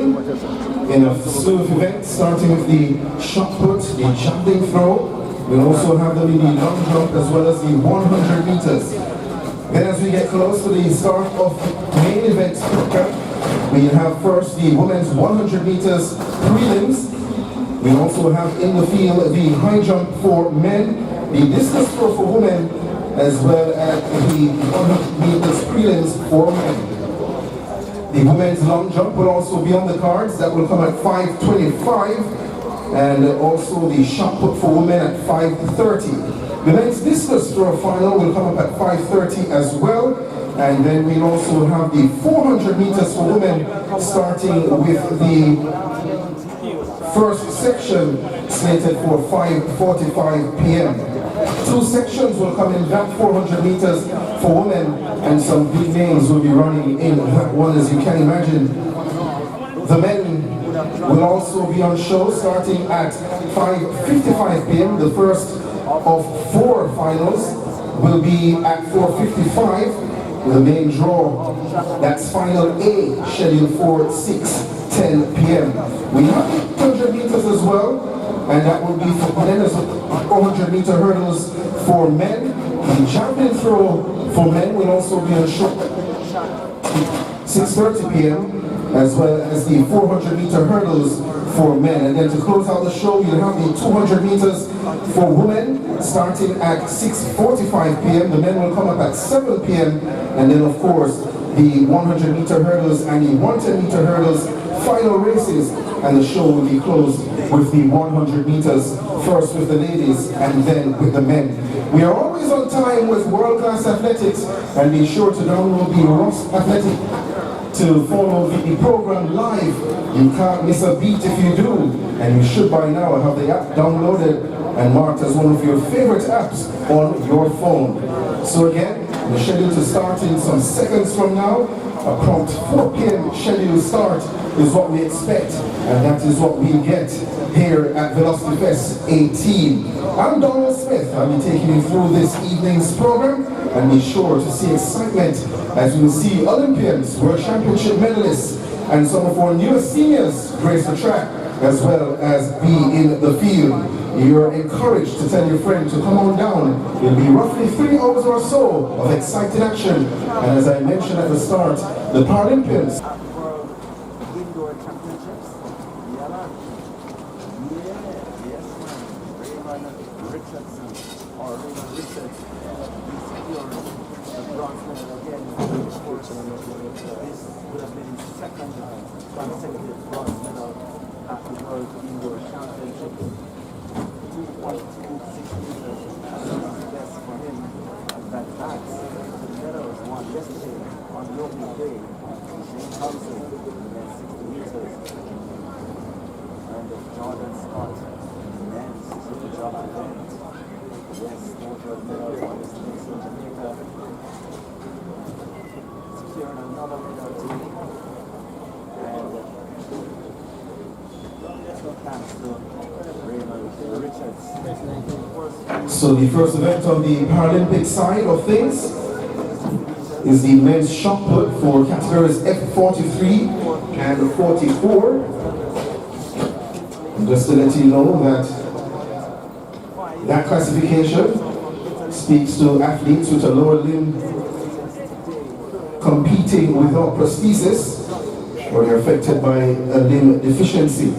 begin in a slew of events, starting with the shot put, the javelin throw. We'll also have them in the long jump as well as the 100 meters. Then as we get close to the start of main event program, we have first the women's 100 meters prelims. We also have in the field the high jump for men, the discus throw for women, as well as the 100 meters prelims for men. The women's long jump will also be on the cards. That will come at 5:25, and also the shot put for women at 5:30. The men's discus throw final will come up at 5:30 as well, and then we'll also have the 400 meters for women, starting with the first section slated for 5:45 p.m. Two sections will come in that 400 meters for women, and some big names will be running in that one, as you can imagine. The men will also be on show starting at 5:55 p.m. The first of four finals will be at 4:55. The main draw, that's final A, scheduled for 6:10 p.m. We have 100 meters as well, and that will be for men as 400 meter hurdles for men. The javelin throw for men will also be on show at 6:30 p.m. as well as the 400 meter hurdles for men. And then to close out the show, you'll have the 200 meters for women starting at 6:45 p.m. The men will come up at 7 p.m. And then of course the 100 meter hurdles and the 110 meter hurdles final races, and the show will be closed with the 100 meters, first with the ladies and then with the men. We are always on time with world-class athletics, and be sure to download the Ross Athletic to follow the program live. You can't miss a beat if you do, and you should by now have the app downloaded and marked as one of your favorite apps on your phone. So again, we're scheduled to start in some seconds from now. A prompt 4 p.m. scheduled start is what we expect, and that is what we get here at Velocity Fest 18. I'm Donald Smith. I'll be taking you through this evening's program, and be sure to see excitement as you will see Olympians, World Championship medalists, and some of our newest seniors grace the track, as well as be in the field. You're encouraged to tell your friend to come on down. It'll be roughly 3 hours or so of exciting action. And as I mentioned at the start, the Paralympians. Indoor championships. Raymond Richardson or Raymond Richards secured the bronze medal again. Of course, this would have been his second consecutive bronze medal at the World Indoor Championships. 2.26 meters. That's the best for him. That adds the medals won yesterday on the opening day. Shane Thompson in the 60 meters. And Jordan Scott in the men's super job event. Yes, over medal for this next in Jamaica. Securing another medal today. And thanks to Raymond Richards. So the first event on the Paralympic side of things is the men's shot put for categories F43 and 44. And just to let you know that classification speaks to athletes with a lower limb competing without prosthesis, or they're affected by a limb deficiency.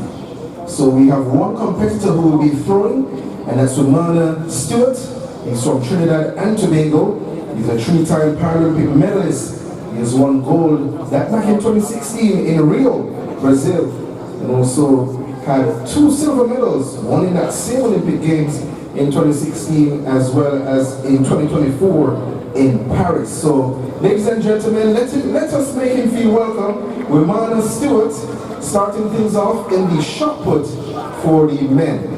So we have one competitor who will be throwing, and that's Romana Stewart. He's from Trinidad and Tobago. He's a 3-time Paralympic medalist. He has won gold back in 2016 in Rio, Brazil, and also had 2 silver medals, one in that same Olympic Games in 2016 as well as in 2024 in Paris. So, ladies and gentlemen, let us make him feel welcome. Romana Stewart starting things off in the shot put for the men.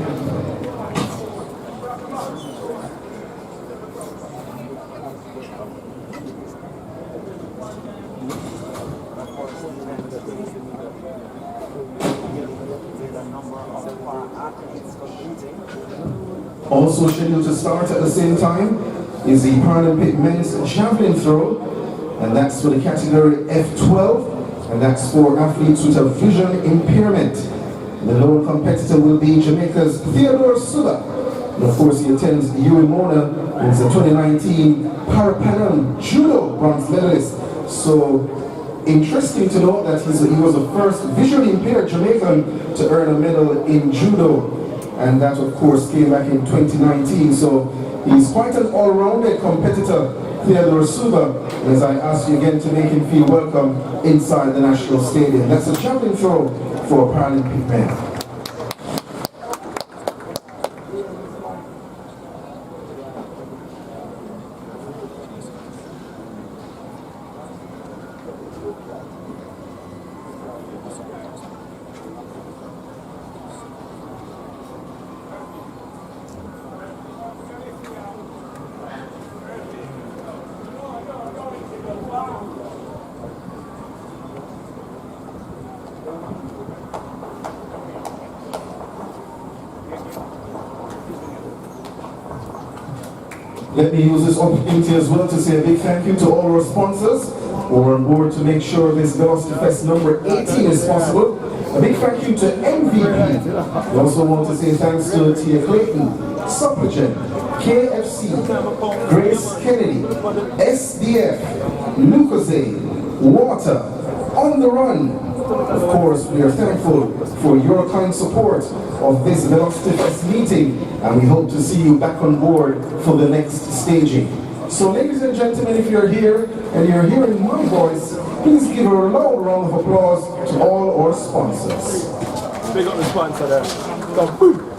Also scheduled to start at the same time is the Paralympic men's javelin throw, and that's for the category F12. and that's for athletes with a vision impairment. The lone competitor will be Jamaica's Theodore Suba. And of course, he attends UMona, who is a 2019 Parapan Judo bronze medalist. So, interesting to note that he was the first visually impaired Jamaican to earn a medal in Judo. And that, of course, came back in 2019. So, he's quite an all-rounded competitor, Theodore Suba. And as I ask you again to make him feel welcome inside the National Stadium. That's a javelin throw for Paralympic men. Let me use this opportunity as well to say a big thank you to all our sponsors who are on board to make sure this Velocity Fest number 18 is possible. A big thank you to MVP. We also want to say thanks to Tia Clayton, Suppligen, KFC, Grace Kennedy, SDF, Lucozade, Water, On the Run. Of course, we are thankful for your kind support of this Velocity Fest meeting, and we hope to see you back on board for the next staging. So ladies and gentlemen, if you're here and you're hearing my voice, please give a loud round of applause to all our sponsors. Big up the sponsor there. So, boom.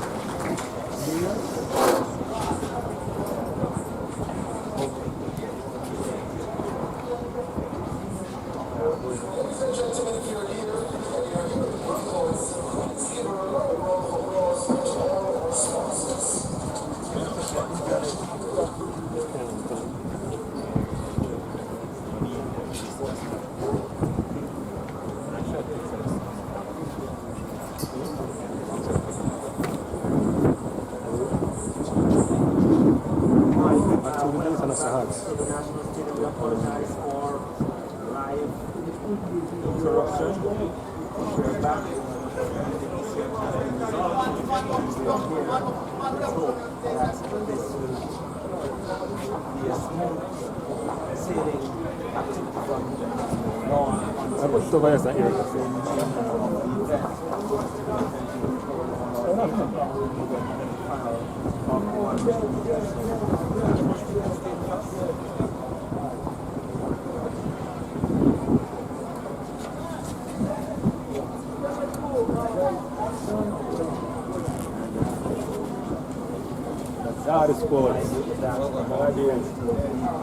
The sports.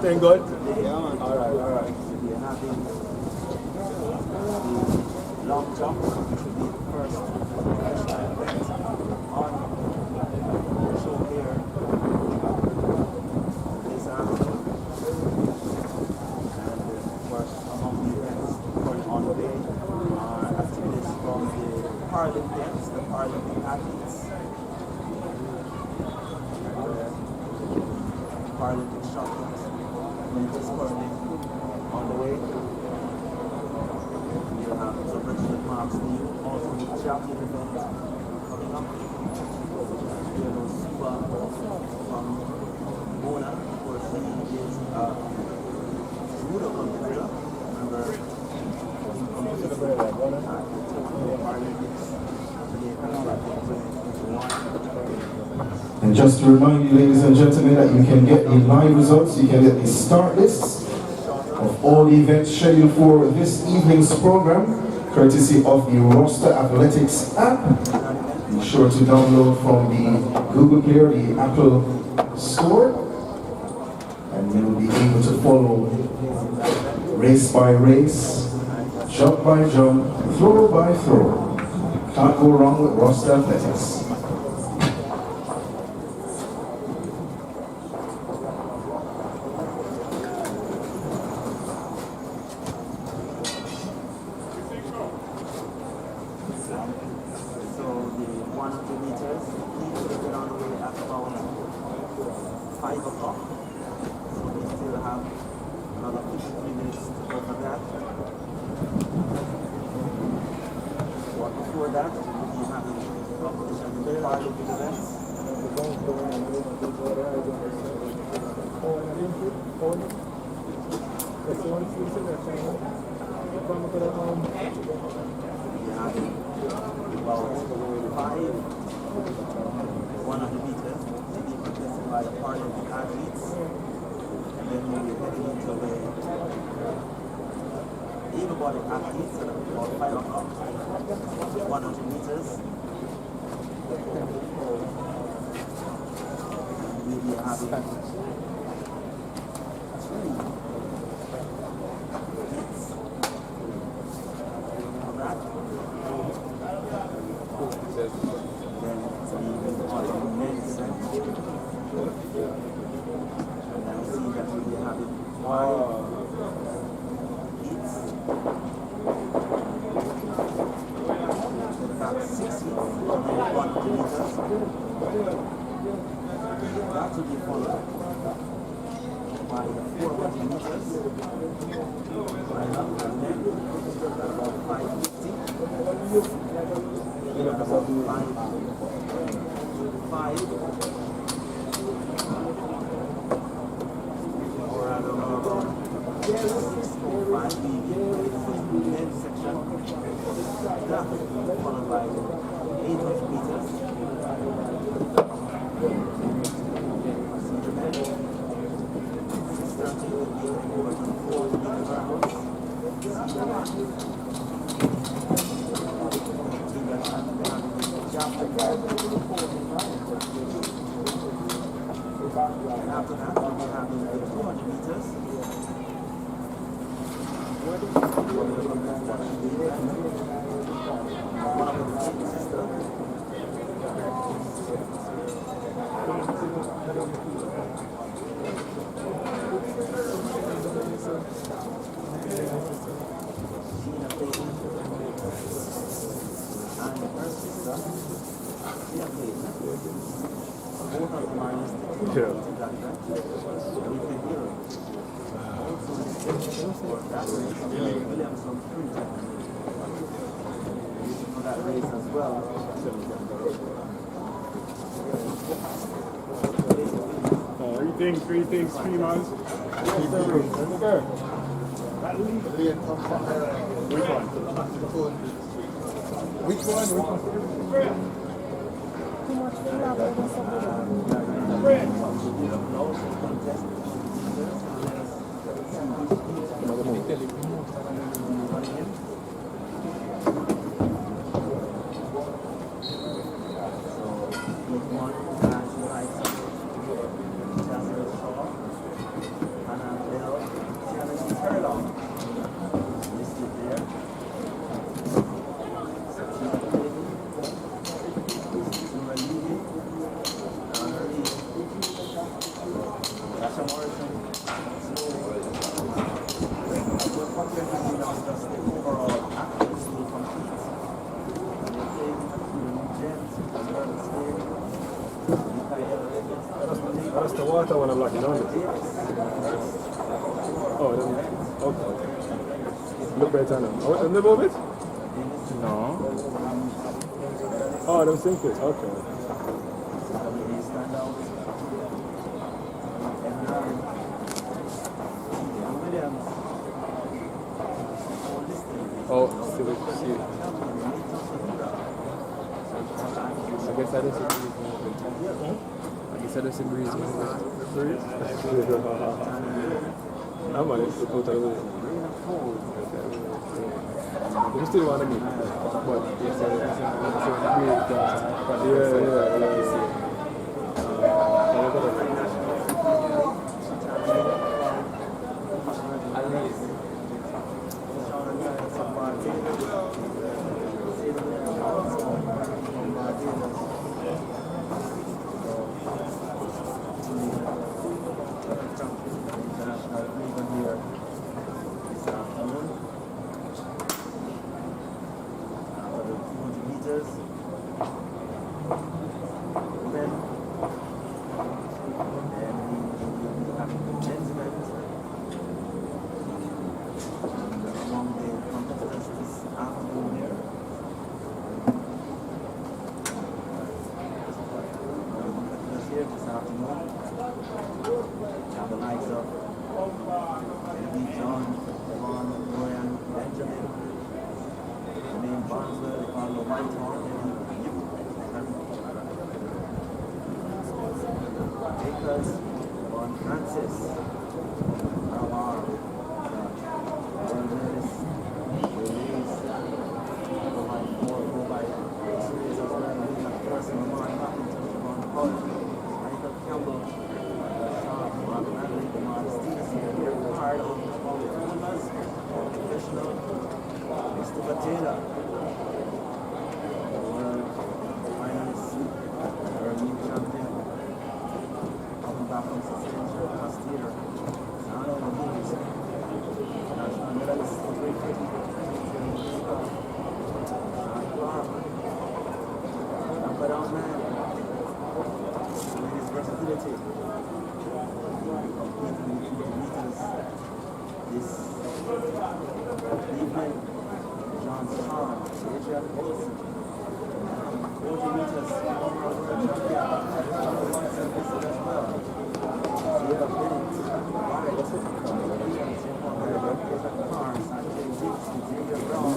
Doing good? Yeah, man. Alright. We're having the long jump, which will be the first professional event on the show here this afternoon. And of course, among the events going on today are activities from the Paralympians, the Paralympic athletes. Paralympic shot put is currently on the way. You have the registered marks new, also the javelin event coming up. You have Suba from Mona, of course, he is a judo competitor. Remember, he competed at the Paralympics, Jamaica Track and Field. And just to remind you, ladies and gentlemen, that you can get the live results, you can get the start lists of all the events scheduled for this evening's program, courtesy of the Roster Athletics app. Be sure to download from the Google Play or the Apple Store, and you will be able to follow race by race, jump by jump, throw by throw. Can't go wrong with Roster Athletics. before that, we have competition in the Paralympic events. We have about 5 100 meters to be contested by the Paralympic athletes. And then we'll be heading into the able-bodied athletes at about 5 o'clock, 100 meters. We'll be having 2 hits of that. Then we move on to the men's set. And now see that we'll be having 5 hits. About 6 hits and then 100 meters. That will be followed by 400 meters. Right up and then about 550. Then about 5. Or at about 6.5 we men's section. That will be followed by 800 meters. See the men. Starting with the over 400 meters rounds. And after that, we'll be having the 200 meters. One of the system. And the first system. Both of them are listed. We can hear it. For that race, Williamson printed for that race as well. Three things, 3 months. Yes, sir. Which one? Which one? Too much love over That's the water when I'm locking on it. Oh, then, okay. Look better now. Oh, and the moment? No. Oh, them sink it. Okay. Oh, see. I guess I don't see breeze movement. I guess I don't see breeze movement. Breeze? I'm on it, the total way. You still want to meet, but it's a breeze dance. Jamaicans, on Francis, Ramar, World Medalist, Release, go by 4, go by 3 as well. Person, Ramar, on Hull, Michael Campbell, Sean, Mark Manley, Mark Stevenson, Hard on Pumas, professional, Mr. Batela, world finalist, world new champion, coming back from suspension last year, not only movies, national medalist for Great Britain, Sean Clark, number down man, with his versatility, competing in the meters this evening. John Strong, Adrian Olsen, 40 meters, former world champion, number 176 as well. Zero minutes, Barrett, Cars, Anthony Gibson, Xavier Brown,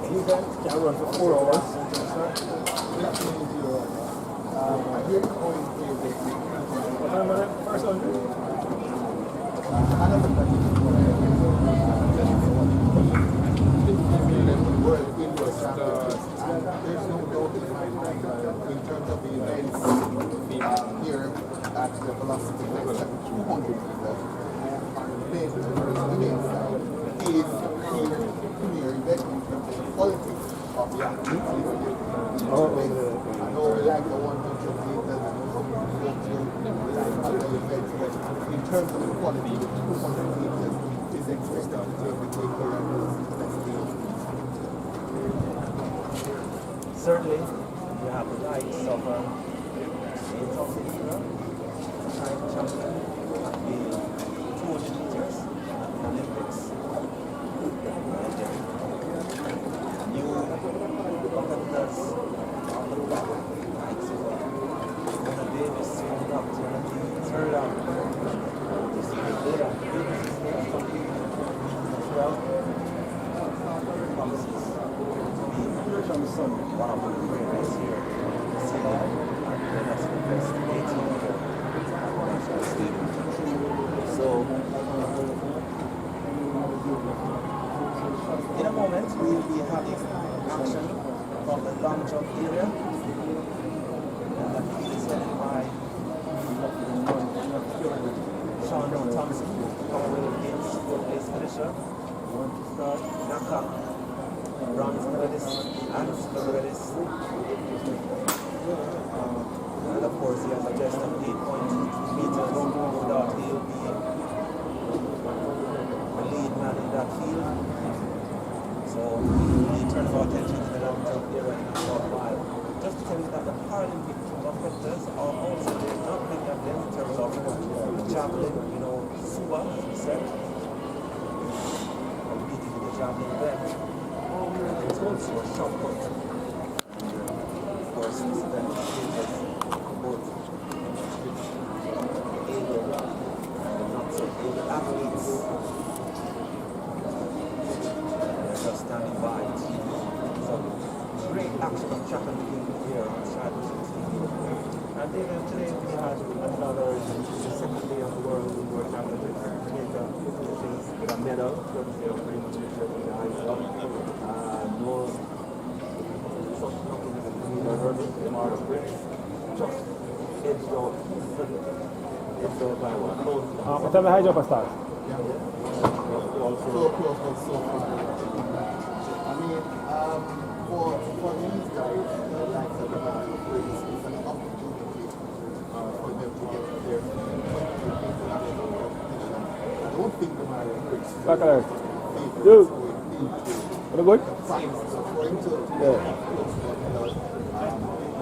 You guys can run for 4 hours. Here going to the what time was it? First 100? Another question. World Indoor Championships. And there's no doubt in my mind in terms of the events here at the velocity level at 200 meters. Our favorite event is the premier event in terms of the quality of the athletes. I know we like the 100 meters, we like other events, but in terms of the quality, the 200 meters is expected to take the cake around this game. Certainly, you have the likes of time champion at the 200 meters at the Olympics. New competitors on the block, likes of Mona Davis, moved up to third out. This is there. Davis is there competing as well. Promises to be one of the great races here. See that? And that's the best 18 national stadium. So, in a moment, we will be having action from the long jump area. And that field is headed by Sean Thompson, coming against fourth place finisher. Want to start Naka, bronze medalist and silver medalist. And of course, he has a best of 8.2 meters. No doubt he'll be the lead man in that field. So we turn our attention to the long jump area in a short while. Just to tell you that the Paralympic competitors are also there, not looking at them in terms of javelin, Suba, as we said, competing in the javelin event. And it's also a shot put. Of course, this event features both able and not so able athletes. Just standing by TV. So great action on track and field here on Strategy TV. And then today we had another second day of the World Indoor Championships. Jamaica finishes with a medal, pretty much the highest up. No such nothing as a communal hurdle, Mark Brits. Just edged out by one. What time the high jump starts? So close, but so far. I mean, for these guys, the likes of the Brits, it's an opportunity for them to get their international competition. I don't think the Mario Brits Back there. Dude. What good? For him to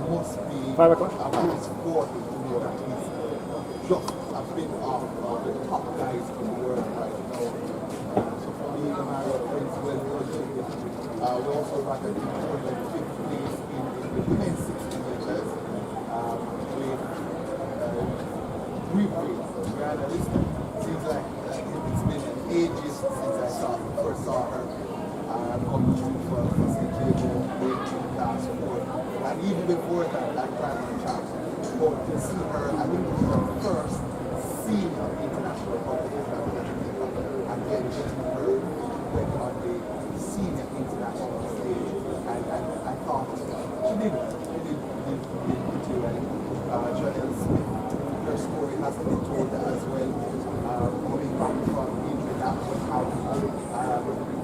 must be 5 o'clock? at least 40 to know that he's just a bit of the top guys in the world right now. So for me, the Mario Prince well taken. We also got a 5th place in the women's 60 meters with briefly, seems like it's been ages since I first saw her. Come through for St. Jago, last sport. And even before that, I tried on track. But to see her, I think it was the first senior international competition and then getting her went on the senior international stage. And I thought she did pretty well. Chanel Smith, her story has been told as well. Coming back from injury, that was how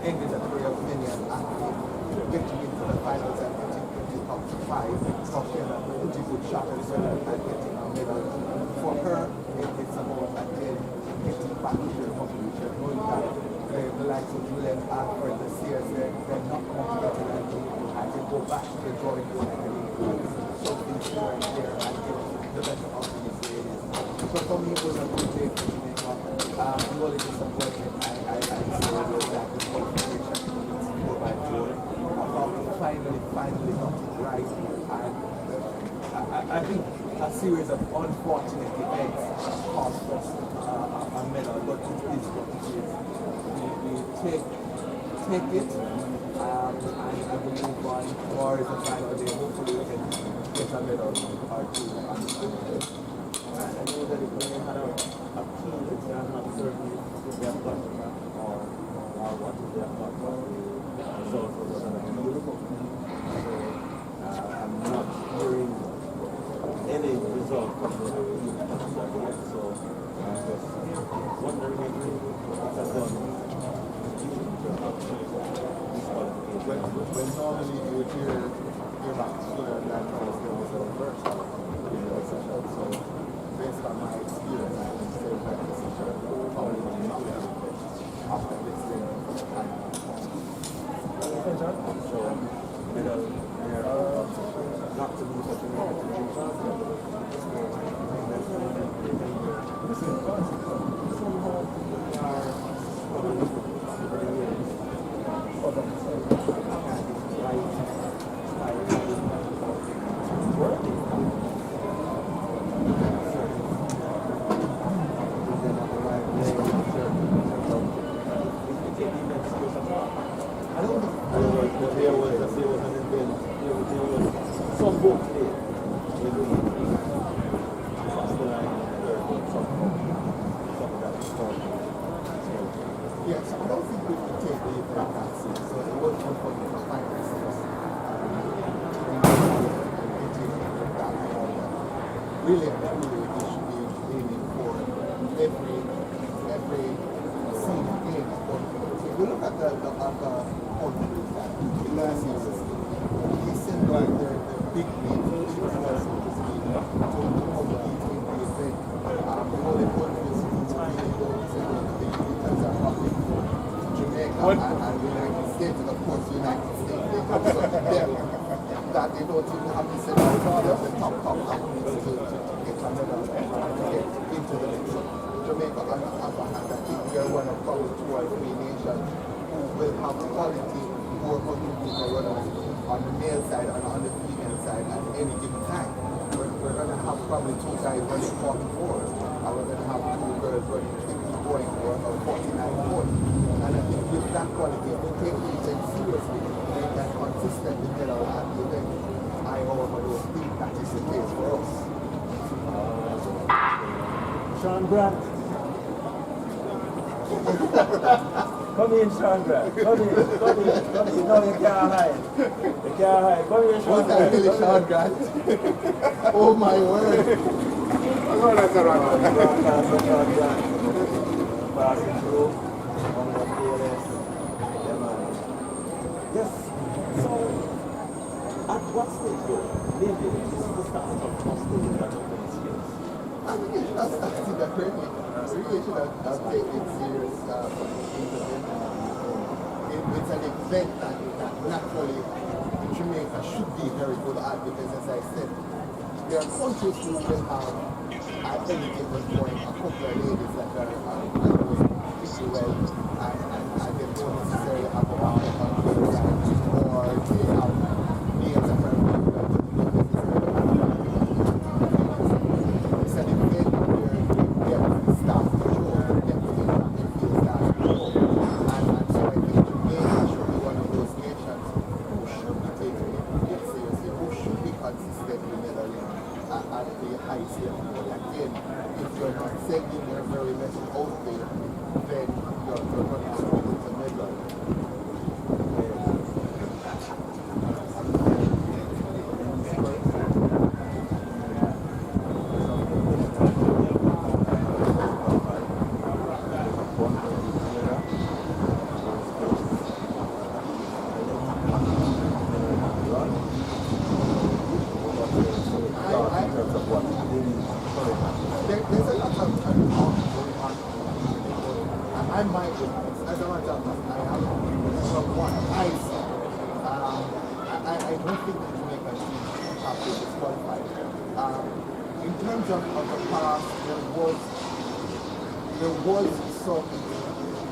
ended the career of many an athlete, getting into the finals and getting into the top 5. So she had a pretty good shot as well and getting a medal. For her, it's about again getting back to the competition, knowing that the likes of Julian Alfred, the Sears, they're not competent and they go back to the drawing board and something here and there and get the better of these ladies. So for me, it was a good day for Jamaica. The only disappointment I was that the qualification for by Jordan. I thought we finally got it right. And I think a series of unfortunate events cost us a medal, but it is what it is. We take it and we move on. Tomorrow is the final day. Hopefully we can get a medal or two. I know that if we had a team that can have certainly if they have got or what if they have got so I'm not hearing any result from the team yet, so I'm just wondering if it's a done. When normally you would hear back sooner than there was a first session, so based on my experience, I can say that this is probably not after this thing for the time. So, not to be such a negative really, we should be aiming for every single game. If you look at the other countries that last year, they seem like they're the big names which are also to compete in the event. The only countries who really don't the Europeans are probably Jamaica and the United States, and of course the United States, they have such a depth that they don't even have to send out of the top athletes to get another to get into the mix. Jamaica, on the other hand, I think we are one of probably 2 or 3 nations who will have quality more contributor runners on the male side and on the female side at any given time. We're going to have probably 2 guys running 44, and we're going to have 2 girls running 50 going or 49 going. And I think with that quality, if we take the event seriously, they can consistently get our at the event. I, however, don't think that is the case for us. Sean Grant. Come in, Sean Grant. Come in. No, you can't hide. You can't hide. Come in, Sean Was that Grant. really Sean Grant? Oh my word. Sean Grant. Passing through on the PLS. Yeah, man. Yes. So, at what stage though? Maybe this is the start of hosting that open skills. I think you should have started the Premier. Really should have taken it serious it's an event that naturally Jamaica should be very good at, because as I said, there are countries who will have at any given point a couple of ladies that are doing pretty well and they don't necessarily have a lot of countries or they have names that are it's an event where you get staff to show, you get to get feels that in your very best out there, then you're running straight into medal. There's a lot of going on. I might, as a matter of fact, I have from what I saw. I don't think the Jamaican team have to disqualify. In terms of the past, there was some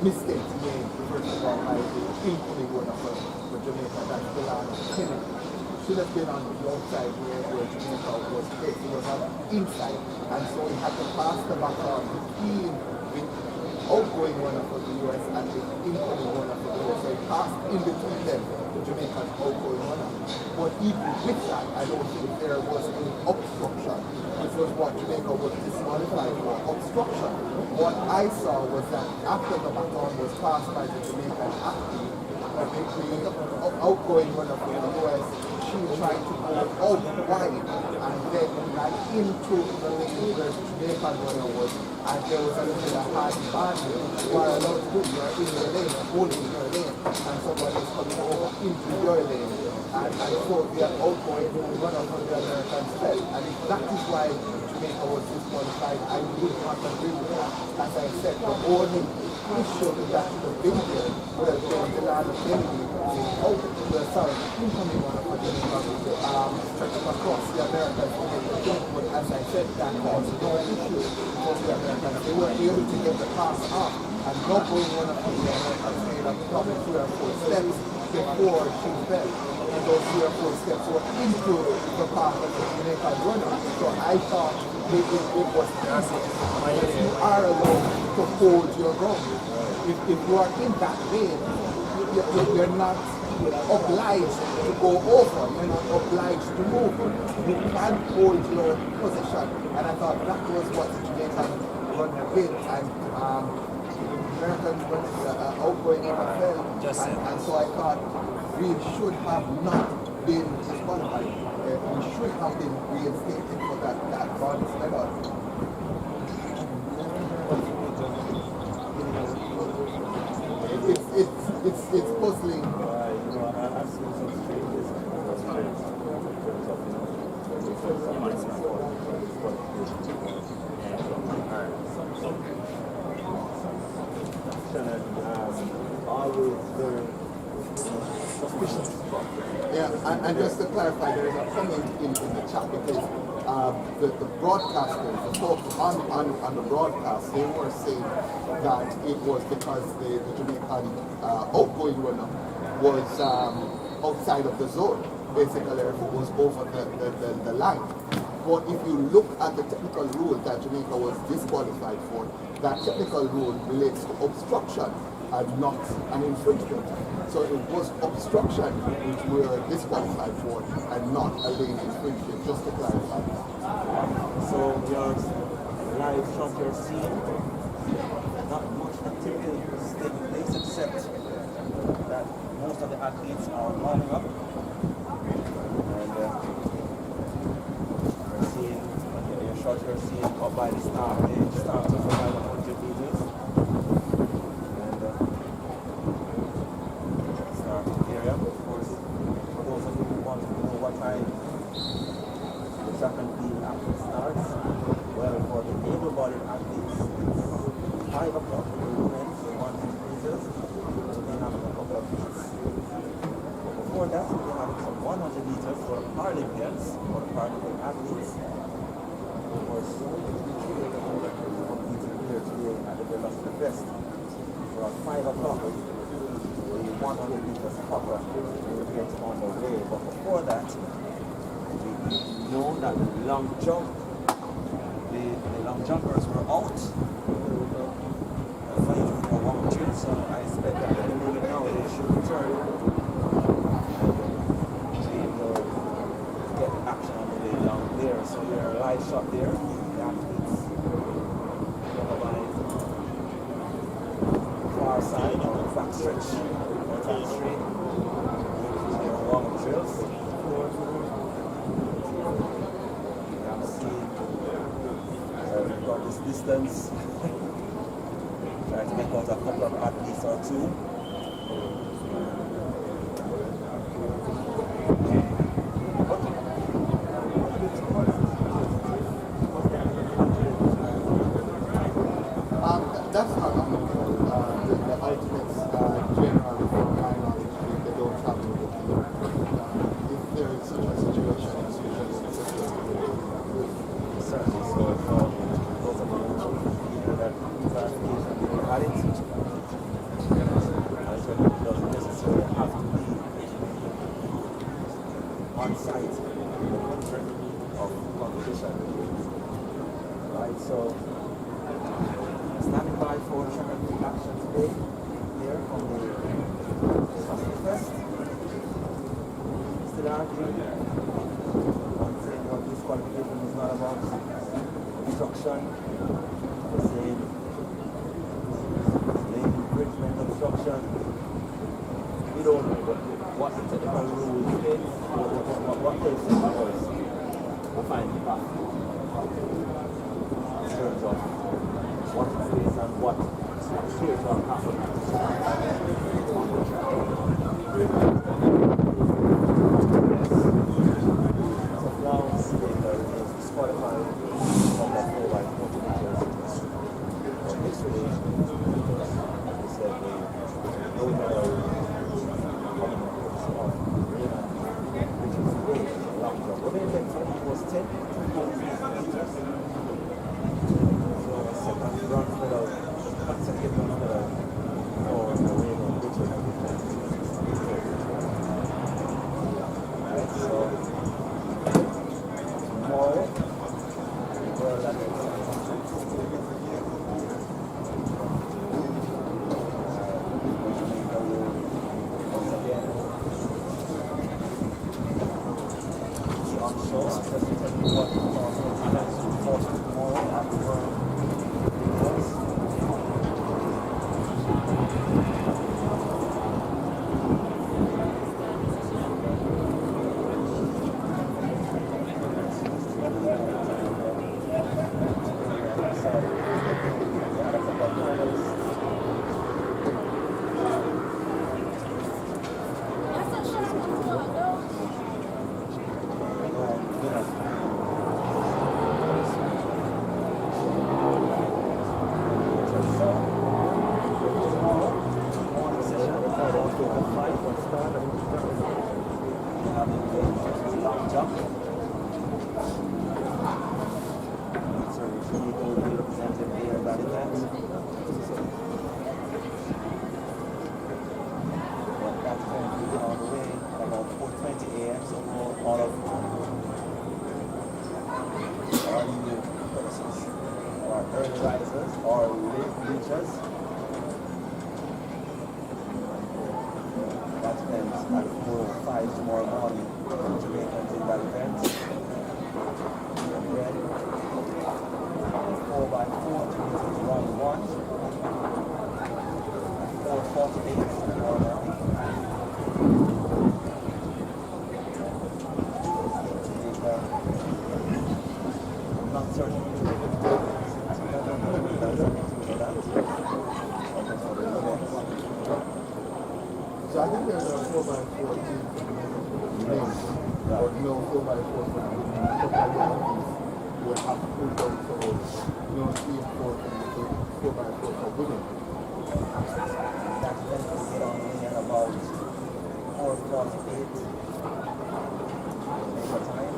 mistakes made, first of all, by the incoming winner for Jamaica, that's Kennedy. Should have been on the outside where Jamaica was hit. He was on the inside, and so he had to pass the baton between the outgoing runner for the US and the incoming runner for the US. So he passed in between them, the Jamaica's outgoing runner. But even with that, I don't think there was any obstruction, which was what Jamaica was disqualified for, obstruction. What I saw was that after the baton was passed by the Jamaican athlete, the outgoing runner for the US, she tried to go out wide and then ran into the lane where the Jamaican runner was, and there was a little bit of hard bargaining. You are allowed to do, you are in your lane, holding your lane, and somebody is coming over into your lane. And so the outgoing runner from the Americans fell. And if that is why Jamaica was disqualified, I would not agree with that. As I said, the only issue that the video would have been the Lana Kennedy the incoming runner for Jamaica stretching across the Americans to make the jump. But as I said, that was no issue for the Americans. They were able to get the pass off, and no going runner for the Americans made up probably 3 or 4 steps before she fell. And those 3 or 4 steps were into the path of the Jamaican runner. So I thought it was easy. You are allowed to hold your ground. If you are in that lane, you're not obliged to go over, you're not obliged to move. You can hold your position. And I thought that was what the Jamaican runner did. And American outgoing NFL. And so I thought we should have not been disqualified. We should have been reinstated for that bronze medal. It's puzzling. I've seen some changes always very suspicious. Yeah, and just to clarify, there is a comment in the chat because the broadcasters, the folks on the broadcast, they were saying that it was because the Jamaican outgoing runner was outside of the zone. Basically, it was over the line. But if you look at the technical rule that Jamaica was disqualified for, that technical rule relates to obstruction and not an infringement. So it was obstruction which we were disqualified for and not a lane infringement, just to clarify. So your live shot you're seeing, not much activity is taking place except that most of the athletes are warming up. And you're seeing, your shot you're seeing up by the start, the start of about 100 meters. And starting area, of course, for those of you who want to know what time the track and field actually starts, well, for the able-bodied athletes, it's 5 o'clock for the women, so 100 meters, so they have a couple of beats. But before that, we have some 100 meters for the Paralympians, for the Paralympic athletes. Of course, competing here today at the Velocity Fest. So at 5 o'clock, the 100 meters cover will get on the way. But before that, we know that the long jump, the long jumpers were out. Fighting for 1 2, so I expect that any moment now they should return and we will get action on the way down there. So we are a live shot there. The athletes stretch out on the straight. Along the trails. I'm seeing we've got this distance. Trying to make out a couple of athletes or two. That's not unusual. The ultimates generally, from my knowledge, they don't travel with the team. If there is such a situation, it's usually Certainly, so for those of you that clarification we had it, it doesn't necessarily have to be on site of competition. Right, so standing by for track and field action today, here on the Saturday Fest. Still arguing. One saying what this qualification is not about obstruction. We're saying lane infringement, obstruction. We don't know what the technical rules say, what they say was we'll find the path in terms of what is this and what appears to have happened on the track. So now Jamaica remains disqualified from that 4x40 meters. For mixed relay, like we said, no medal coming of Raymond, which is today long jump. What they meant for me was 10 meters. Second bronze medal, second bronze medal for Raymond, which is alright, so tomorrow, world athletics Jamaica will once again be on show. Just to tell you what events will force tomorrow after world. Tomorrow morning, Jamaicans in that event. Red, 4x4, round 1, 4:48 tomorrow morning. Jamaica, I'm not certain. So I think there's a 4x4 team. Or no 4x4 for the will have pulled out for no 3 and 4 4x4 for women. That event will get on in about 4:48 Jamaica time.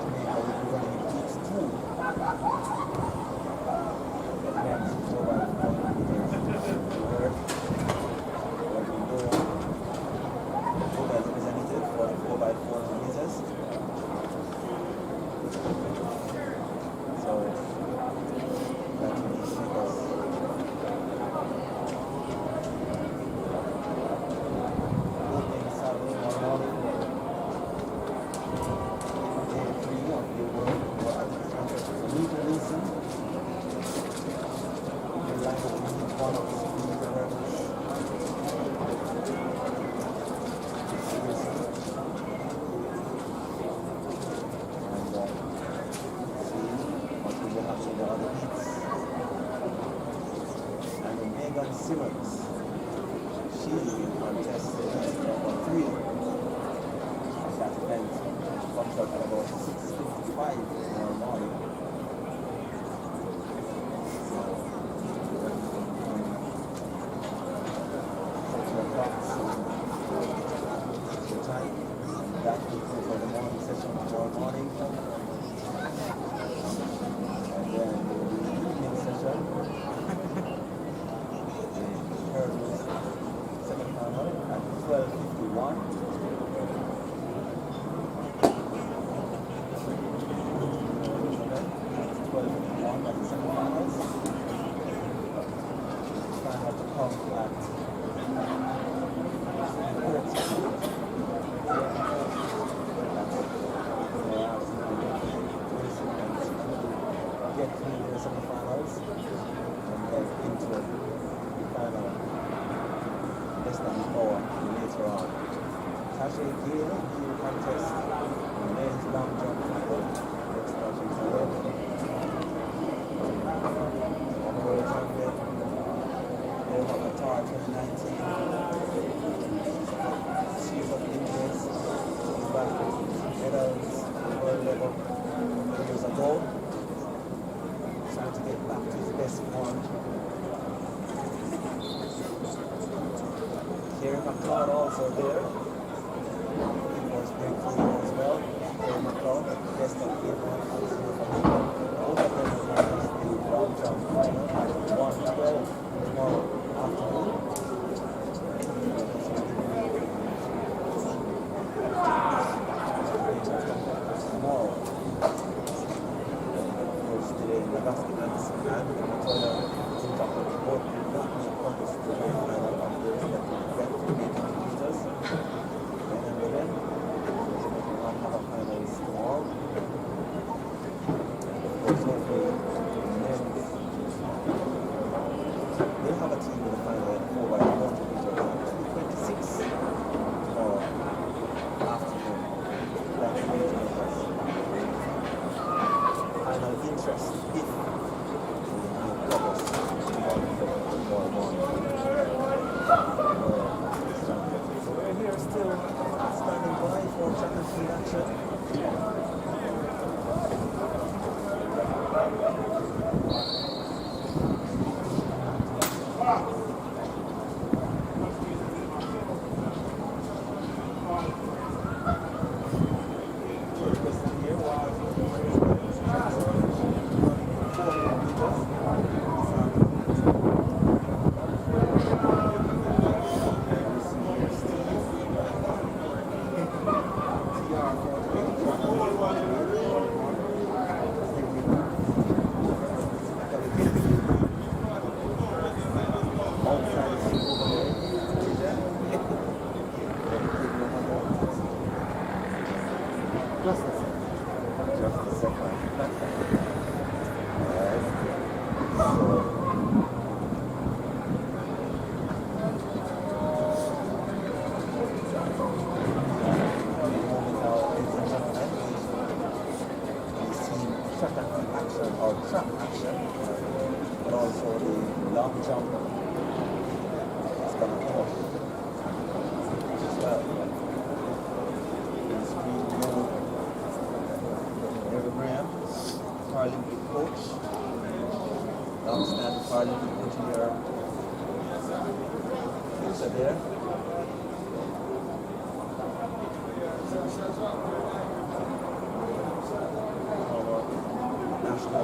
Jamaica will be running heats 2. Men's 4x4 meters. Representative for the 4x4 meters. So that will be figures. Opening Saturday morning, day 3 of the World War Athletics. So we releasing the line of one of the Simmons. She contested number 3 at that event. Comes up at about 6:55 tomorrow morning. Time. That will go for the morning session tomorrow morning. And then the evening session. The hurdles semi-final at 12:51. At 12:51 at the semi-finals. Final to come at 4:00. Get through the semi-finals and get into the final less than an hour later on. Tasha Gale, the contest, the men's long jump final, next starting today. On the world champion, Doha Qatar 2019. She's of interest, she's back with medals at the world level 2 years ago. To get back to his best form. Kerry McLeod also there. He was breakthrough as well. Kerry McLeod, best of 8 1 both of them will manage the long jump final at 1:12 tomorrow afternoon. Tomorrow. Basketballs and Matoya Zimbabwe both did not make progress to the final of their respective event to 800 meters. Men and women will not have a finals tomorrow. Of course, hopefully, men will have a team in the final at 4x100 meters at 2:26 tomorrow afternoon. That's amazing. Final interest if so we're here still standing by for track and field action.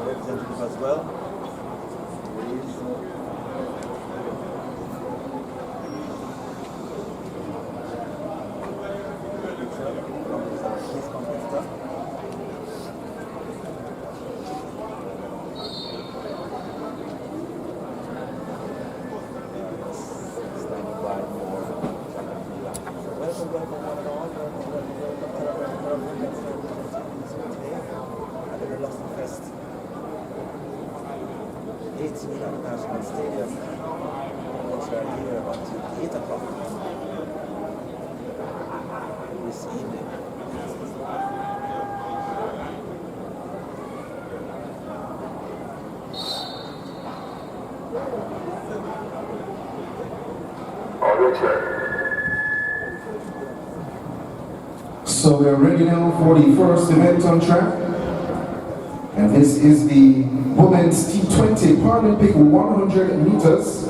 Representative as well. Stadium, which are here until 8 o'clock this evening. So we're ready now for the first event on track. And this is the Women's T20 Paralympic 100 meters.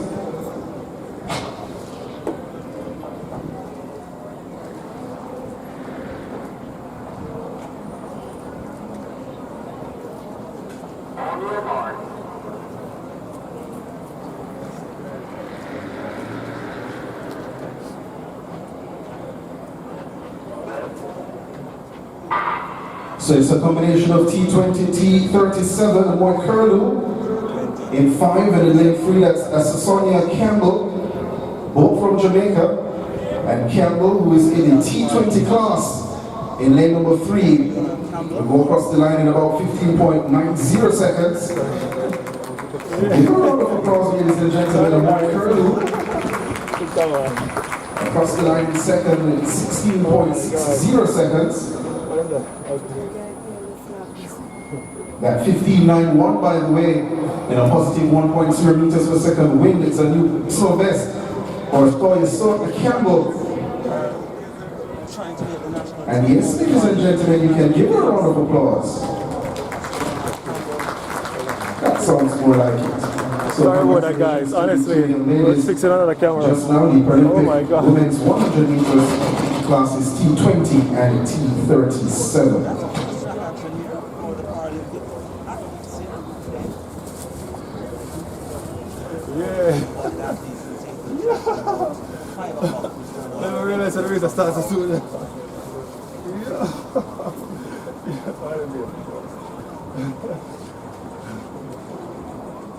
So it's a combination of T20, T37, and one curlew in 5, and in lane 3 that's Sonia Campbell, both from Jamaica, and Campbell, who is in the T20 class in lane number 3, will go across the line in about 15.90 seconds. Give a round of applause, ladies and gentlemen, and one curlew across the line in second in 16.60 seconds. That 15.91, by the way, in a positive 1.0 meters per second wind. It's a new snow vest for Sonia Campbell. And yes, ladies and gentlemen, you can give her a round of applause. That sounds more like it. So sorry about that, guys. Honestly, let's fix it under the camera. Just now, the Paralympic oh my God. women's 100 meters class is T20 and T37. Never realized that the race starts so soon.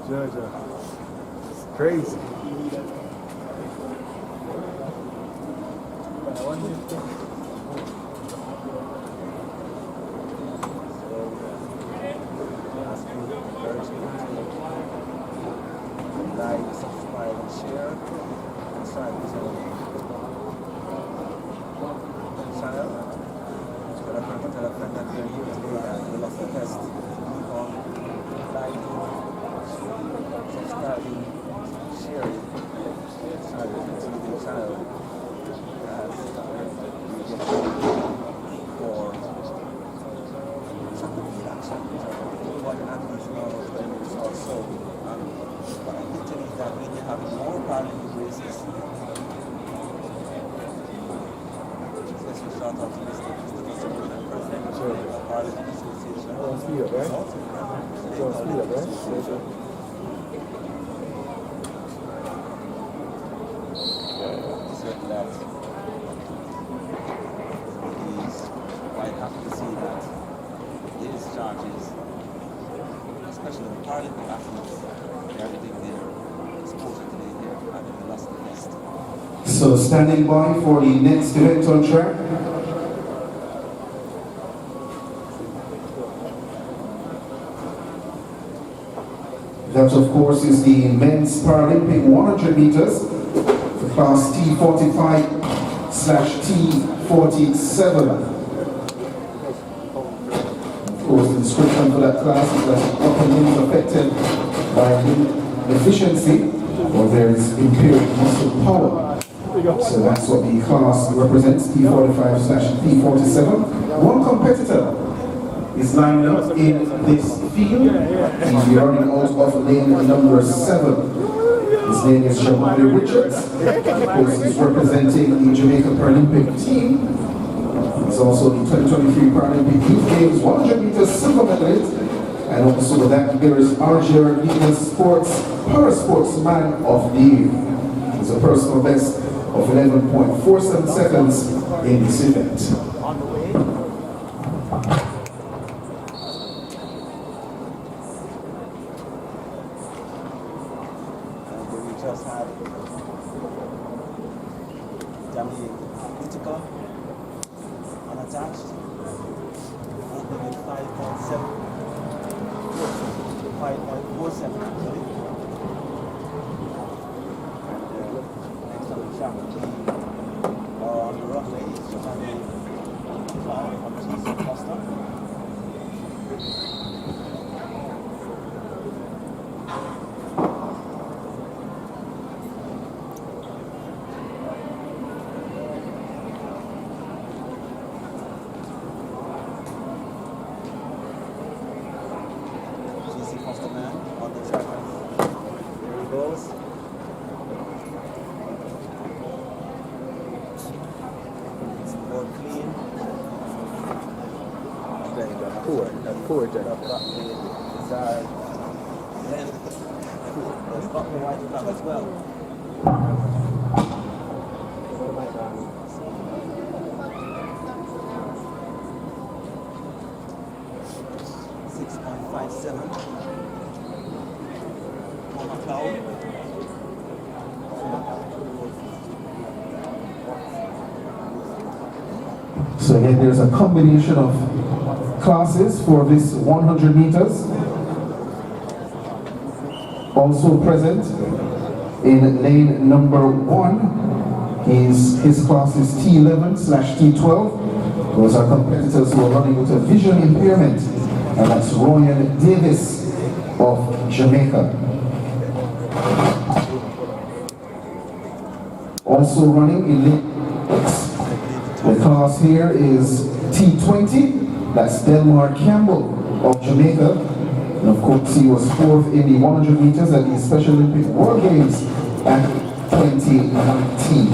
Georgia. It's crazy. Like, subscribe, and share. And sign this channel. Tell a friend that we're here today and we lost the test. Keep on liking, subscribing, sharing, and continue to the channel as we get ready for track and field action. What athletes know is also. But I can tell you that we will have more Paralympic races. Let's shout out to Mr. President of the Paralympic Association. Speed up, right? Speed up, right? Certain that he's quite happy to see that his charges, especially the Paralympic athletes, everything there, exposure today there, and then the last of the list. So standing by for the next event on track. That of course is the men's Paralympic 100 meters, the class T45/T47. Of course, the description for that class is that upper limbs affected by limb deficiency or there is impaired muscle power. So that's what the class represents, T45/T47. One competitor is lined up in this field. He's running out of lane number 7. His name is Jamari Richards. Of course, he's representing the Jamaica Paralympic team. He's also the 2023 Paralympic Youth Games 100 meters silver medalist. And also that there is Jamaica Sports Parasportsman of the Year. He's a personal best of 11.47 seconds in this event. Just had Jamaica unattached, opening at 5.7, 5.47 actually. And next on the track will be on the runway is Johanny Clark from TC Costa. goes. It's more clean. That poor Jack. It's our length. Let's got the white flag as well. So again, there's a combination of classes for this 100 meters. Also present in lane number 1 his class is T11/T12. Those are competitors who are running with a vision impairment, and that's Ryan Davis of Jamaica. Also running in lane 6. The class here is T20, that's Delmar Campbell of Jamaica. And of course he was 4th in the 100 meters at the Special Olympic World Games at 2019.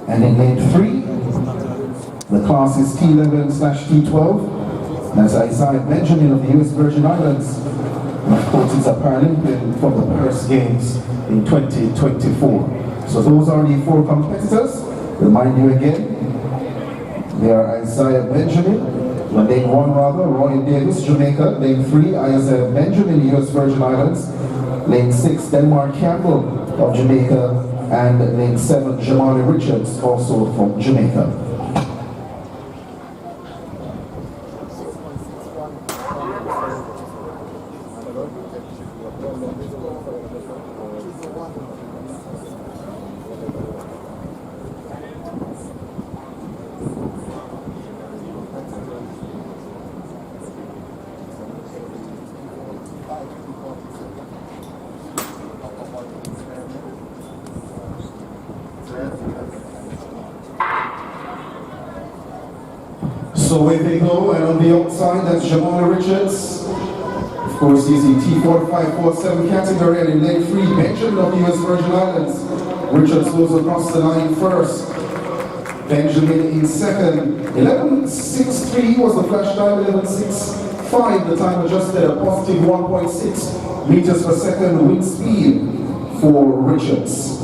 And in lane 3, the class is T11/T12. That's Isaiah Benjamin of the US Virgin Islands. And of course, he's a Paralympian from the Paris Games in 2024. So those are the 4 competitors. Remind you again, they are Isaiah Benjamin, lane 1 rather, Roy Davis, Jamaica, lane 3, Isaiah Benjamin, US Virgin Islands, lane 6, Delmar Campbell of Jamaica, and lane 7, Jamali Richards, also from Jamaica. So away they go, and on the outside, that's Jamali Richards. Of course, he's in T45-47 category, and in lane 3, Benjamin of the US Virgin Islands. Richards goes across the line first. Benjamin in second. 11.63 was the flash time, 11.65 the time adjusted, a positive 1.6 meters per second wind speed for Richards.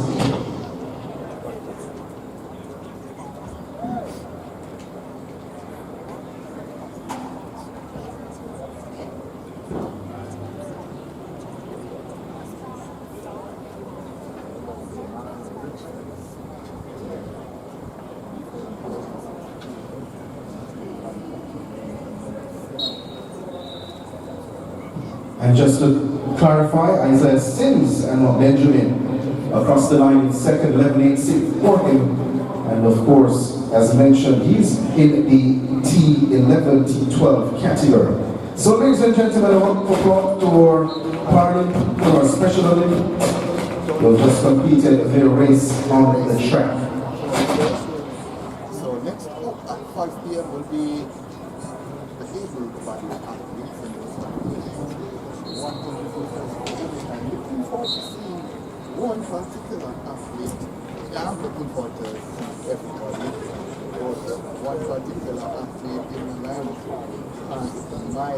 And just to clarify, Isaiah Sims and not Benjamin across the line in second, 11.86 for him. And of course, as mentioned, he's in the T11, T12 category. So ladies and gentlemen, a round of applause to our Paralympic, to our Special Olympics, who just completed their race on the track. So next up at 5 p.m. will be the able-bodied athletes and those 100 meters. I'm looking forward to seeing one particular athlete. I'm looking forward to everybody, but one particular athlete in the line has my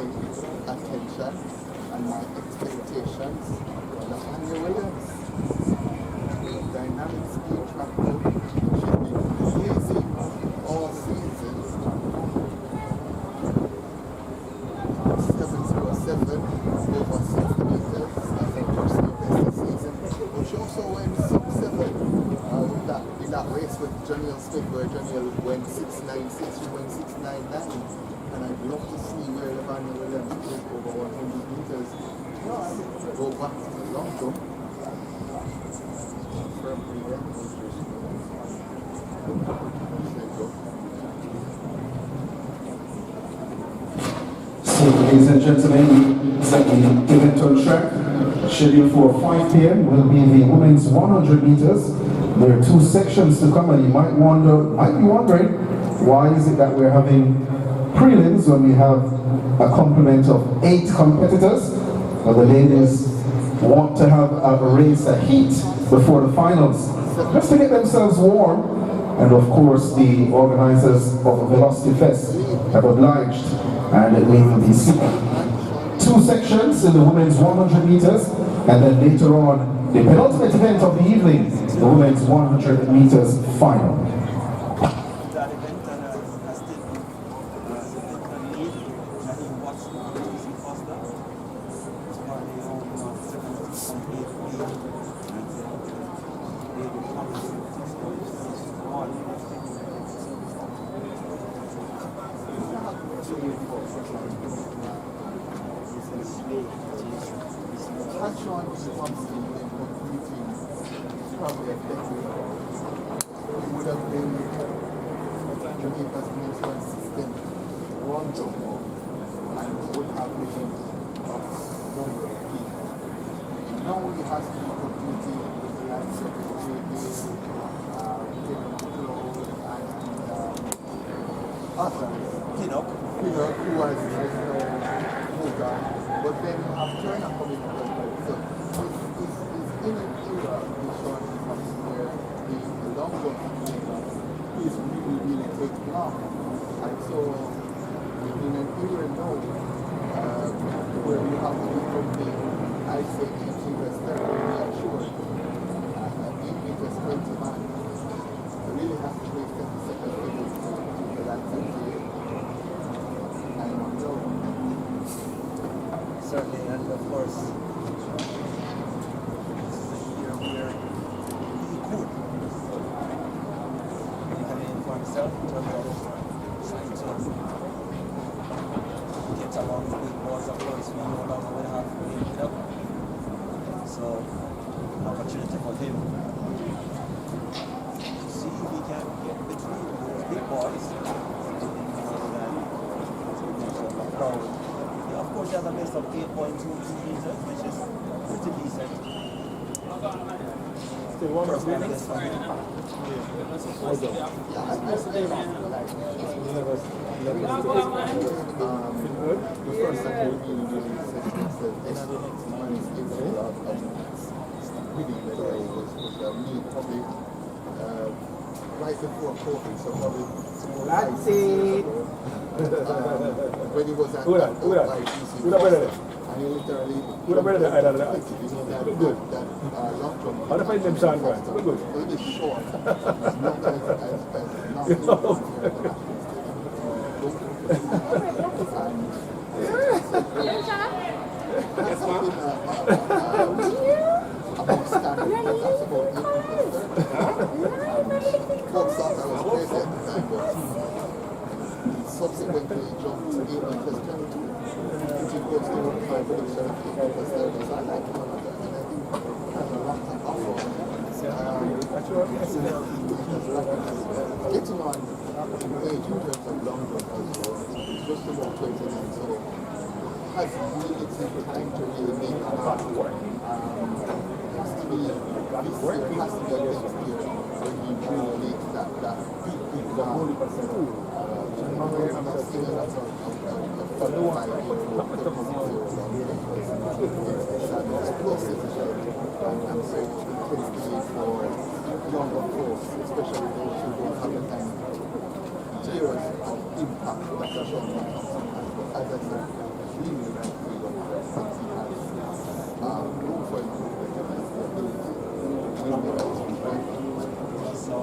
attention and my expectations. Nathaniel Williams, dynamic speed track should be easy all season. 707 over 60 meters, that's a personal best this season. But she also went sub-7 in that race with Janiel Smith, where Janiel went 6.96, she went 6.99. And I'd love to see where Nathaniel Williams take over 100 meters. Go back to the long jump. Firmly there. So ladies and gentlemen, the event on track, scheduled for 5 p.m. will be the women's 100 meters. There are 2 sections to come, and you might be wondering Why is it that we're having prelims when we have a complement of 8 competitors? Well, the ladies want to have a race, a heat before the finals, just to get themselves warm. And of course, the organizers of Velocity Fest have obliged, and we will be seeing 2 sections in the women's 100 meters, and then later on, the penultimate event of the evening, the women's 100 meters final. That event has still need that he watched Lucy Foster. It's probably on 7.8 probably affected. It would have been Jamaica's most consistent run to more, and would have been a number of people. Now he has to be competing with the likes of Jay Dublow and others. Who has moved on. But then you have China coming up as well. So it's in an era in short terms where the long jump is really taking off. And so in an era now where you have to be something, I say each investor reassured and each investor to man really has to take 30 seconds to that 58. Certainly, and of course, this is a year where he could come in for himself in terms of trying to get along the big boys. Of course, we no longer will have to make it up. So, an opportunity for him to see if he can get between those big boys. Of course, he has a base of 8.22 meters, which is pretty decent. Still one First of one against one. The first time we really probably right before COVID, so probably That's it. when he was at Who that? and he literally Who that better than I don't know. Good. long jump. How do I find them sound right? Good. It is short, as long as Yes, ma'am. about standard, that's about 8 Folks thought I was crazy at the time, but subsequently jumped to 8 meters 22, which goes to 5 meters 8 meters 30. So I like him a lot, and I think he has a lot to offer. Getting on age in terms of long jump as well, just about 29, so has really taken time to really make a lot of work. Has to be, this year has to be a next year when you really make that big run. Younger folks, especially those who don't have the time, years of impact that are shown sometimes. But as I said, really like freedom that he has room for improvement and has the ability to win the race with right. So,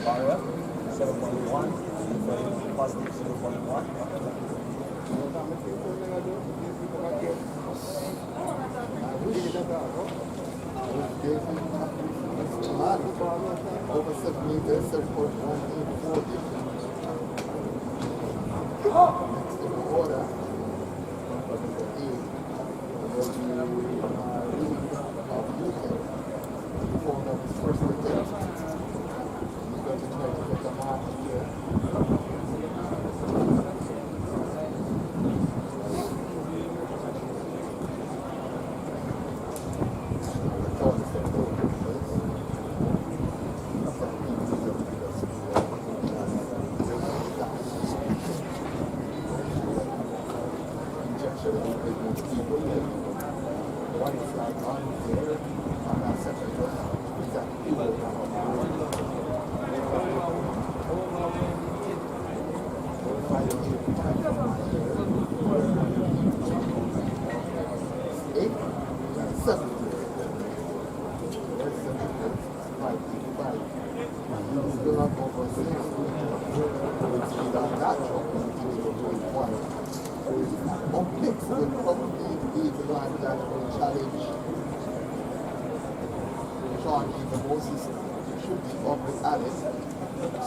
barrier, 7.1, positive 0.1. Over 7 meters, 7.184. Next in order will be performed on his first attempt. He's going to try to get a mark here.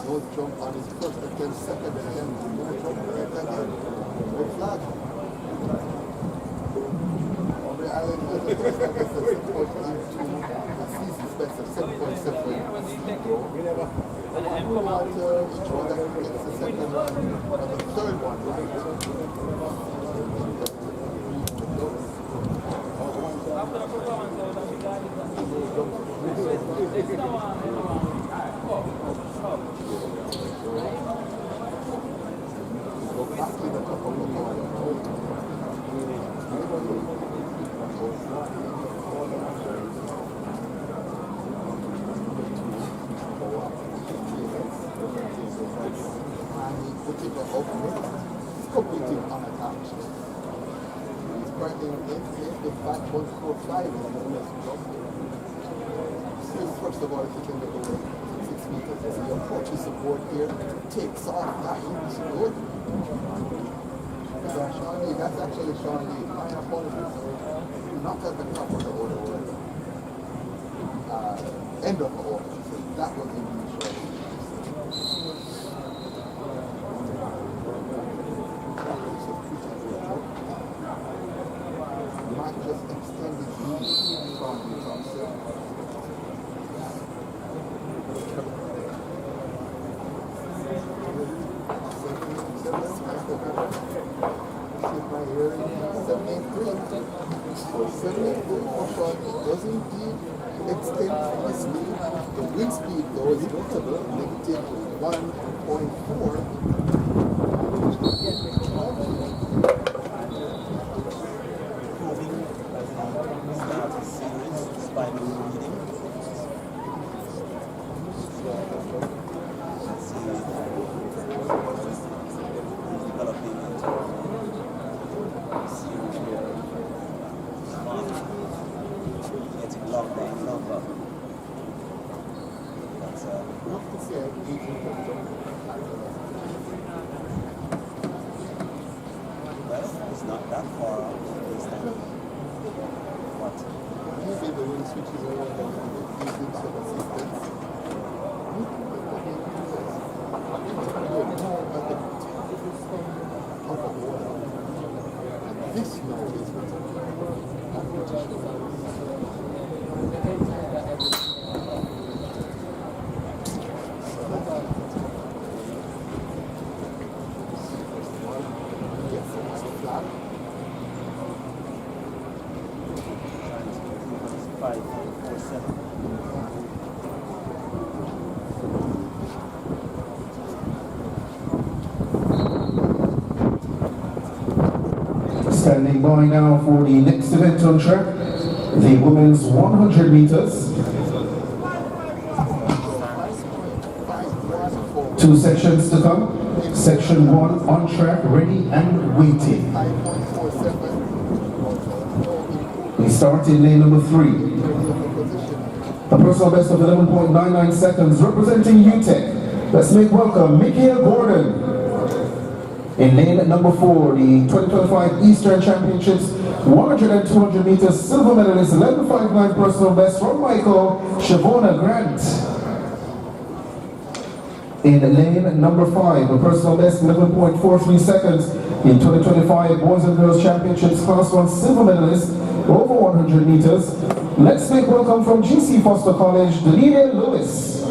Don't jump on his first attempt, second attempt, don't jump right again. Red flag. On the island, the first time it's a 6.82, the season specs of 7.7. Each one that gets the second one, or the third one, completely unattached. He's currently in the 5.45. First of all, if you can get over 6 meters, as he approaches support here, takes off, that is good. Sean Lee, that's actually Sean Lee. My apologies. Not at the top of the order, end of the order. So that was indeed Sean Lee. Might just extend his lead from the top set. Does indeed extend his lead. The wind speed though is notable, negative 1.4. It's not that far off. What? Maybe the wind switches over and gives him some assistance. This now is Standing by now for the next event on track, the women's 100 meters. 2 sections to come. Section 1 on track, ready and waiting. We start in lane number 3. A personal best of 11.99 seconds representing UTEC. Let's make welcome Michael Gordon. In lane number 4, the 2025 Eastern Championships 100 and 200 meters silver medalist 11.59 personal best from Michael Shavona Grant. In lane number 5, a personal best 11.43 seconds in 2025 Boys and Girls Championships Class 1 silver medalist over 100 meters. Let's make welcome from GC Foster College, Delilia Lewis.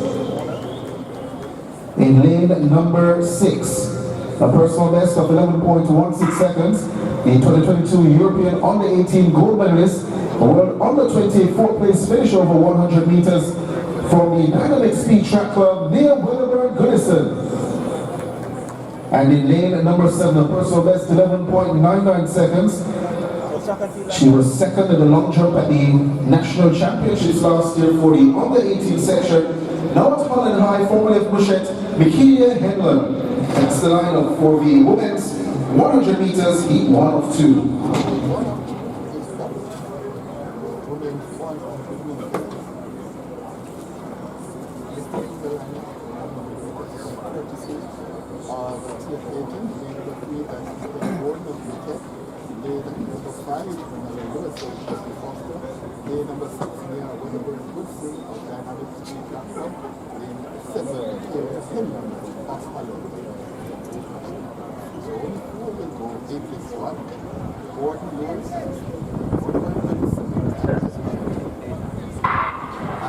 In lane number 6, a personal best of 11.16 seconds, the 2022 European Under-18 gold medalist, a World Under-20 4th-place finish over 100 meters from the Dynamic Speed Track Club near Williburn Goodison. And in lane number 7, a personal best 11.99 seconds. She was second in the long jump at the National Championships last year for the Under-18 section. Now at Holland High, formerly of Bushett, Michaela Henlon. That's the lineup for the women's 100 meters heat 1 of 2.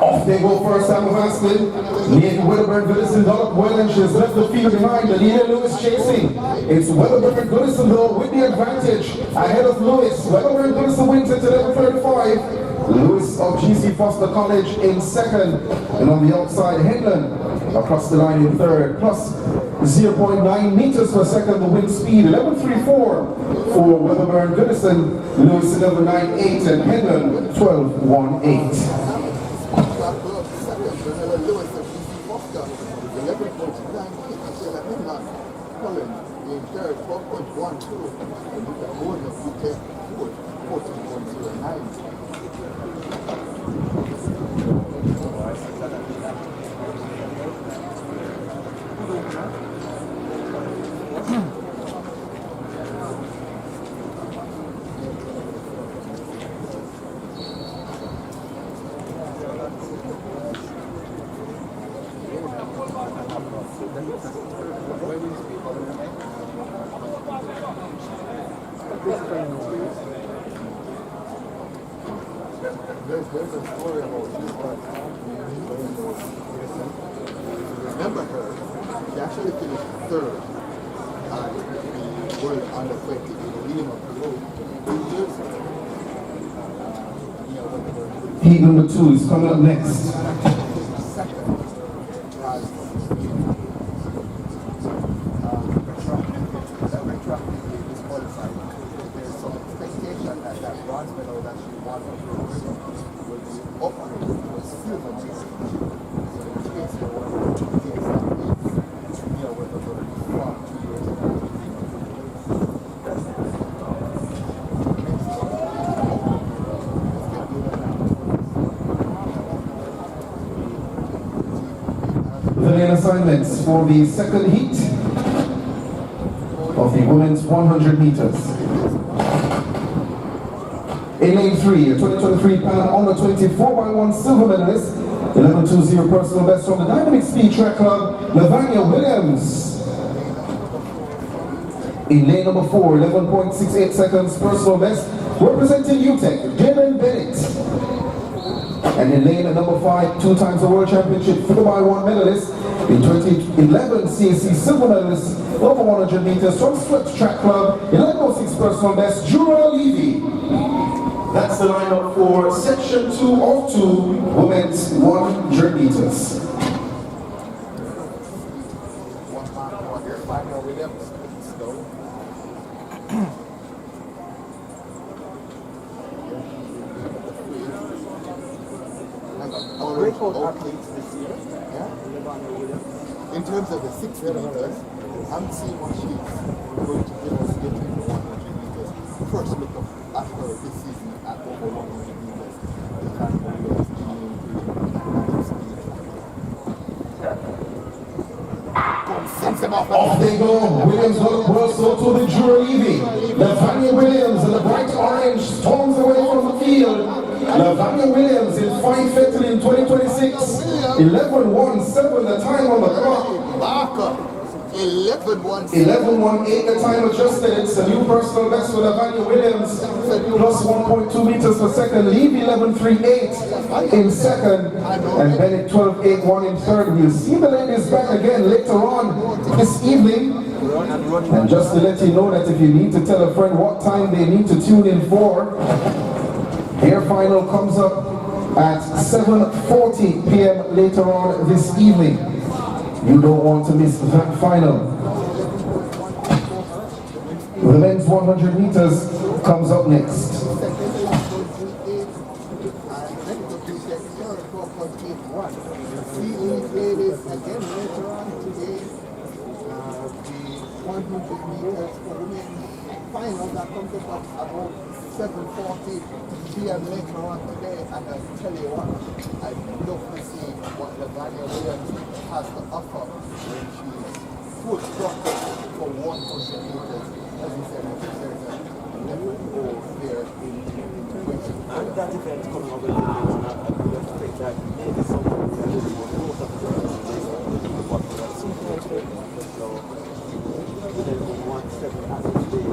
Off they go first, Sam Hanston. Near Williburn Goodison up well, and she has left the field behind. Delilia Lewis chasing. It's Williburn Goodison though with the advantage ahead of Lewis. Williburn Goodison wins it to level 35. Lewis of GC Foster College in second. And on the outside, Henlon across the line in third. Plus 0.9 meters per second the wind speed. 11.34 for Williburn Goodison. Lewis 11.98 and Henlon 12.18. There's a story about this one. Remember her? She actually finished third at the World Under 20 in Lima, Peru. 2 years ago. Heat number 2 is coming up next. Second as disqualified. There's some expectation that that bronze medal that she won will be upgraded to a silver medal. So in case you want to take some near where the bird from 2 years ago. The main assignments for the second heat of the women's 100 meters. In lane 3, a 2023 Pan Under 20 4x1 silver medalist, 11.20 personal best from the Dynamic Speed Track Club, Lavanya Williams. In lane number 4, 11.68 seconds personal best, representing UTEC, Jalen Bennett. And in lane number 5, 2 times the World Championship 4x1 medalist, in 2011 CAC silver medalist over 100 meters from Swift Track Club, 11.06 personal best, Jura Levy. That's the lineup for section 2 of 2, women's 100 meters. Breakout athletes this year, yeah? In terms of the 60 meters, I'm seeing what she's going to give us getting the 100 meters. First look at her this season at over 100 meters. The time him off. Off they go. Williams well so to the Juralivi. Lavanya Williams in the bright orange storms away from the field. Lavanya Williams in fine fettle in 2026. 11:17 the time on the clock. Barker. 11-1. 11:18 the time adjusted. It's a new personal best for Lavanya Williams. Plus 1.2 meters per second. Levy 11:38 in second. And Bennett 12:81 in third. We'll see the ladies back again later on this evening. And just to let you know that if you need to tell a friend what time they need to tune in for, their final comes up at 7:40 p.m. later on this evening. You don't want to miss that final. The men's 100 meters comes up next. Ladies again later on today. The 100 meters for women final that comes up about 7:40 p.m. later on today. And I tell you what, I'd love to see what Lavanya Williams has to offer when she's full throttle for 100 meters. As you said, I think there's a level goal there in which. And that event coming up with I would expect that maybe someone will be both of them. What we have seen today. So, then 1-7 at the day.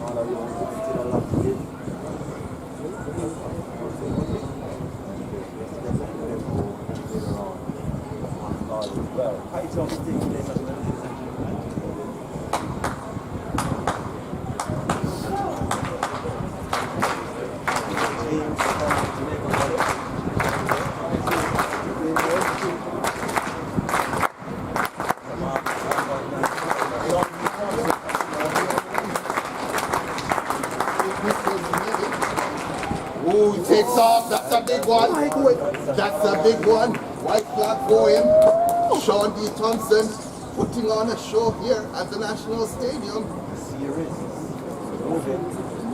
All of you want to still a lot to give. Well, high jump is taking place at the moment. Oh, he takes off. That's a big one. That's a big one. White flag for him. Sean D. Thompson putting on a show here at the National Stadium.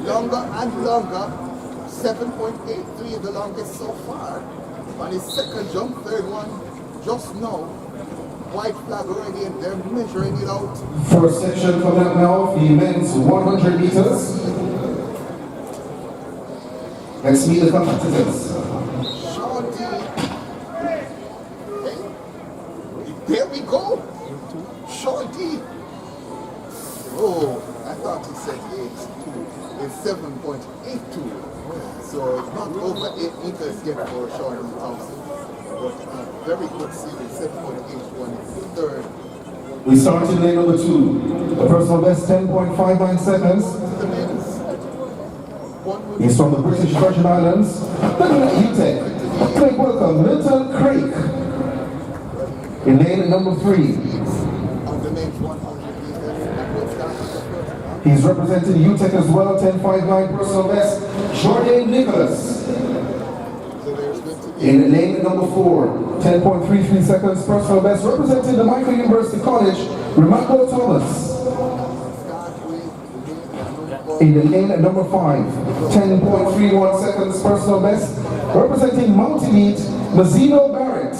Longer and longer. 7.83 the longest so far. On his second jump, third one, just now. White flag already, and they're measuring it out. First section coming up now, the men's 100 meters. Let's meet the competitors. Sean D. Hey, there we go. Sean D. Oh, I thought he said 8.2. It's 7.82. So it's not over 8 meters yet for Sean D. Thompson. But very good season, 7.81 in third. We start in lane number 2. The personal best 10.59 seconds. The men's He's from the British Virgin Islands. Looking at UTEC. Please welcome Milton Craig. In lane number 3. on the men's 100 meters. And what's that? He's representing UTEC as well, 10.59 personal best. Jordan Nicholas. So there's going to be In lane number 4, 10.33 seconds personal best. Representing the Michael University College, Remarco Thomas. In lane number 5, 10.31 seconds personal best, representing Mount Elite, Mazzino Barrett.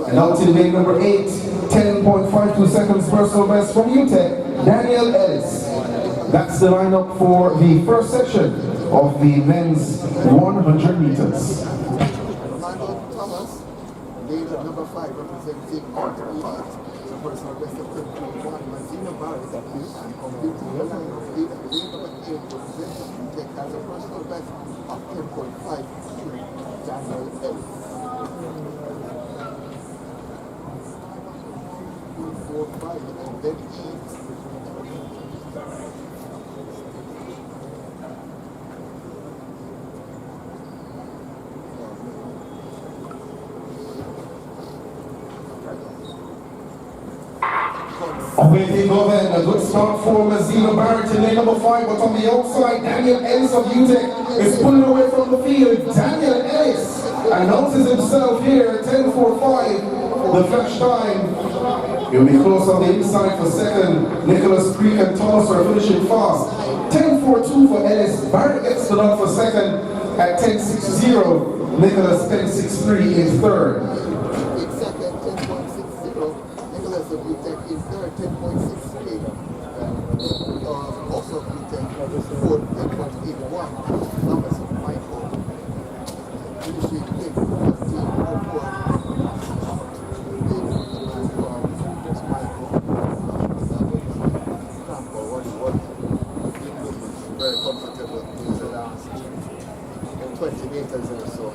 And out in lane number 8, 10.52 seconds personal best from UTEC, Daniel Ellis. That's the lineup for the first section of the men's 100 meters. Armando Thomas, leader number 5, representing Mount Elite. Personal best of 10.1, Mazzino Barrett, and completing the line of leader number 8, representing UTEC as a personal best of 10.5, Daniel Ellis. 4, 5, and then 8. Away they go then, a good start for Mazzino Barrett in lane number 5, but on the outside, Daniel Ellis of UTEC is pulling away from the field. Daniel Ellis announces himself here, 10.45, the flash time. He'll be close on the inside for second. Nicholas Creek and Thomas are finishing fast. 10.42 for Ellis. Barrett gets the nod for second at 10.60. Nicholas 10.63 in third. 10.6K. Also beaten 10.81. Thomas Michael. Finishing fifth, 15.04. Very comfortable in the last 20 meters or so.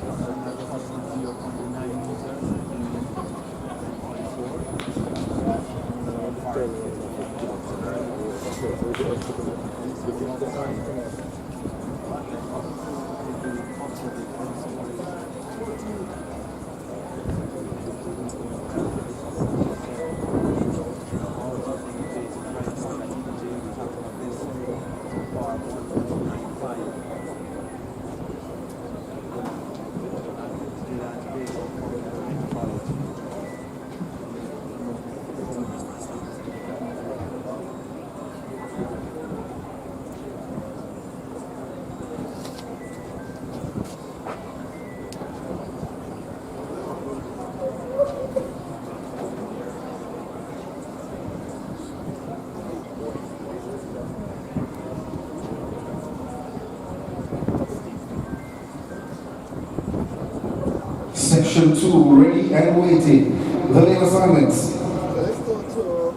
Section 2, ready and waiting. The lane assignments. So let's go to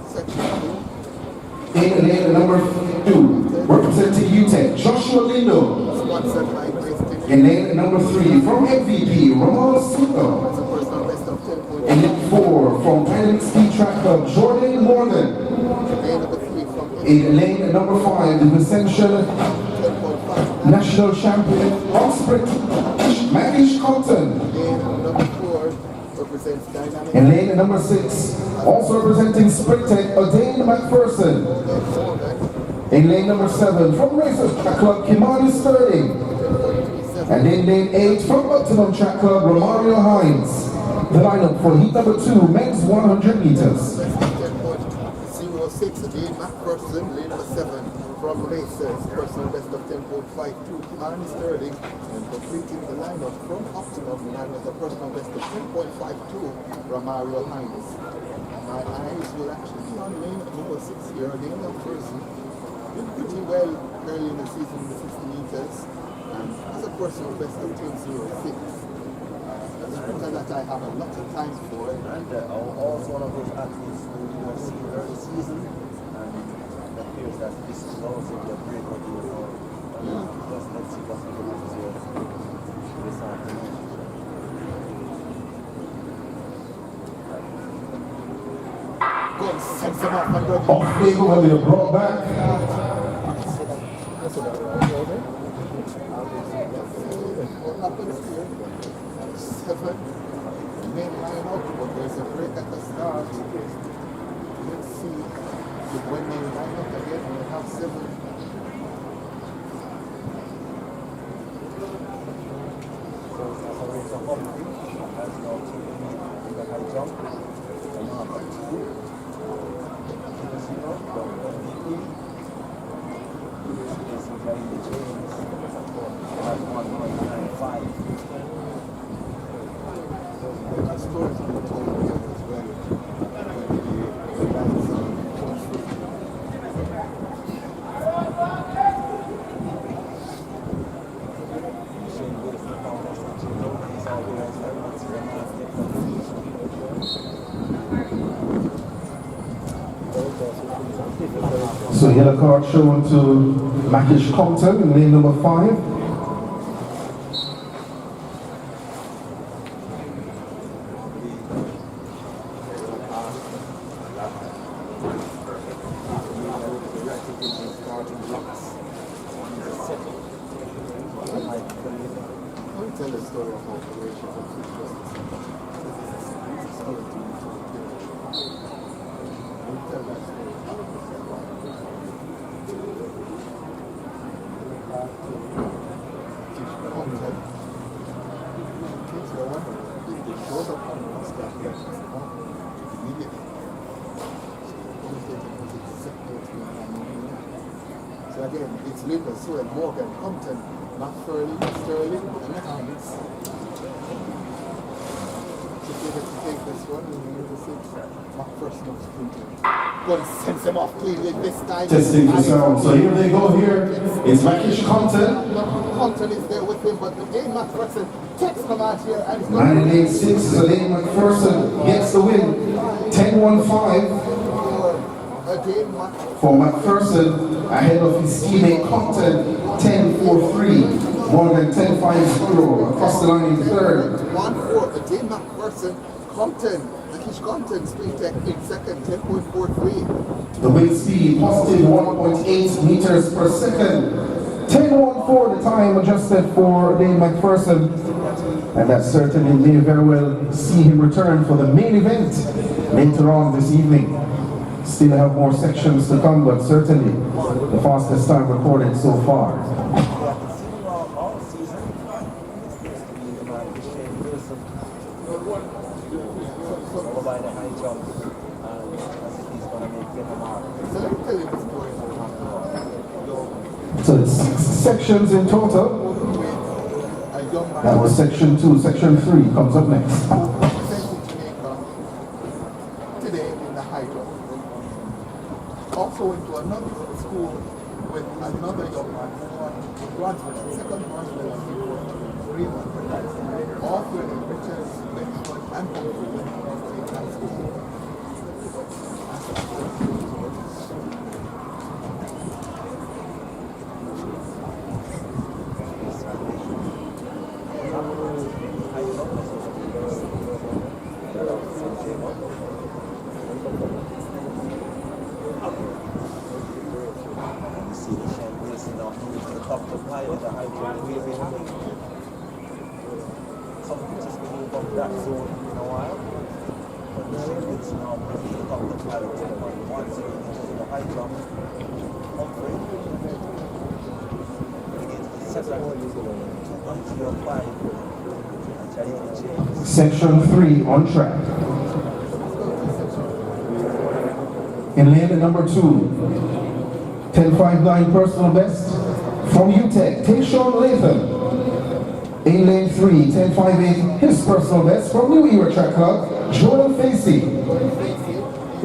section 2. In lane number 2, representing UTEC, Joshua Lindo. Sponsored by Grace. In lane number 3, from MVP, Ramon Suto. That's a personal best of 10.8. In lane 4, from Dynamic Speed Track Club, Jordan Morgan. Lane number 3 from In lane number 5, the Ascension 10.5. National Champion of Sprint, Manish Compton. Lane number 4 represents Dynamic. In lane number 6, also representing Sprint Tech, Adain McPherson. In lane number 7, from Racers Track Club, Kimani Sterling. And in lane 8, from Optimum Track Club, Romario Hines. The lineup for heat number 2, men's 100 meters. 10.06, Adain McPherson. Lane number 7 from Racers, personal best of 10.52, Kimani Sterling. And completing the lineup from Optimum, and with a personal best of 10.52, Romario Hines. My eyes will actually be on lane number 6 here, Adain McPherson. Did pretty well early in the season in the 50 meters, and as a personal best of 10.06. That's a sprinter that I have a lot of time for. And also one of those athletes who was seen early season, and it appears that this is also a great idea for let's see what's going to happen here this afternoon. Go and send them up, my brother. Off label when they are brought back. What happens here? 7 main line up, but there's a break at the start. Let's see when they line up again, we have 7. So as a race of Humphrey has now taken the high jump, and now back to 0, racing by the James at 1.95. The story's been told here as well. The lines are So yellow card shown to Manish Compton in lane number 5. tell the story of operation of tell that story. So again, it's Lucas, Sewell, Morgan, Compton, Sterling, and Hines. So if you have to take this one, Going to send them off cleanly this time. Testing the sound. So here they go here. It's Makish Compton. Compton is there with him, but the Dane McPherson takes them out here and he's 986 is Dane McPherson gets the win. 10-1-5 for McPherson ahead of his teammate Compton. 10-4-3. More than 10-5-0 across the line in third. 1-4. The Dane McPherson, Compton. Compton speed tech in second, 10.43. The wind speed positive 1.8 meters per second. 10.14 the time adjusted for Dane McPherson. And that certainly may very well see him return for the main event later on this evening. Still have more sections to come, but certainly the fastest time recorded so far. So it's 6 sections in total. That was section 2. Section 3 comes up next. Today in the high jump. Also went to another school with another young man who won bronze, second bronze medal, 3 all three of them, Richards, Benjamin, and Humphrey went to high school. Section 3 on track. In lane number 2, 10.59 personal best from UTEC, Tayshawn Latham. In lane 3, 10.58 his personal best from New Era Track Club, Jordan Facey.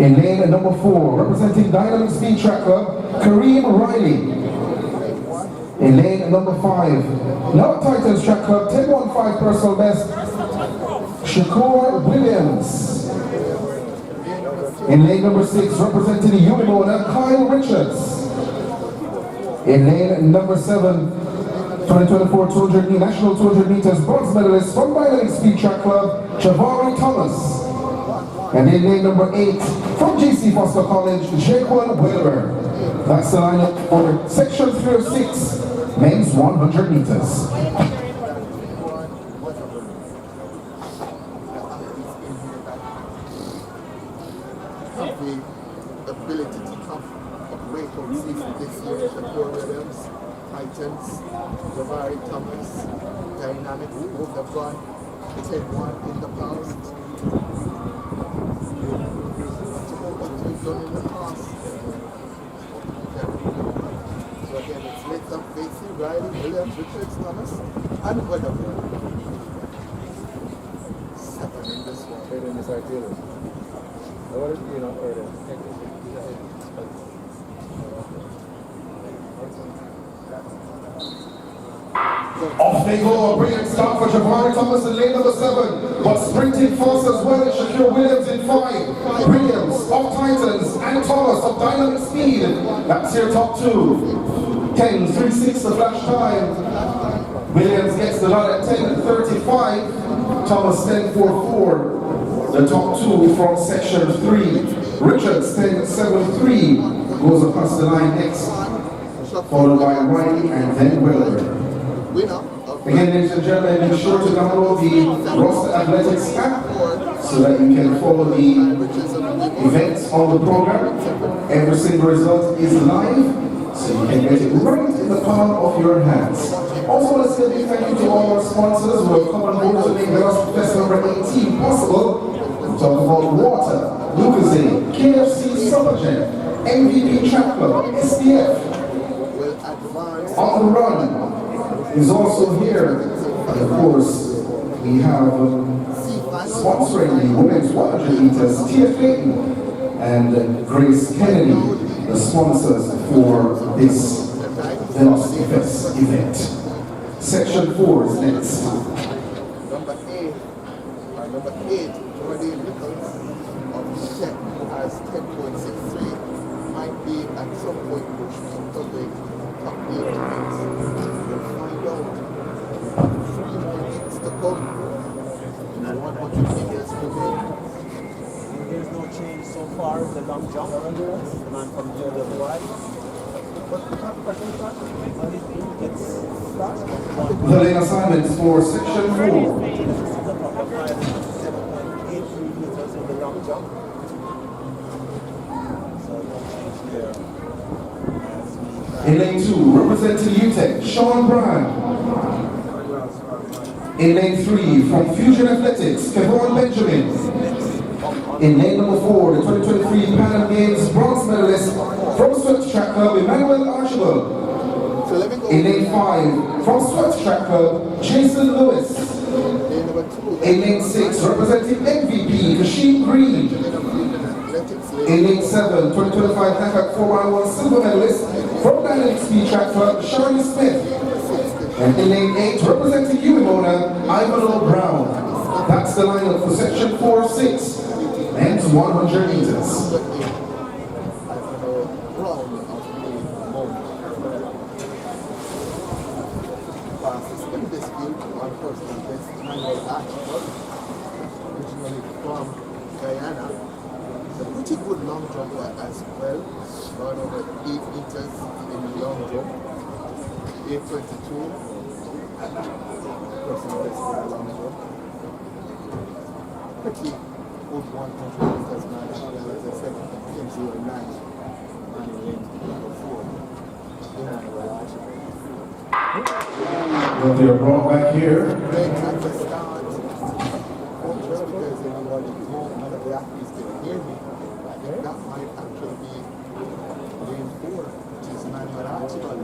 In lane number 4, representing Dynamic Speed Track Club, Kareem Riley. In lane number 5, now Titans Track Club, 10.15 personal best, Shakur Williams. In lane number 6, representing the Unimona, Kyle Richards. In lane number 7, 2024 200 National 200 meters bronze medalist from Dynamic Speed Track Club, Javari Thomas. And in lane number 8, from JC Foster College, Jaquan Wilber. That's the lineup for section 3 of 6, men's 100 meters. The ability to come great on season this year, Shakur Williams, Titans, Javari Thomas, Dynamic, both have gone 10-1 in the past. What we've done in the past. So again, it's Latham, Facey, Riley, Williams, Richards, Thomas, and Weatherford. 7 in this one. Right in this artillery. What is, you know, Off they go, a brilliant start for Javari Thomas in lane number 7, but sprinting fast as well as Shakur Williams in 5. Williams of Titans and Thomas of Dynamic Speed. That's your top 2. 10.36 the flash time. Williams gets the lot at 10.35. Thomas 10.44. The top 2 from section 3. Richards 10.73 goes across the line next, followed by Riley and then Weller. Again, ladies and gentlemen, make sure to download the Roster Athletics app so that you can follow the events on the program. Every single result is live, so you can get it right in the palm of your hands. Also, let's say a big thank you to all our sponsors who have come on board to make the last fest number 18 possible. We talk about Water, Lucasade, KFC Summerjet, MVP Track Club, SPF. On the Run is also here, and of course we have sponsoring the women's 100 meters, Tia Clayton and Grace Kennedy, the sponsors for this Velocity Fest event. Section 4 is next. Number 8, Jordan Nichols of Czech, who has 10.63, might be at some point pushed into the top 8 minutes. We'll find out. 3 minutes to come. 100 meters to go. There's no change so far in the long jump. The man from JWI. The lane assignments for section 4. 7.83 meters in the long jump. So no change there. In lane 2, representing UTEC, Sean Brand. In lane 3, from Fusion Athletics, Kevon Benjamin. In lane number 4, the 2023 Pan Am Games bronze medalist from Swift Track Club, Emmanuel Archibald. In lane 5, from Swift Track Club, Jason Lewis. In lane 6, representing MVP, Kasheem Green. In lane 7, 2025 NACAC 4x1 silver medalist from Dynamic Speed Track Club, Shirley Smith. And in lane 8, representing Umimona, Ivan Brown. That's the lineup for section 4-6 and 100 meters. Originally from Guyana, a pretty good long jumper as well, run over 8 meters in the long jump, 8.22, personal best for the long jump. Pretty good 100 meters man as well, as I said, 10.09, and in lane number 4, Emmanuel Archibald. Well, they are brought back here. Great at the start. Just because everybody none of the athletes can hear me, that might actually be lane 4, which is Emmanuel Archibald.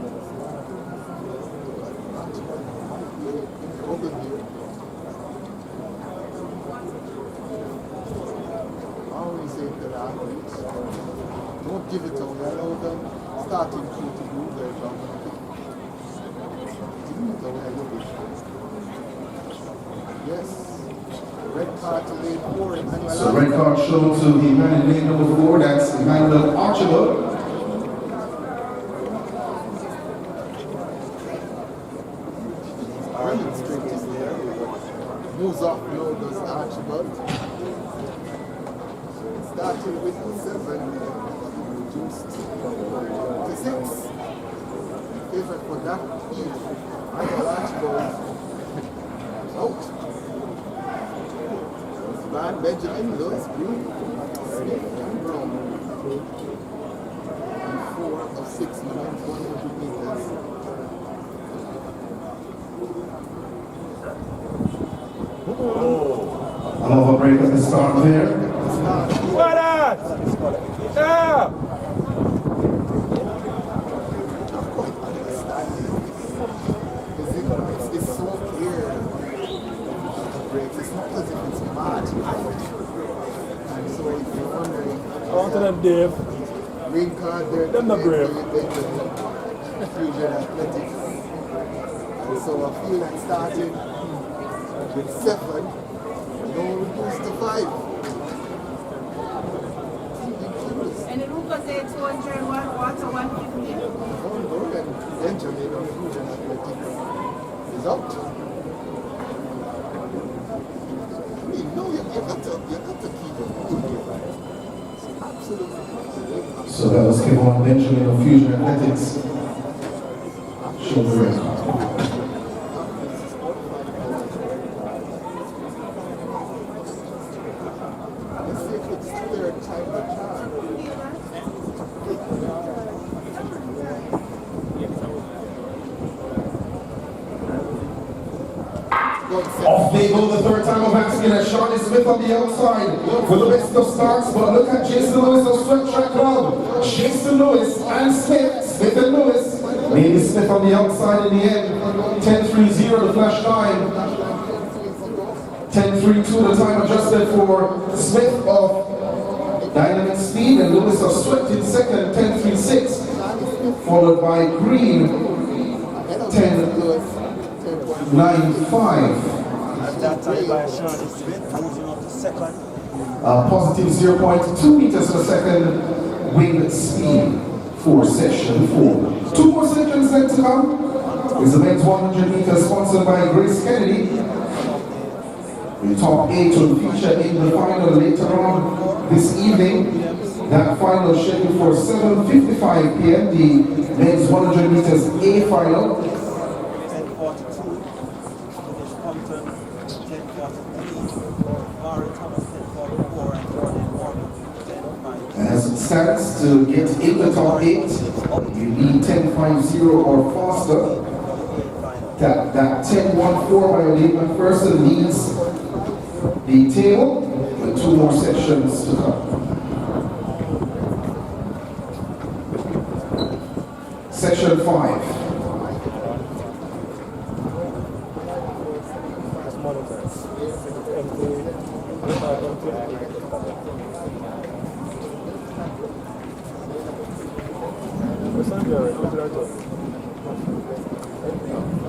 Open here. I always say to the athletes, don't give it away. Allow them starting to do their job. Give it away a little bit. Yes. Red card to lane 4, Emmanuel. So red card shown to the man in lane number 4, that's Emmanuel Archibald. Brilliant straight is there. Moves up low, does Archibald. Starting with 7, reduced to 6. Favorite for that heat. Emmanuel Archibald out. Van Benjamin, Lewis, Green, Smith, and Brown. And 4 of 6 million, 100 meters. Another break at the start there. What up? Yeah! It's so clear. It's not as if it's mad. And so if you're wondering, On to them, Dave. green card there, Them not brave. Fusion Athletics. And so I feel like starting with 7, no reduce to 5. And who got the 201 water 150? And Benjamin of Fusion Athletics is out. You got to keep it cool. Absolutely. So that was Kevon Benjamin of Fusion Athletics. Show the red card. Let's see if it's third time to charge. Off they go the third time of asking as Shirley Smith on the outside for the best of starts, but look at Jason Lewis of Swift Track Club. Jason Lewis and Smith and Lewis. Maybe Smith on the outside in the end. 10-3-0 the flash time. 10.32, the time adjusted for Smith of Dynamic Speed and Lewis of Swift in second, 10.36, followed by Green, 10.95. At that time by Sean Smith, moving up to second. Positive 0.2 meters per second wind speed for section 4. 2 more sections then to come. Is the men's 100 meters sponsored by Grace Kennedy. The top 8 will feature in the final later on this evening. That final scheduled for 7:55 p.m. The men's 100 meters A final. 10:42. Compton, 10:43. Mari Thomas, 10:44. And Jordan Morgan, 10:5. As it stands, to get in the top 8, you need 10.50 or faster. That 10.14 by Lee McPherson leads the table with 2 more sections to come. Section 5.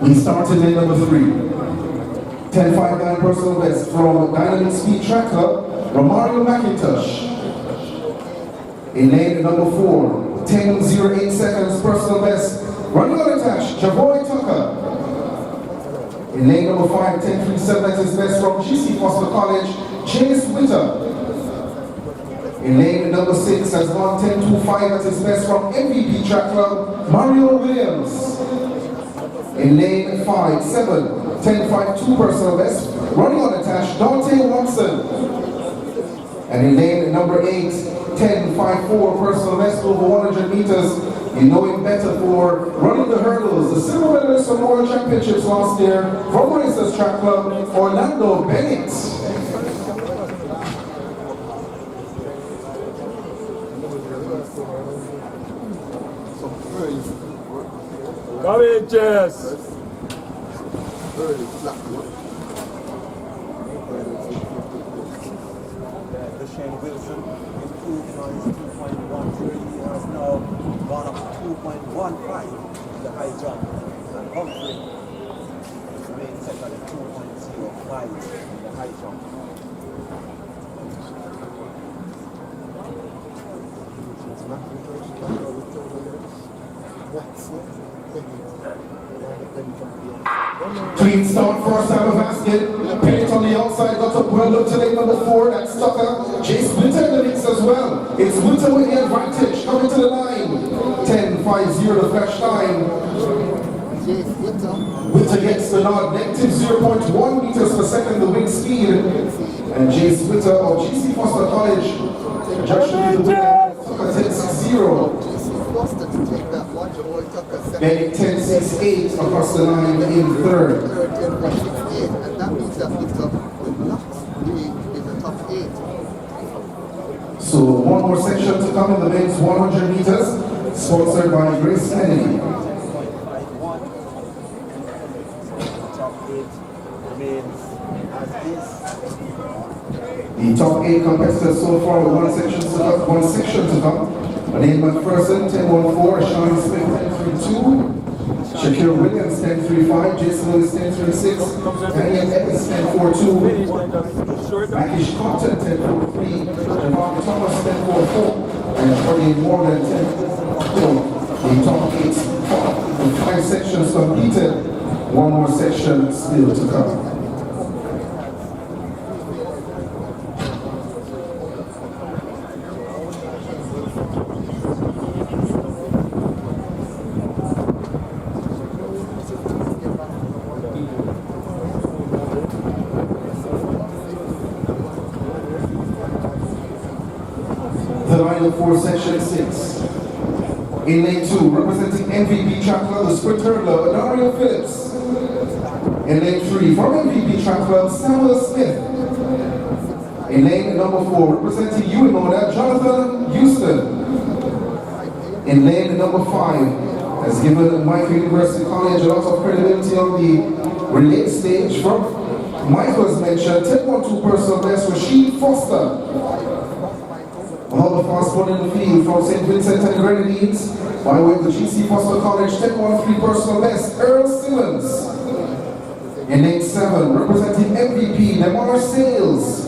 We started in number 3. 10.59 personal best from Dynamic Speed Track Club, Romario McIntosh. In lane number 4, 10.08 seconds personal best, running on attach, Javoy Tucker. In lane number 5, 10.37 at his best from GC Foster College, James Witter. In lane number 6 has gone 10.25 at his best from MVP Track Club, Mario Williams. In lane 5, 10.52 personal best, running on attach, Dante Watson. And in lane number 8, 10.54 personal best over 100 meters. You know him better for running the hurdles. The silver medalist from World Championships last year from Racers Track Club, Orlando Bennett. Come in, Jess. Shane Wilson improved on his 2.13. He has now gone up to 2.15 in the high jump. And Humphrey remains second at 2.05 in the high jump. Clean start, first time of basket. Pennant on the outside, got up well up to lane number 4. That's Tucker. Jace Witter in the mix as well. It's Witter with the advantage, coming to the line. 10.50 the flash time. Witter gets the nod, negative 0.1 meters per second the wind speed. And Jace Witter of GC Foster College just should be the winner. Tucker 10.60. Bennett 10.68 across the line in third. And that means that Victor will not be in the top 8. So one more section to come in the men's 100 meters, sponsored by Grace Kennedy. The top 8 competitors so far with one section to come. Name McPherson, 10.14, Sean Smith, 10.32, Shakir Williams, 10.35, Jason Lewis, 10.36, Daniel Evans, 10.42, Makish Compton, 10.43, Javon Thomas, 10.44, and Jordan Morgan, 10.44. The top 8, 5 sections completed, one more section still to come. For section 6. In lane 2, representing MVP Track Club, the sprint hurdler, Adario Phillips. In lane 3, from MVP Track Club, Samuel Smith. In lane number 4, representing UNODA, Jonathan Houston. In lane number 5, has given Micah University College a lot of credibility on the relay stage from Michael's mentioned, 10-1-2 personal best for Sheep Foster. Another fast one in the field from St. Vincent and Grenadines. By way of the GC Foster College, 10-1-3 personal best, Earl Simmons. In 8-7, representing MVP, Lamar Sales.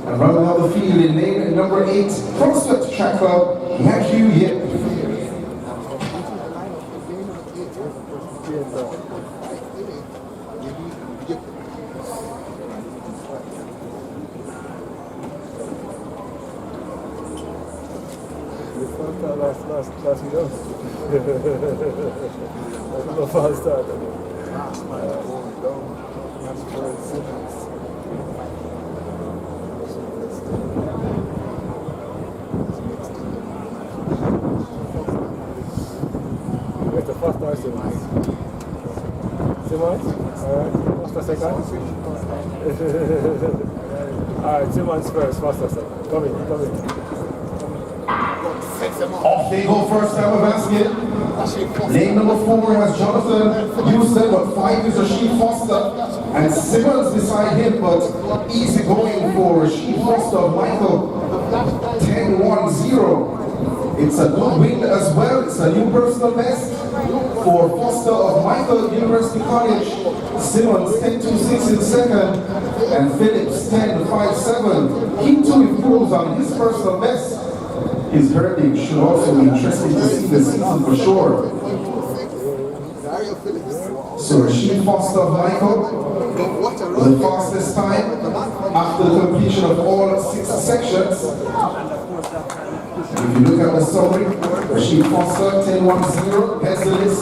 And rounding out the field in lane number 8, Prospect Track Club, Yaku Yip. Last year. That's the first start. Where's the first start, Simmons? Simmons? Alright. What's the second? Alright, Simmons first, what's the second? Come in. Off they go first time of basket. Lane number 4 has Jonathan Houston, but 5 is Rasheed Foster. And Simmons beside him, but easy going for Rasheed Foster, Michael. 10-1-0. It's a good win as well. It's a new personal best for Foster of Michael University College. Simmons 10-2-6 in second. And Phillips 10-5-7. He too improves on his personal best. His verdict should also be interesting to see this season for sure. So Rasheed Foster of Michael, the fastest time after the completion of all 6 sections. If you look at the summary, Rasheed Foster 10-1-0, heads the list.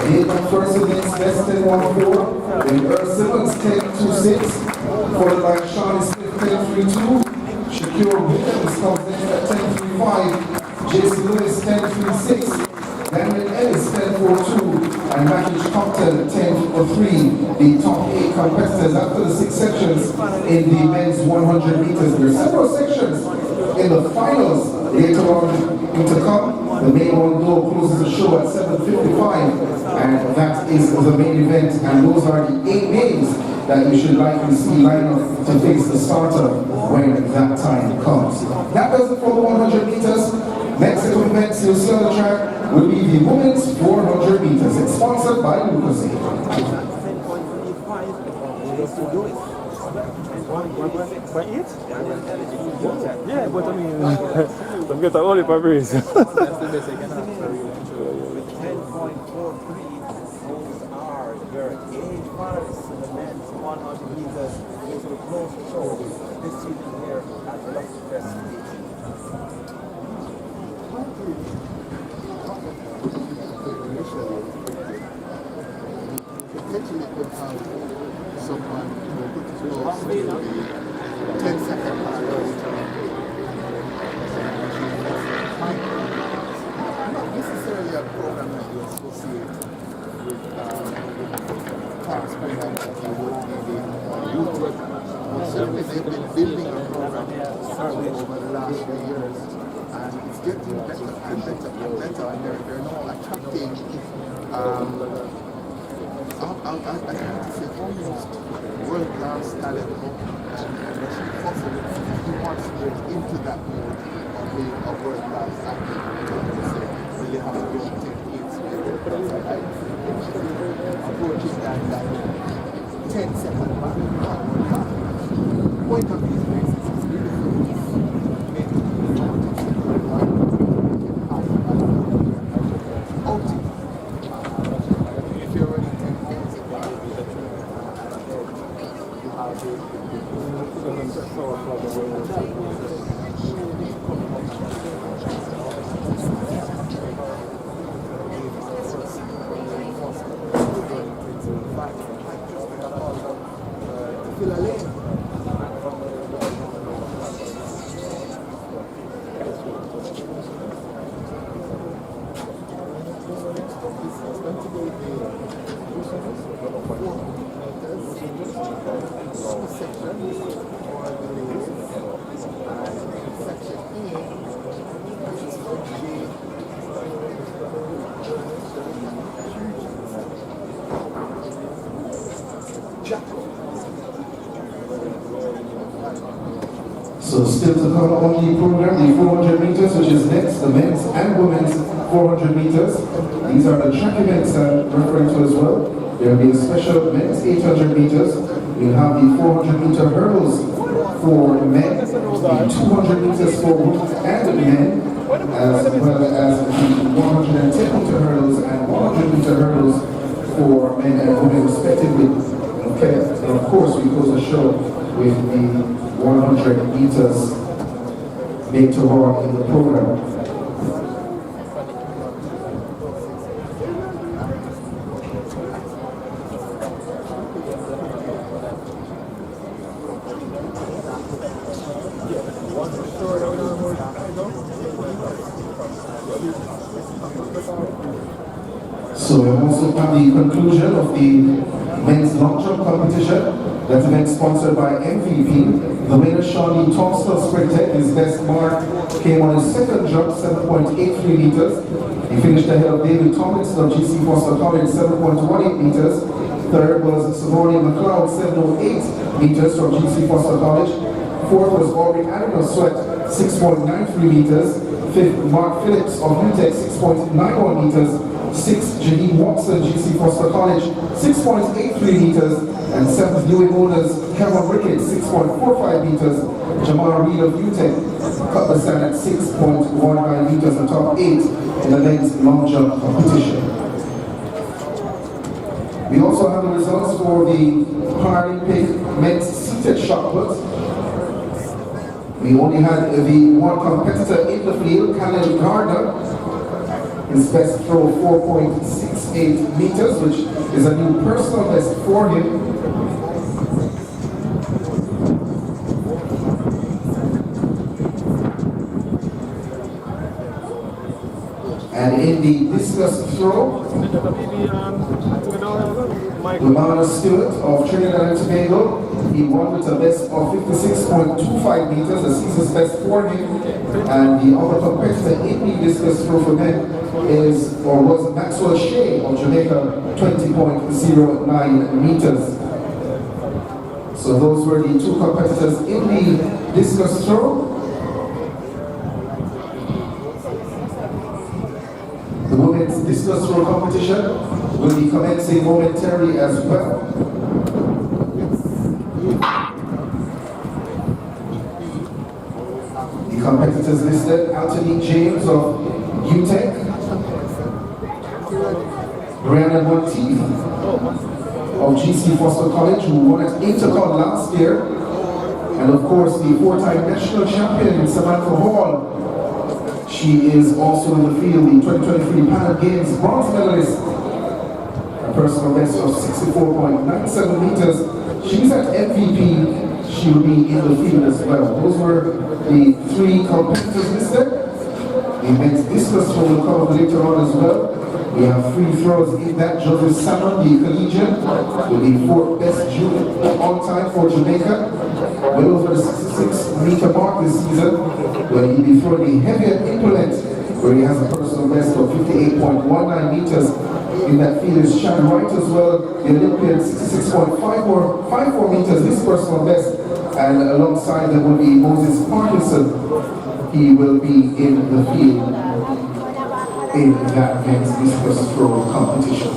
He comes first against best 10-1-4. Then Earl Simmons 10-2-6, followed by Charlie Smith 10-3-2. Shakur Williams comes in at 10-3-5, Jason Lewis 10-3-6, Daniel Ellis 10-4-2, and Matthew Compton 10-3. The top 8 competitors after the 6 sections in the men's 100 meters. There are several sections in the finals later on to come. The main one though closes the show at 7:55, and that is the main event. And those are the 8 names that you should likely see line up to face the starter when that time comes. That does it for the 100 meters. Next set of events you'll see on the track will be the women's 400 meters. It's sponsored by Lucas. Yeah, but I mean, don't get all the papers. With 10.43, those are your age finalists in the men's 100 meters. Those are close to show this season here at the Livestream stage. Potentially could have someone who could close to the 10-second mark. Not necessarily a program that you associate with class program that you would maybe youth with. But certainly they've been building a program certainly over the last few years, and it's getting better and better and better, and they're now attracting I have to say almost world-class talent, and Rasheed Foster, he wants to get into that mode of being a world-class athlete. So you have to go techniques approaching that 10-second mark. Point of these races is beautiful. Maybe 40-second mark. Outing. If you're running 10 minutes, you have fill a lane. So still to come on the program, the 400 meters, which is next, the men's and women's 400 meters. These are the track events I'm referring to as well. There will be a special men's 800 meters. We'll have the 400 meter hurdles for men, the 200 meters for women and men, as well as the 110 meter hurdles and 100 meter hurdles for men and women respectively. Okay, and of course we close the show with the 100 meters later on in the program. So we also have the conclusion of the men's long jump competition. That event sponsored by MVP. The winner, Shawnee Thompson, sprinted. His best mark came on his second jump, 7.83 meters. He finished ahead of David Tomlinson of GC Foster College, 7.18 meters. Third was Savonia McLeod, 7.08 meters from GC Foster College. Fourth was Aubrey Adams of Sweat, 6.93 meters. Fifth, Mark Phillips of UTEC, 6.91 meters. Sixth, Janine Watson, GC Foster College, 6.83 meters. And seventh, Louis Mona's Cameron Ricketts, 6.45 meters. Jamal Reed of UTEC cut the sand at 6.19 meters, the top 8 in the men's long jump competition. We also have the results for the Paralympic men's seated shot put. We only had the one competitor in the field, Khaled Gardner. His best throw, 4.68 meters, which is a new personal best for him. And in the discus throw, Lamana Stewart of Trinidad and Tobago, he won with a best of 56.25 meters, a season's best for him. And the other competitor in the discus throw for men was Maxwell Shea of Jamaica, 20.09 meters. So those were the two competitors in the discus throw. The women's discus throw competition will be commencing momentarily as well. The competitors listed: Anthony James of UTEC, Brianna Monteith of GC Foster College, who won at Intercon last year, and of course the four-time national champion Samantha Hall. She is also in the field, the 2023 Pan Games bronze medalist, a personal best of 64.97 meters. She's at MVP. She will be in the field as well. Those were the three competitors listed. The men's discus throw will come up later on as well. We have free throws in that. Joseph Salmon, the collegian, will be fourth best junior on time for Jamaica. Well over the 66-meter mark this season, where he'll be throwing the heavier implement, where he has a personal best of 58.19 meters. In that field is Shad Wright as well, the Olympian, 66.54 meters, his personal best. And alongside them will be Moses Parkinson. He will be in the field in that men's discus throw competition.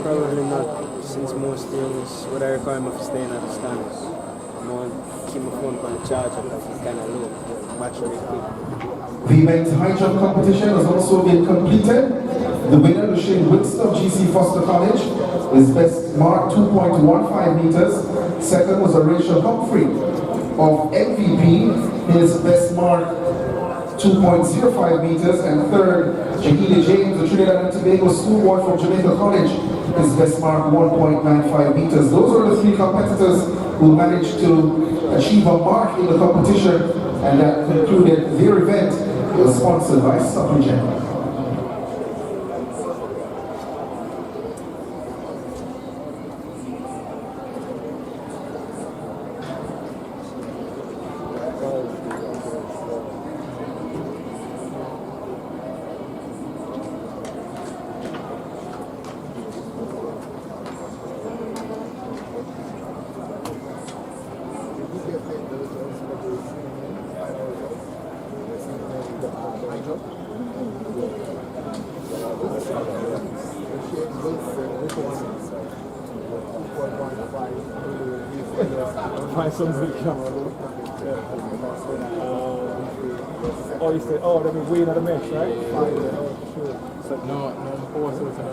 Probably not, since most things would I require me to stay in at the stands. I want to keep my phone on the charger because it's kind of low. Battery quick. The men's high jump competition has also been completed. The winner, Shane Winston of GC Foster College, his best mark 2.15 meters. Second was Horatio Humphrey of MVP, his best mark 2.05 meters. And third, Jahida James of Trinidad and Tobago schoolboy from Jamaica College, his best mark 1.95 meters. Those are the three competitors who managed to achieve a mark in the competition, and that concluded their event. It was sponsored by Supplegent. Find some good camera. Oh, you said, oh, that means way in the mesh, right? So, no, four sorts of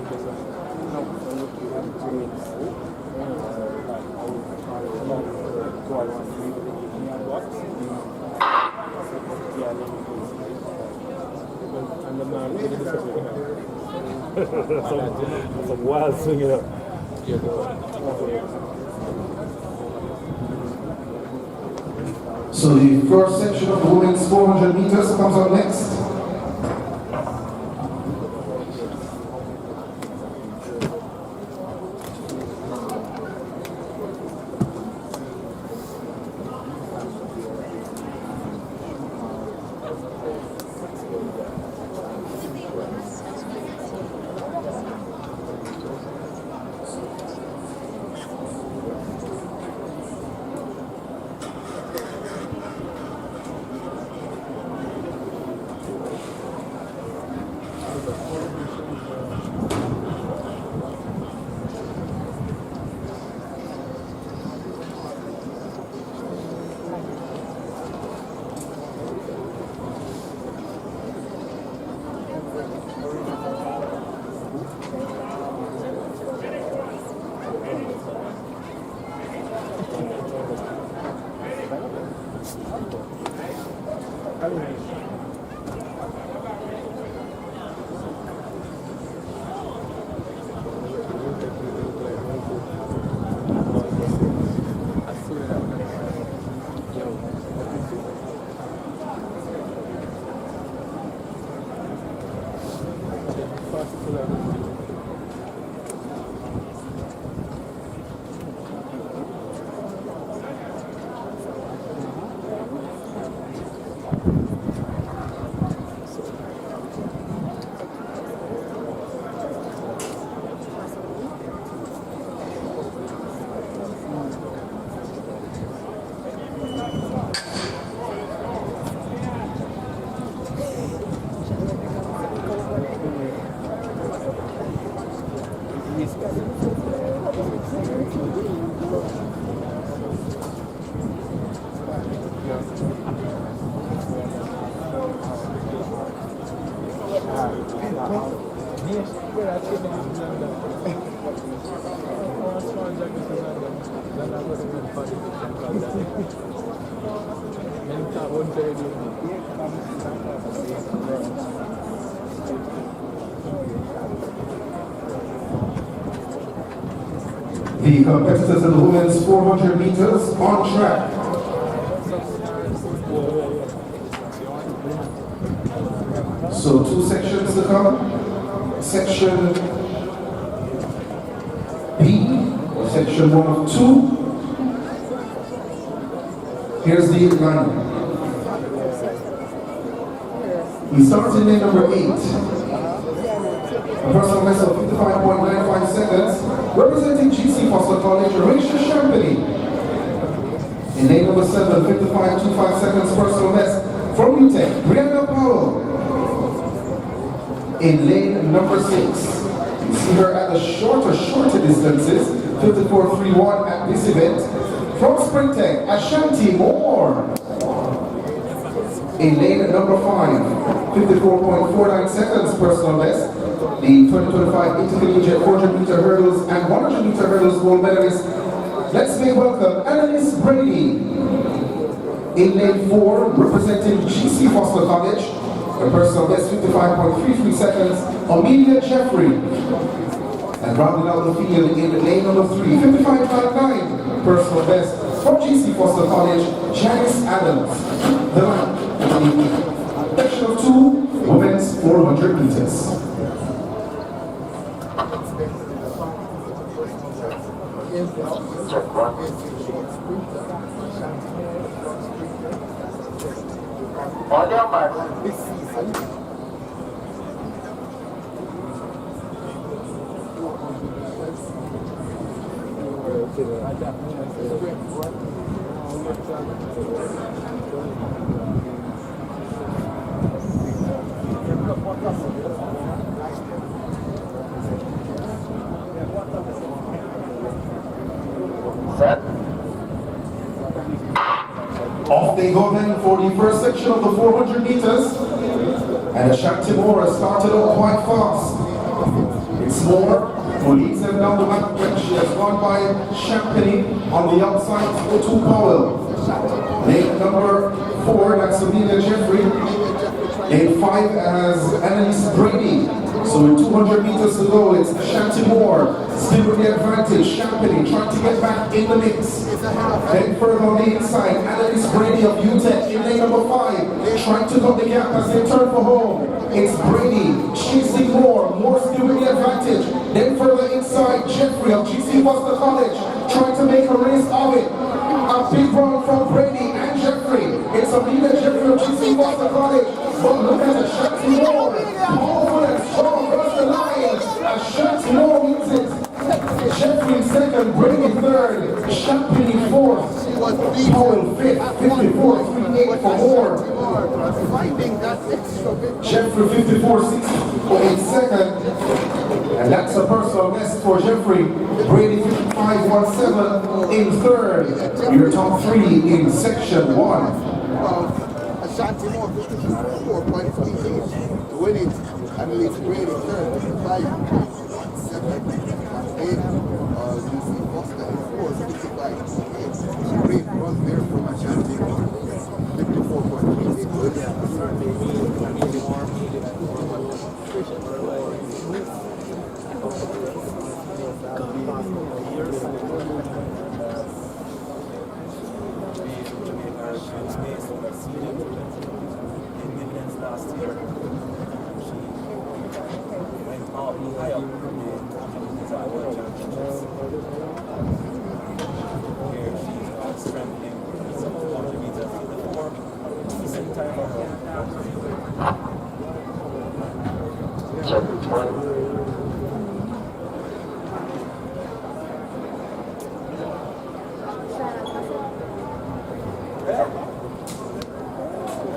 some wild swinging up. So the first section of the women's 400 meters comes up next. The competitors in the women's 400 meters on track. So two sections to come. Section B, or section 1 of 2. Here's the line. We start in lane number 8. A personal best of 55.95 seconds, representing GC Foster College, Rachel Champagne. In lane number 7, 55.25 seconds, personal best from UTEC, Brianna Powell. In lane number 6, you see her at the shorter distances, 54.31 at this event. From Springtech, Ashanti Moore. In lane number 5, 54.49 seconds, personal best. The 2025 Intercollegiate 400 meter hurdles and 100 meter hurdles gold medalist. Let's make welcome Annalise Brady. In lane 4, representing GC Foster College, the personal best 55.33 seconds, Amelia Jeffrey. And rounding out the field in lane number 3, 55.59, personal best from GC Foster College, Janice Adams. The line, section of 2, women's 400 meters. On your mark. This season. They go then for the first section of the 400 meters. And Ashanti Moore started out quite fast. It's Moore who leads them down the back stretch. She has gone by Champagny on the outside for 2 Powell. Lane number 4, that's Amelia Jeffrey. Lane 5 has Annalise Brady. So with 200 meters to go, it's Ashanti Moore still with the advantage. Champagny trying to get back in the mix. Then further on the inside, Annalise Brady of UTEC in lane number 5, trying to cut the gap as they turn for home. It's Brady chasing Moore. Moore still with the advantage. Then further inside, Jeffrey of GC Foster College trying to make a race of it. A big run from Brady and Jeffrey. It's Amelia Jeffrey of GC Foster College. But look at Ashanti Moore. Powerful and strong across the line. Ashanti Moore wins it. Jeffrey second, Brady third, Champagny fourth, Powell fifth, 54.38 for Moore. Jeffrey 54.68 second, and that's a personal best for Jeffrey. Brady 55.17 in third. Your top 3 in section 1. Ashanti Moore 54.38 to win it, and Annalise Brady third, 55.17. UC Foster is 4.65. Great run there from Ashanti Moore.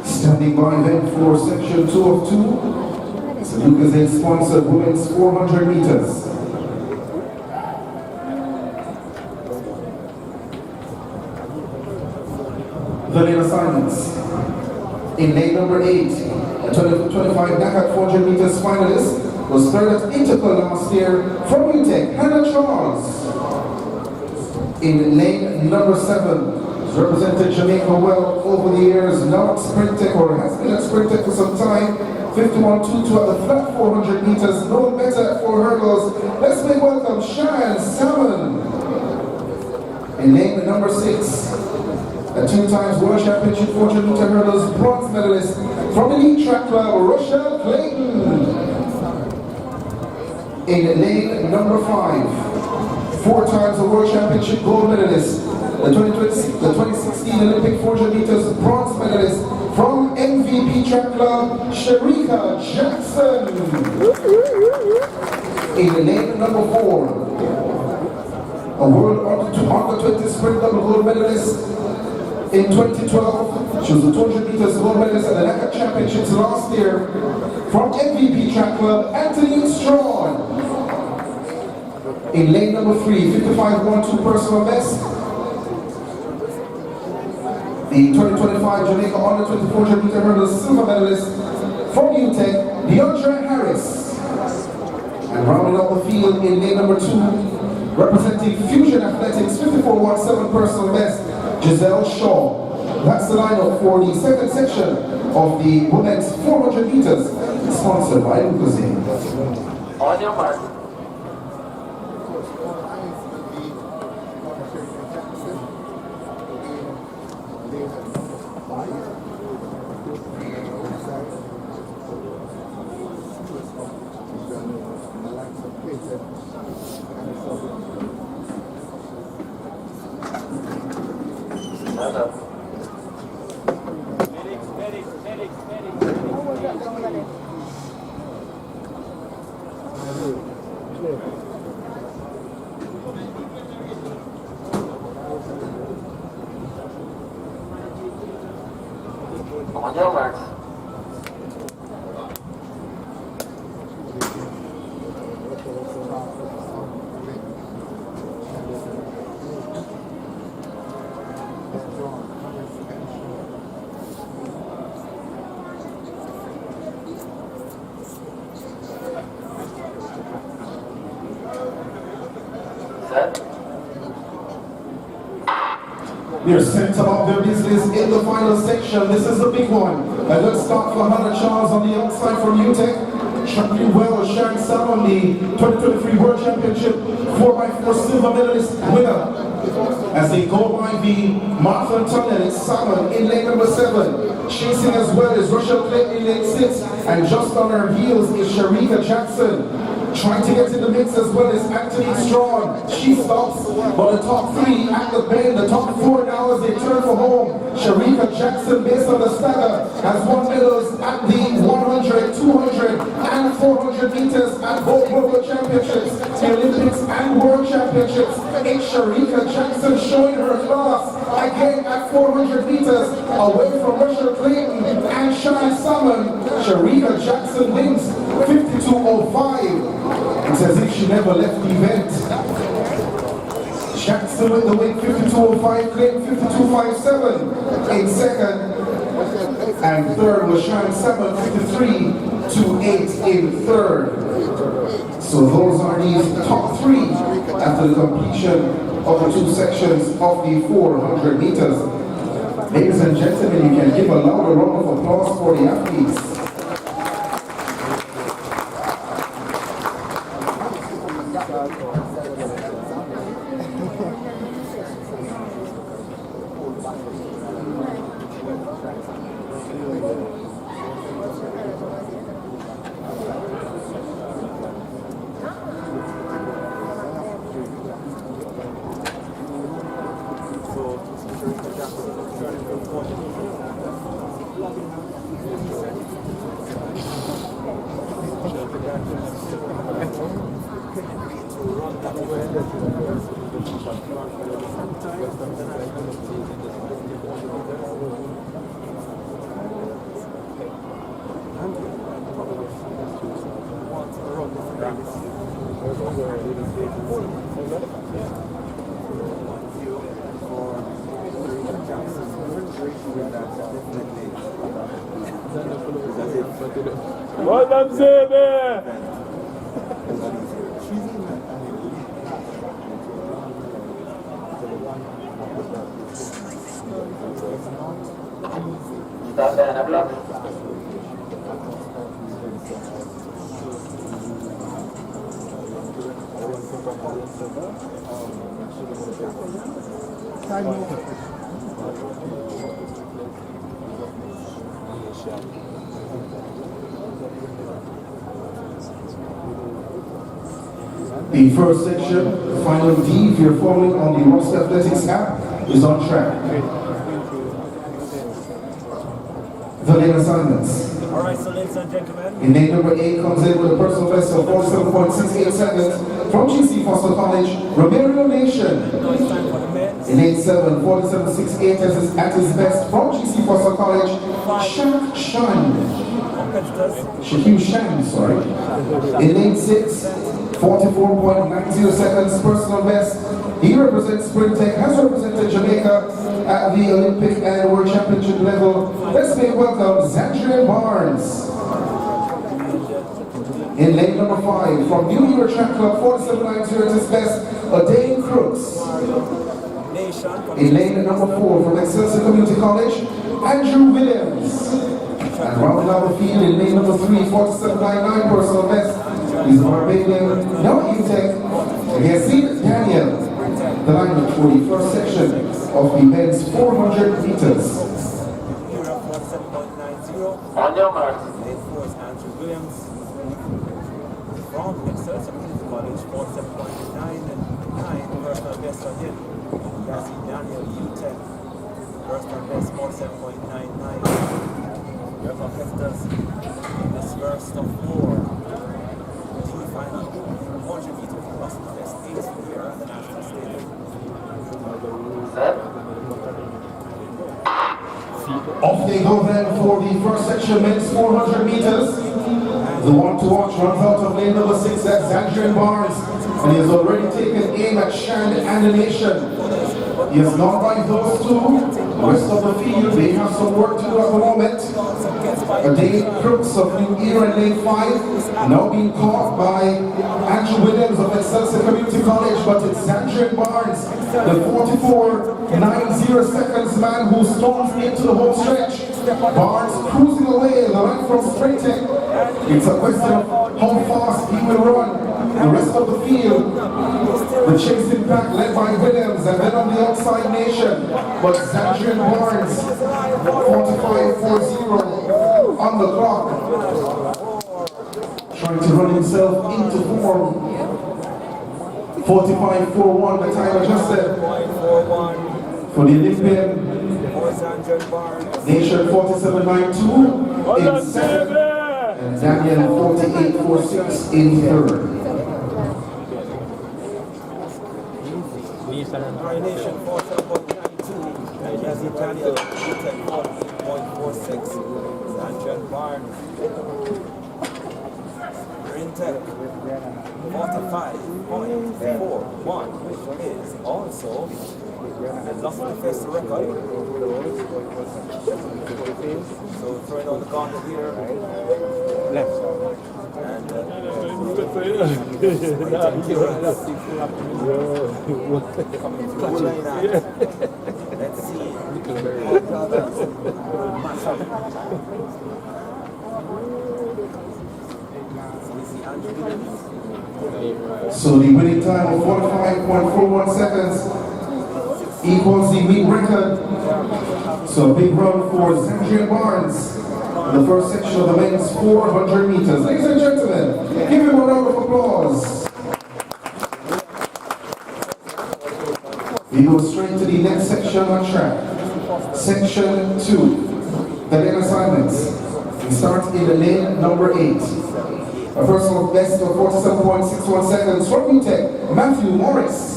Standing by then for section 2 of 2. It's a Lucas sponsored women's 400 meters. The lane assignments. In lane number 8, a 25 Dakar 400 meters finalist was third at Interpol last year from UTEC, Hannah Charles. In lane number 7, represented Jamaica well over the years, now at Sprint Tech, or has been at Sprint Tech for some time. 51.22 at the flat 400 meters, no better at 4 hurdles. Let's make welcome Sharon Salmon. In lane number 6, a 2 times World Championship 400 meter hurdles bronze medalist from Elite Track Club, Rochelle Clayton. In lane number 5, 4 times the World Championship gold medalist, the 2016 Olympic 400 meters bronze medalist from MVP Track Club, Sharika Jackson. In lane number 4, a world under 20 sprint double gold medalist in 2012. She was the 200 meters gold medalist at the Dakar Championships last year from MVP Track Club, Anthony Strawn. In lane number 3, 55.12 personal best, the 2025 Jamaica under 20 400 meter hurdles silver medalist from UTEC, DeAndre Harris. And rounding out the field in lane number 2, representing Fusion Athletics, 54.17 personal best, Giselle Shaw. That's the lineup for the second section of the women's 400 meters, sponsored by Lucasine. On your mark. On your marks. Set. They're set about their business in the final section. This is the big one. A good start for Hannah Charles on the outside from UTEC. Sharply well, Sharon Salmon, the 2023 World Championship 4x4 silver medalist winner. As they go by the Martha Tunnel, Salmon in lane number 7. Chasing as well is Rochelle Clayton in lane 6. And just on her heels is Sharika Jackson. Trying to get in the mix as well as Anthony Strong. She stops, but the top 3 at the bend, the top 4 now as they turn for home. Sharika Jackson, based on the stagger, has won medals at the 100, 200, and 400 meters at both World Championships, the Olympics and World Championships. It's Sharika Jackson showing her class again at 400 meters, away from Rochelle Clayton and Shine Salmon. Sharika Jackson wins 52.05. It's as if she never left the event. Jackson with the win, 52.05, Clayton 52.57 in second. And third was Shine Salmon, 53.28 in third. So those are the top 3 after the completion of the 2 sections of the 400 meters. Ladies and gentlemen, you can give a louder round of applause for the athletes. Well done, Zebe! Start there and block. The first section, final D, if you're following on the Ross Athletics app, is on track. The lane assignments. Alright, so ladies and gentlemen. In lane number 8 comes in with a personal best of 47.68 seconds from GC Foster College, Romero Nation. Now it's time for the men's. In lane 7, 47.68 at his best from GC Foster College, Shaq Shan. Shaquille Shan, sorry. In lane 6, 44.90 seconds personal best. He represents Sprint Tech, has represented Jamaica at the Olympic and World Championship level. Let's make welcome Zandrian Barnes. In lane number 5, from New York Track Club, 47.90 at his best, Dane Crooks. In lane number 4, from Excelsior Community College, Andrew Williams. And rounding out the field in lane number 3, 47.99 personal best, is Barbadian, now UTEC, Yazid Daniel. The lineup for the first section of the men's 400 meters. On your mark. Andrew Williams from Excelsior Community College, 47.9 and 9 personal best again. Yazid Daniel, UTEC, personal best 47.99. We have left us in this first of 4. Final 100 meters plus the best 8 here at the National Stadium. Set. Off they go then for the first section, men's 400 meters. The one to watch runs out of lane number 6, that's Zandrian Barnes. And he has already taken aim at Shand and the Nation. He has gone by those two. The rest of the field, they have some work to do at the moment. A Dave Crooks of New Era in lane 5, now being caught by Andrew Williams of Excelsior Community College, but it's Sandrian Barnes, the 44.90 seconds man who storms into the home stretch. Barnes cruising away, the line from sprinting. It's a question of how fast he will run. The rest of the field, the chasing pack led by Williams, and then on the outside Nation, but Sandrian Barnes, 45.40 on the clock, trying to run himself into form. 45.41, the time adjusted for the Olympian. Nation 47.92 in second, and Daniel 48.46 in third. Nation 47.92, Yazzie Daniel 40.46, Sandrian Barnes, Rintech 45.41, which is also the loss of the first record. So throwing on the gauntlet here. Left. And coming through the lane now. Let's see what the others match up. So the winning time of 45.41 seconds equals the week record. So a big run for Sandrian Barnes in the first section of the men's 400 meters. Ladies and gentlemen, give him a round of applause. We go straight to the next section on track. Section 2, the lane assignments. We start in the lane number 8. A personal best of 47.61 seconds from UTEC, Matthew Morris.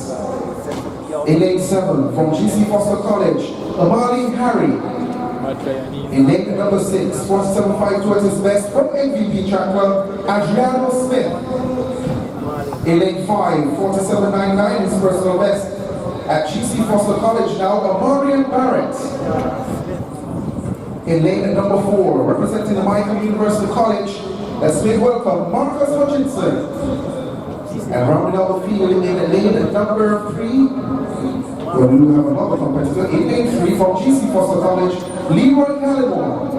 In lane 7, from GC Foster College, Amali Harry. In lane number 6, 47.52 his best from MVP Track Club, Adriano Smith. In lane 5, 47.99 his personal best at GC Foster College now, Amarian Barrett. In lane number 4, representing the Michael University College, let's make welcome Marcus Hutchinson. And rounding out the field in lane number 3, where we will have another competitor in lane 3 from GC Foster College, Leroy Gallimore.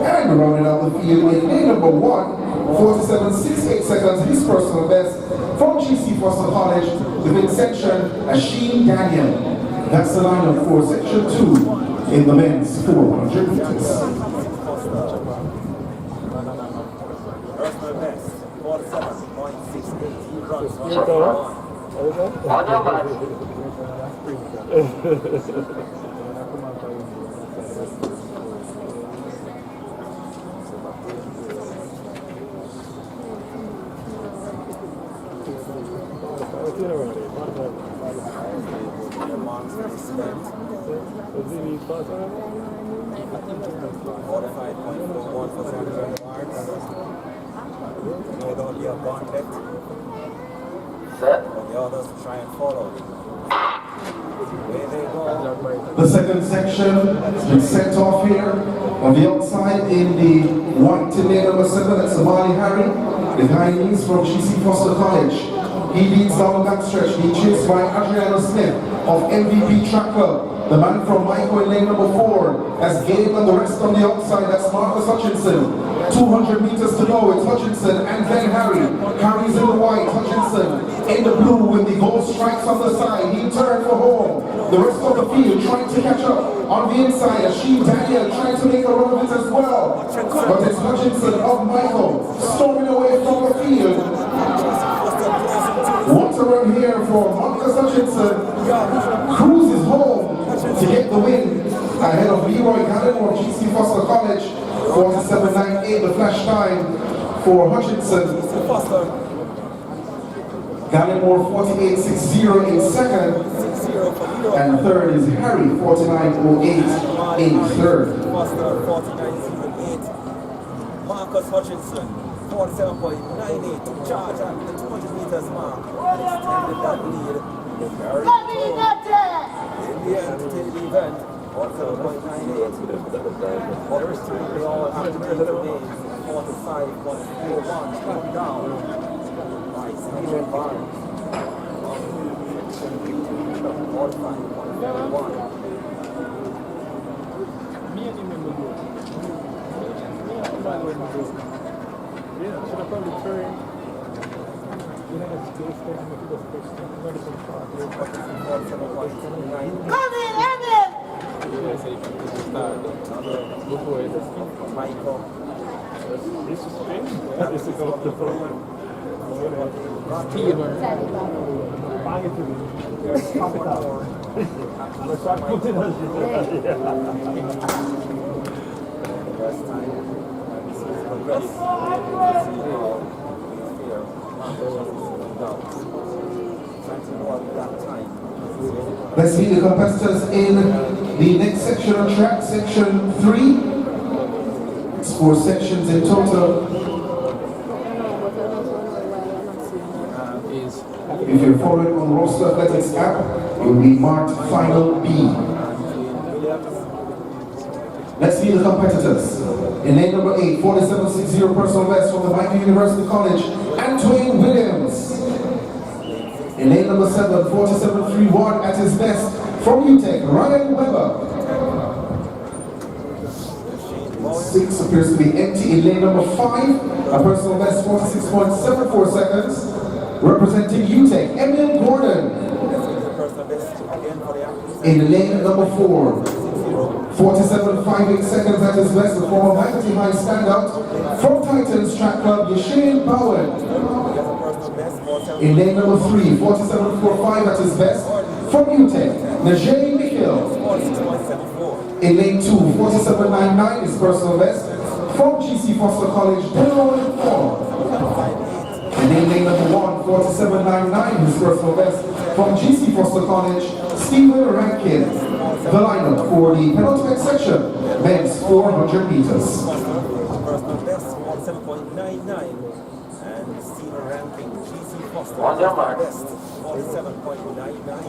And rounding out the field in lane number 1, 47.68 seconds, his personal best from GC Foster College, the midsection, Asheen Daniel. That's the lineup for section 2 in the men's 400 meters. On your mark. The others try and follow. Where they go. The second section has been sent off here on the outside in the white to lane number 7. That's Amali Harry, the Guyanese from GC Foster College. He leads down the backstretch, being chased by Adriano Smith of MVP Track Club. The man from Michael in lane number 4 has Gabe and the rest on the outside. That's Marcus Hutchinson. 200 meters to go. It's Hutchinson and then Harry. Harry's in the white, Hutchinson in the blue with the goal strikes on the side. He turned for home. The rest of the field trying to catch up on the inside. Asheen Daniel trying to make a run of it as well. But it's Hutchinson of Michael storming away from the field. What a run here for Marcus Hutchinson. Cruises home to get the win ahead of Leroy Gallimore of GC Foster College. 47.98 the flash time for Hutchinson. Gallimore 48.60 in second. And third is Harry 49.08 in third. Marcus Hutchinson 47.98 to charge at the 200 meters mark and extended that lead very close. In the end, to take the event, or 7.98. Others to be all afternoon today, 45.41, coming down by Stephen Barnes. 45.41. Yeah, should I probably turn? You know, that's still standing with the person. Michael. This is strange. This is off the phone. Bang it to me. Pop it out. Let's start putting us. First time. This is progress. Let's meet the competitors in the next section of track, section 3. It's 4 sections in total. If you're following on Roster Athletics app, it will be marked Final B. Let's meet the competitors. In lane number 8, 4760 personal best from the Jamaica University College, Antwain Williams. In lane number 7, 4731 at his best from UTEC, Ryan Weber. 6 appears to be empty. In lane number 5, a personal best 46.74 seconds. Representing UTEC, Emil Gordon. In lane number 4, 47.58 seconds at his best, the former Mighty High standout from Titans Track Club, Yashane Bowen. In lane number 3, 47.45 at his best from UTEC, Najee Nikhil. In lane 2, 47.99 his personal best from GC Foster College, Dylan Ford. And in lane number 1, 47.99 his personal best from GC Foster College, Stephen Rankin. The lineup for the penultimate section, men's 400 meters. Personal best 47.99 and Stephen Rankin, GC Foster best 47.99.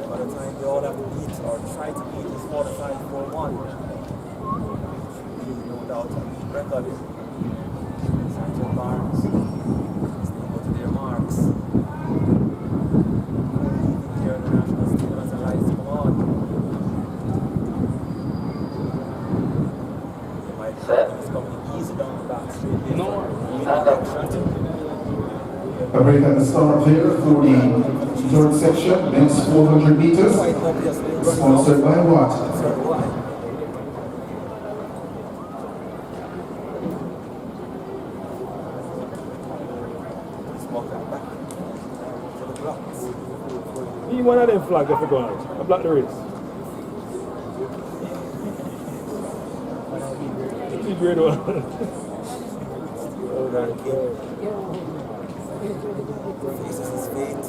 By the time they all have to beat or try to beat is 45.41. No doubt a record. Sancho Barnes, they go to their marks. Here the national team has a lights come on. They might think it's coming easy down the back straight. A break at the start here for the third section, men's 400 meters, sponsored by what? One of them flags if we go out. I block the race. It's grade 1. Faces his fate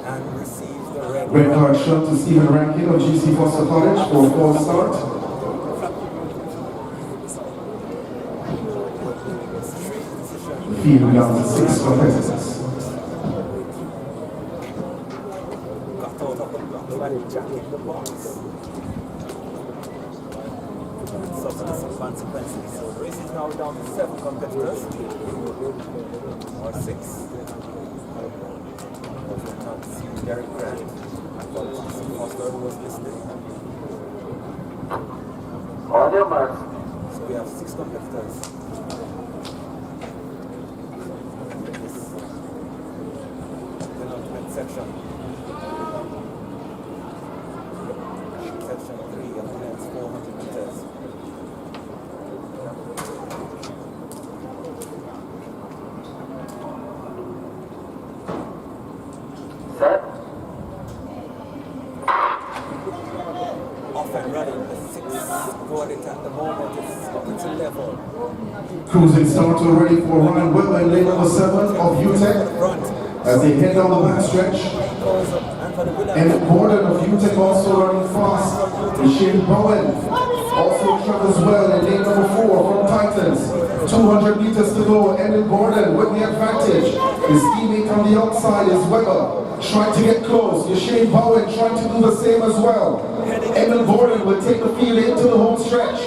and receives the Red card shot to Stephen Rankin of GC Foster College for a false start. Field down to 6 competitors. Jacking the box. Substance of consequences. So the race is now down to 7 competitors. Or 6. We'll not see Derek Grant. I thought GC Foster was listed. On your mark. So we have 6 competitors. This penultimate section. Section 3 of the men's 400 meters. Set. Off and running, the 6 going at the moment is up to level. Cruising start already for Ryan Weber in lane number 7 of UTEC as they head down the back stretch. And Gordon of UTEC also running fast. Shane Bowen also travels well in lane number 4 from Titans. 200 meters to go. Emil Gordon with the advantage. His teammate on the outside is Weber, trying to get close. Shane Bowen trying to do the same as well. Emil Gordon will take the field into the home stretch.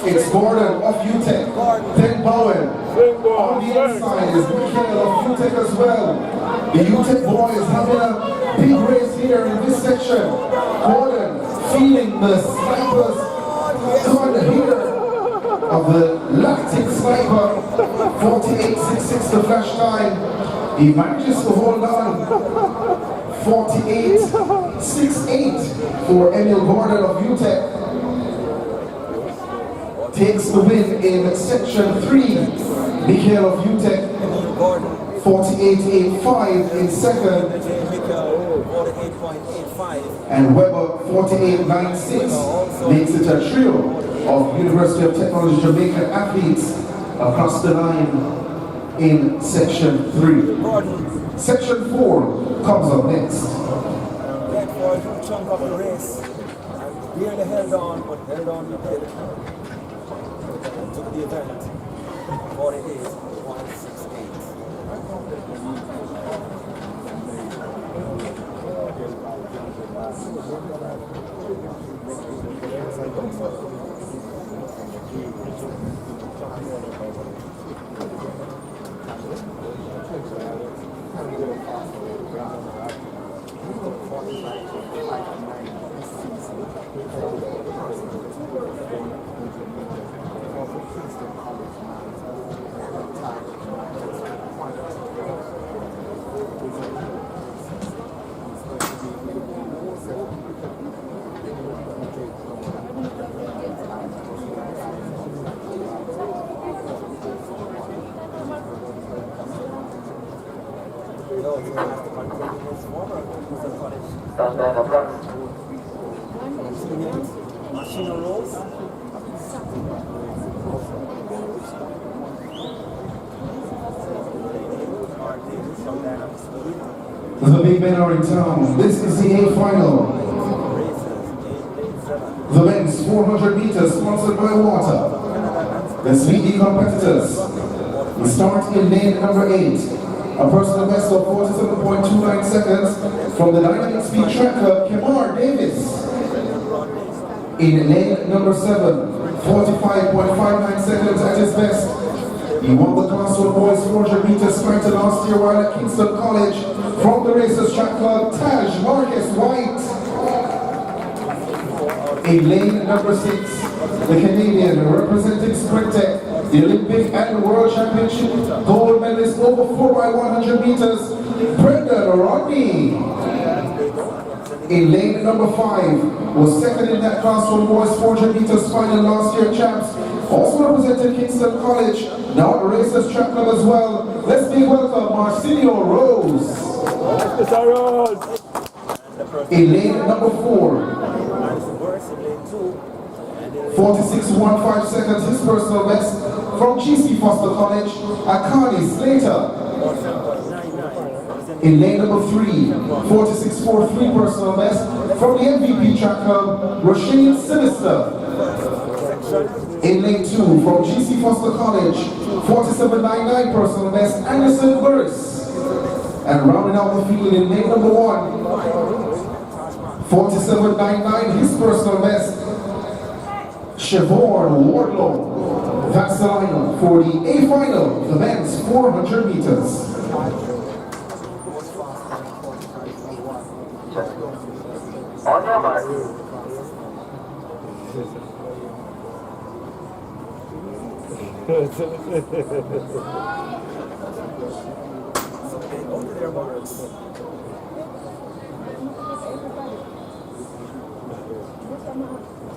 It's Gordon of UTEC, then Bowen. On the inside is Mikhail of UTEC as well. The UTEC boys having a big race here in this section. Gordon feeling the snipers gun here of the lactic sniper. 48.66 the flash time. He manages to hold on. 48.68 for Emil Gordon of UTEC. Takes the win in section 3. Mikhail of UTEC 48.85 in second. And Weber 48.96 makes it a trio of University of Technology Jamaica athletes across the line in section 3. Section 4 comes up next. For a chunk of the race, barely held on, but held on to the event. 'The big men are in town. This is the A final. The men's 400 meters sponsored by water. The speedy competitors. We start in lane number 8. A personal best of 47.29 seconds from the Dynamic Speed Track Club, Kemar Davis. In lane number 7, 45.59 seconds at his best. He won the Class 1 Boys 400 meters sprint last year while at Kingston College. From the Racers Track Club, Taj Marcus White. In lane number 6, the Canadian representing Sprint Tech, the Olympic and World Championship gold medalist over 4x100 meters, Brendan Rodney. In lane number 5, was second in that Class 1 Boys 400 meters final last year champs, also represented Kingston College, now at the Racers Track Club as well. Let's be welcome Marcelio Rose. In lane number 4, 46.15 seconds, his personal best from GC Foster College, Akani Slater. In lane number 3, 46.43 personal best from the MVP Track Club, Rashid Sinister. In lane 2, from GC Foster College, 47.99 personal best, Anderson Burris. And rounding out the field in lane number 1, 47.99 his personal best, Siobhan Wardlow. That's the lineup for the A final, the men's 400 meters. On your mark.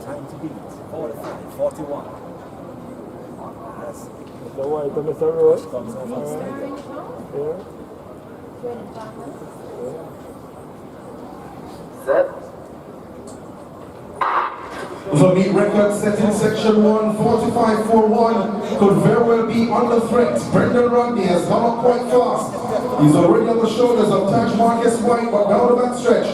Time to beat 41. Yes. The white on Mr. Rose. Comes over on stage. Set. The meet record set in section 1, 45.41, could very well be under threat. Brendan Rodney has gone up quite fast. He's already on the shoulders of Taj Marcus White, but down the back stretch,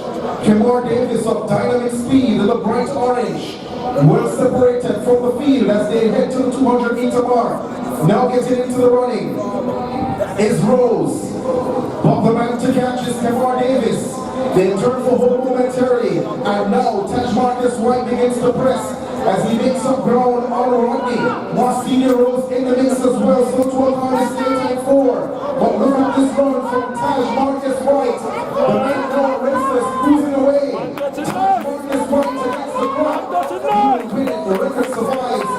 Kemar Davis of Dynamic Speed in the bright orange. well separated from the field as they head to the 200-meter mark. Now getting into the running is Rose. But the man to catch is Kevin Davis. They turn for home momentarily. And now Taj Marcus White begins to press as he makes up ground on Rodney. Marcenia Rose in the mix as well. So 12 on the stage at 4. But look at this run from Taj Marcus White. The man now restless, cruising away. Marcus White against the clock. He will win it. The record survives.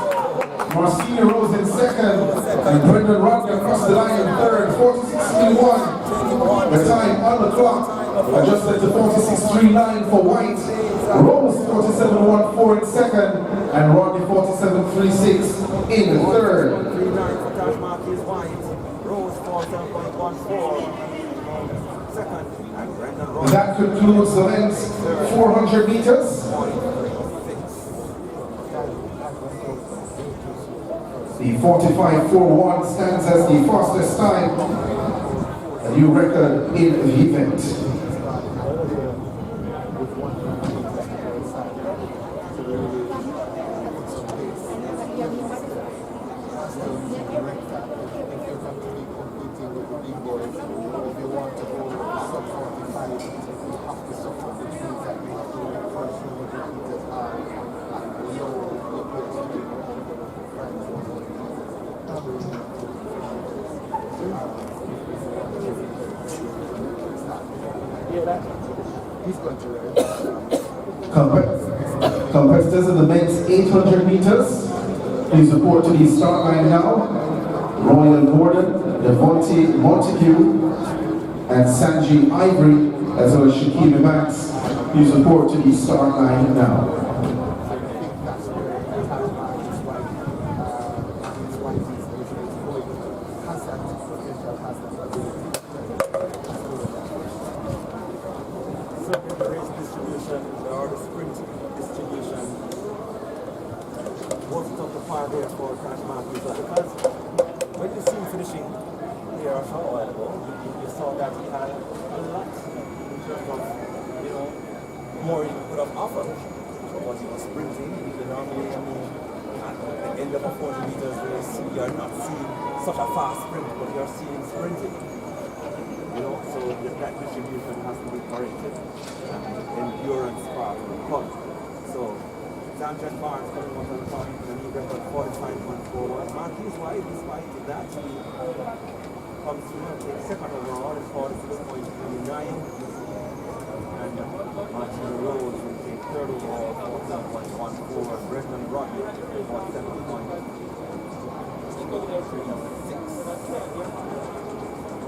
Marcenia Rose in second, and Brendan Rodney across the line in third, 46.31. The time on the clock adjusted to 46.39 for White. Rose 47.14 in second, and Rodney 47.36 in third. 3.9 for Taj Marcus White. Rose 47.14. Second, and Brendan Rodney. That concludes the men's 400 meters. The 45.41 stands as the fastest time, a new record in the event. Competitors in the men's 800 meters, please report to the start line now. Royal Gordon, Devontae Montague, and Sanji Ivory, as well as Shakima Max, please report to the start line now. More you could have offered. So what he was sprinting, normally, at the end of a 40 meters race, you're not seeing such a fast sprint, but you're seeing sprinting. So that distribution has to be corrected. Endurance part of the club. So Sanchez Barnes coming up on the top, and he record 45.41. Marquis White, despite that, he comes to take second overall at 46.29. And Martin Rose will take third overall, 47.14, and Brendan Rodney, 47.36.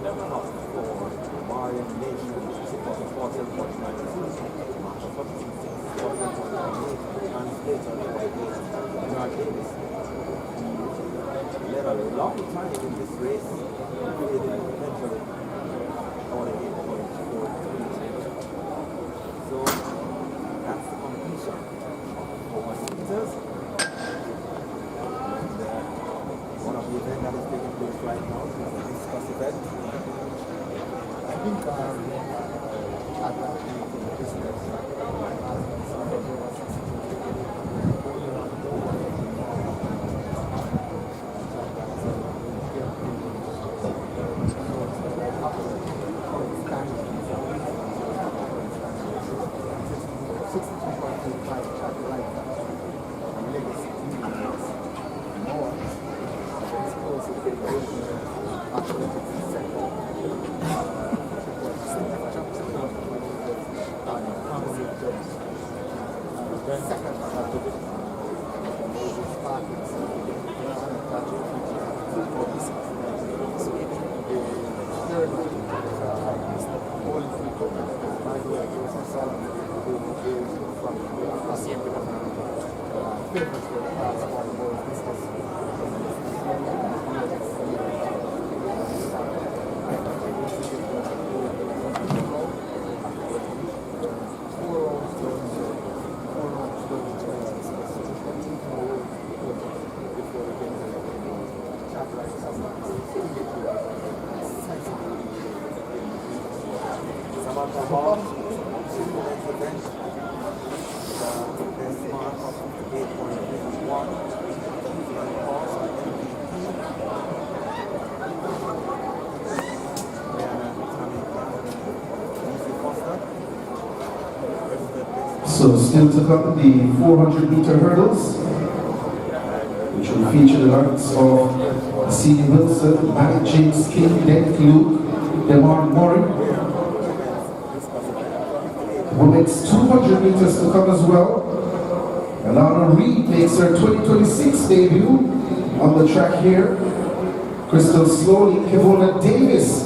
Top for Marion Nation, 47.92. Marshall 47.98. And later, Bernard Davis. He led a long time in this race, eventually on a 8.4. So that's the competition for 100 meters. And one of the events that is taking place right now is a discuss event. I think at that business, So still to come, the 400-meter hurdles, which will feature the likes of C.D. Wilson, Malik James King, Dent Luke, Demar Murray. Women's 200 meters to come as well. Alana Reed makes her 2026 debut on the track here. Crystal Slowly, Kivona Davis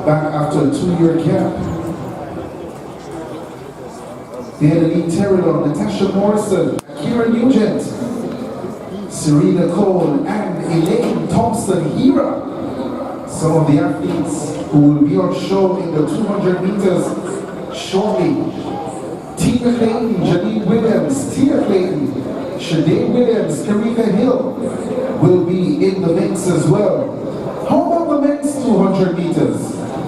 back after a 2-year gap. Leonie Terrell, Natasha Morrison, Kira Nugent, Serena Cole, and Elaine Thompson Hira. Some of the athletes who will be on show in the 200 meters shortly. Tina Clayton, Janine Williams, Tia Clayton, Shanae Williams, Karika Hill will be in the mix as well. How about the men's 200 meters?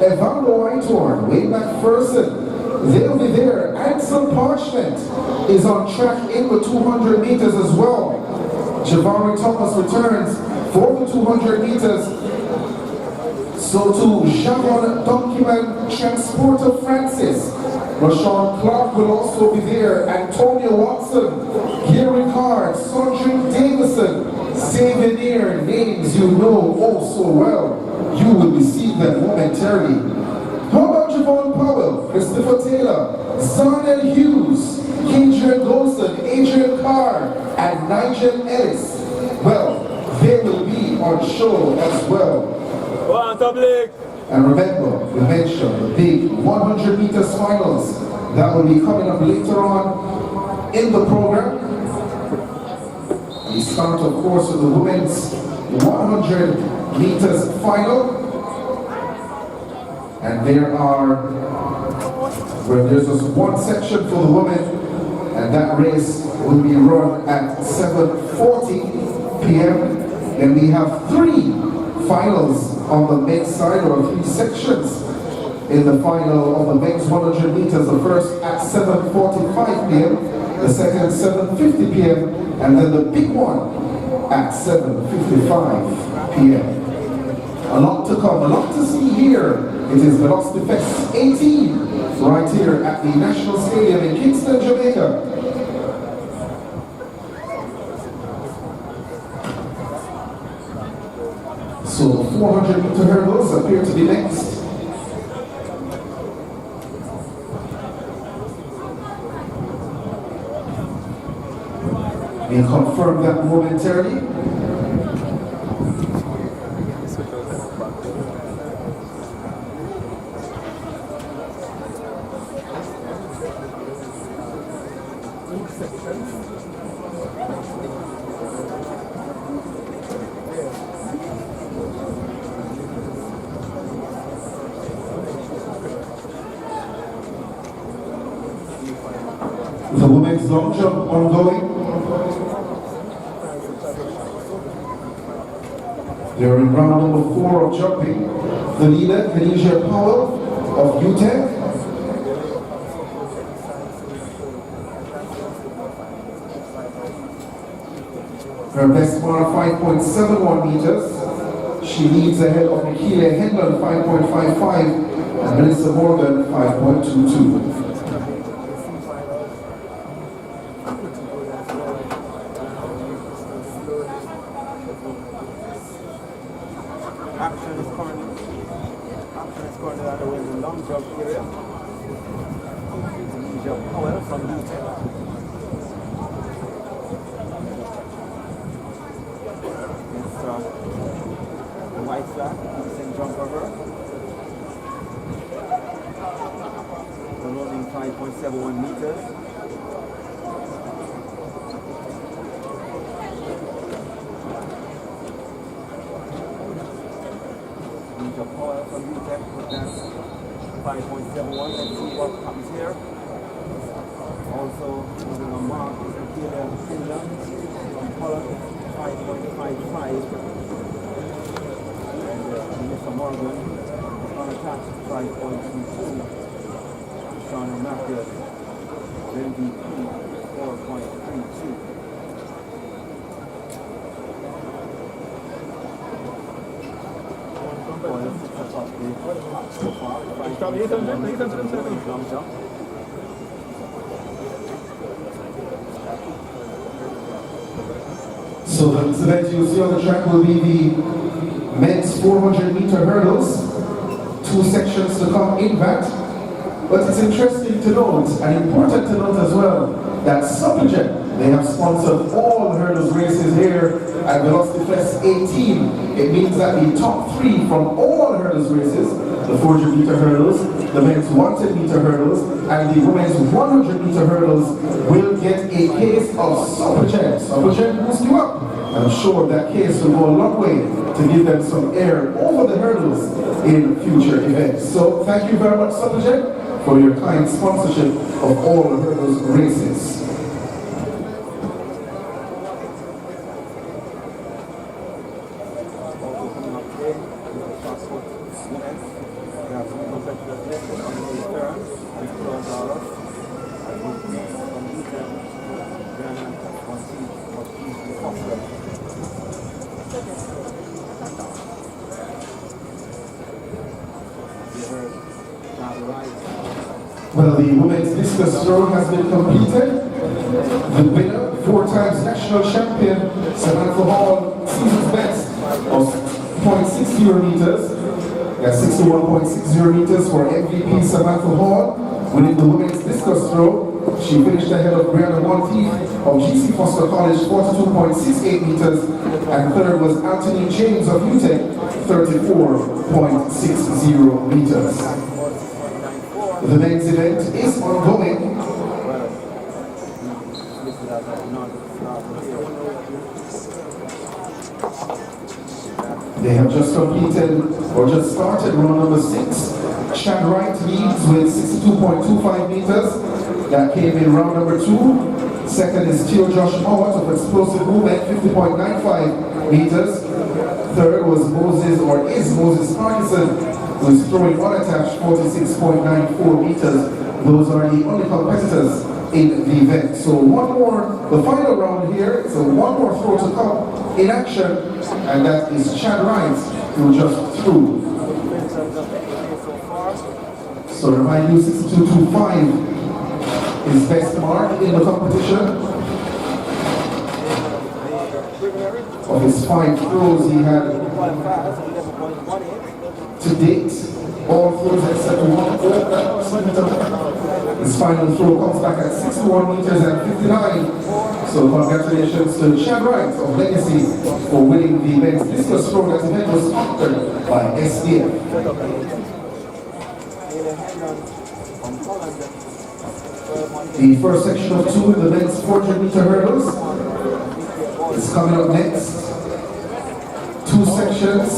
Evander Whitehorn, Wayne McPherson, they'll be there. Anson Parchment is on track in the 200 meters as well. Javari Thomas returns for the 200 meters. So to Javon Dunkiman, Transporter Francis. Rashawn Clark will also be there. Antonia Watson, Gary Card, Sondrick Davison, Savineer, names you know oh so well. You will receive them momentarily. How about Javon Powell, Christopher Taylor, Zarnell Hughes, Adrian Golson, Adrian Carr, and Nigel Ellis? Well, they will be on show as well. And remember, we mentioned the big 100 meters finals that will be coming up later on in the program. We start, of course, with the women's 100 meters final. And there's just one section for the women, and that race will be run at 7:40 p.m. Then we have 3 finals on the men's side, or 3 sections in the final of the men's 100 meters. The first at 7:45 p.m., the second 7:50 p.m., and then the big one at 7:55 p.m. A lot to come, a lot to see here. It is Velocity Fest 18 right here at the National Stadium in Kingston, Jamaica. So the 400 meter hurdles appear to be next. We'll confirm that momentarily. The women's long jump ongoing. They're in round number 4 of jumping. The leader, Kenisha Powell of UTEC. Her best mark 5.71 meters. She leads ahead of Nikila Hendon 5.55 and Melissa Morgan 5.22. So the event you'll see on the track will be the men's 400-meter hurdles. 2 sections to come in that. But it's interesting to note, and important to note as well, that Supplejet, they have sponsored all hurdles races here at Velocity Fest 18. It means that the top 3 from all hurdles races, the 400-meter hurdles, the men's 110-meter hurdles, and the women's 100-meter hurdles will get a case of Supplejet. Supplejet boosts you up. I'm sure that case will go a long way to give them some air over the hurdles in future events. So thank you very much, Supplejet, for your kind sponsorship of all hurdles races. Well, the women's discus throw has been completed. The winner, 4 times national champion, Samantha Hall, season's best of 0.60 meters. That's 61.60 meters for MVP Samantha Hall. Winning the women's discus throw, she finished ahead of Brianna Monteith of GC Foster College, 42.68 meters. And third was Anthony James of UTEC, 34.60 meters. The men's event is ongoing. They have just completed, or just started round number 6. Chad Wright leads with 62.25 meters. That came in round number 2. Second is Theo Josh Howard of Explosive Movement, 50.95 meters. Third was Moses Parkinson, who is throwing unattached, 46.94 meters. Those are the only competitors in the event. So one more, the final round here, so one more throw to come in action, and that is Chad Wright, who just threw. So remind you, 62.25 is best mark in the competition. Of his 5 throws he had to date, all throws except one. His final throw comes back at 61 meters and 59. So congratulations to Chad Wright of Legacy for winning the men's discus throw. That event was sponsored by SDF. The first section of 2 in the men's 400-meter hurdles is coming up next. 2 sections.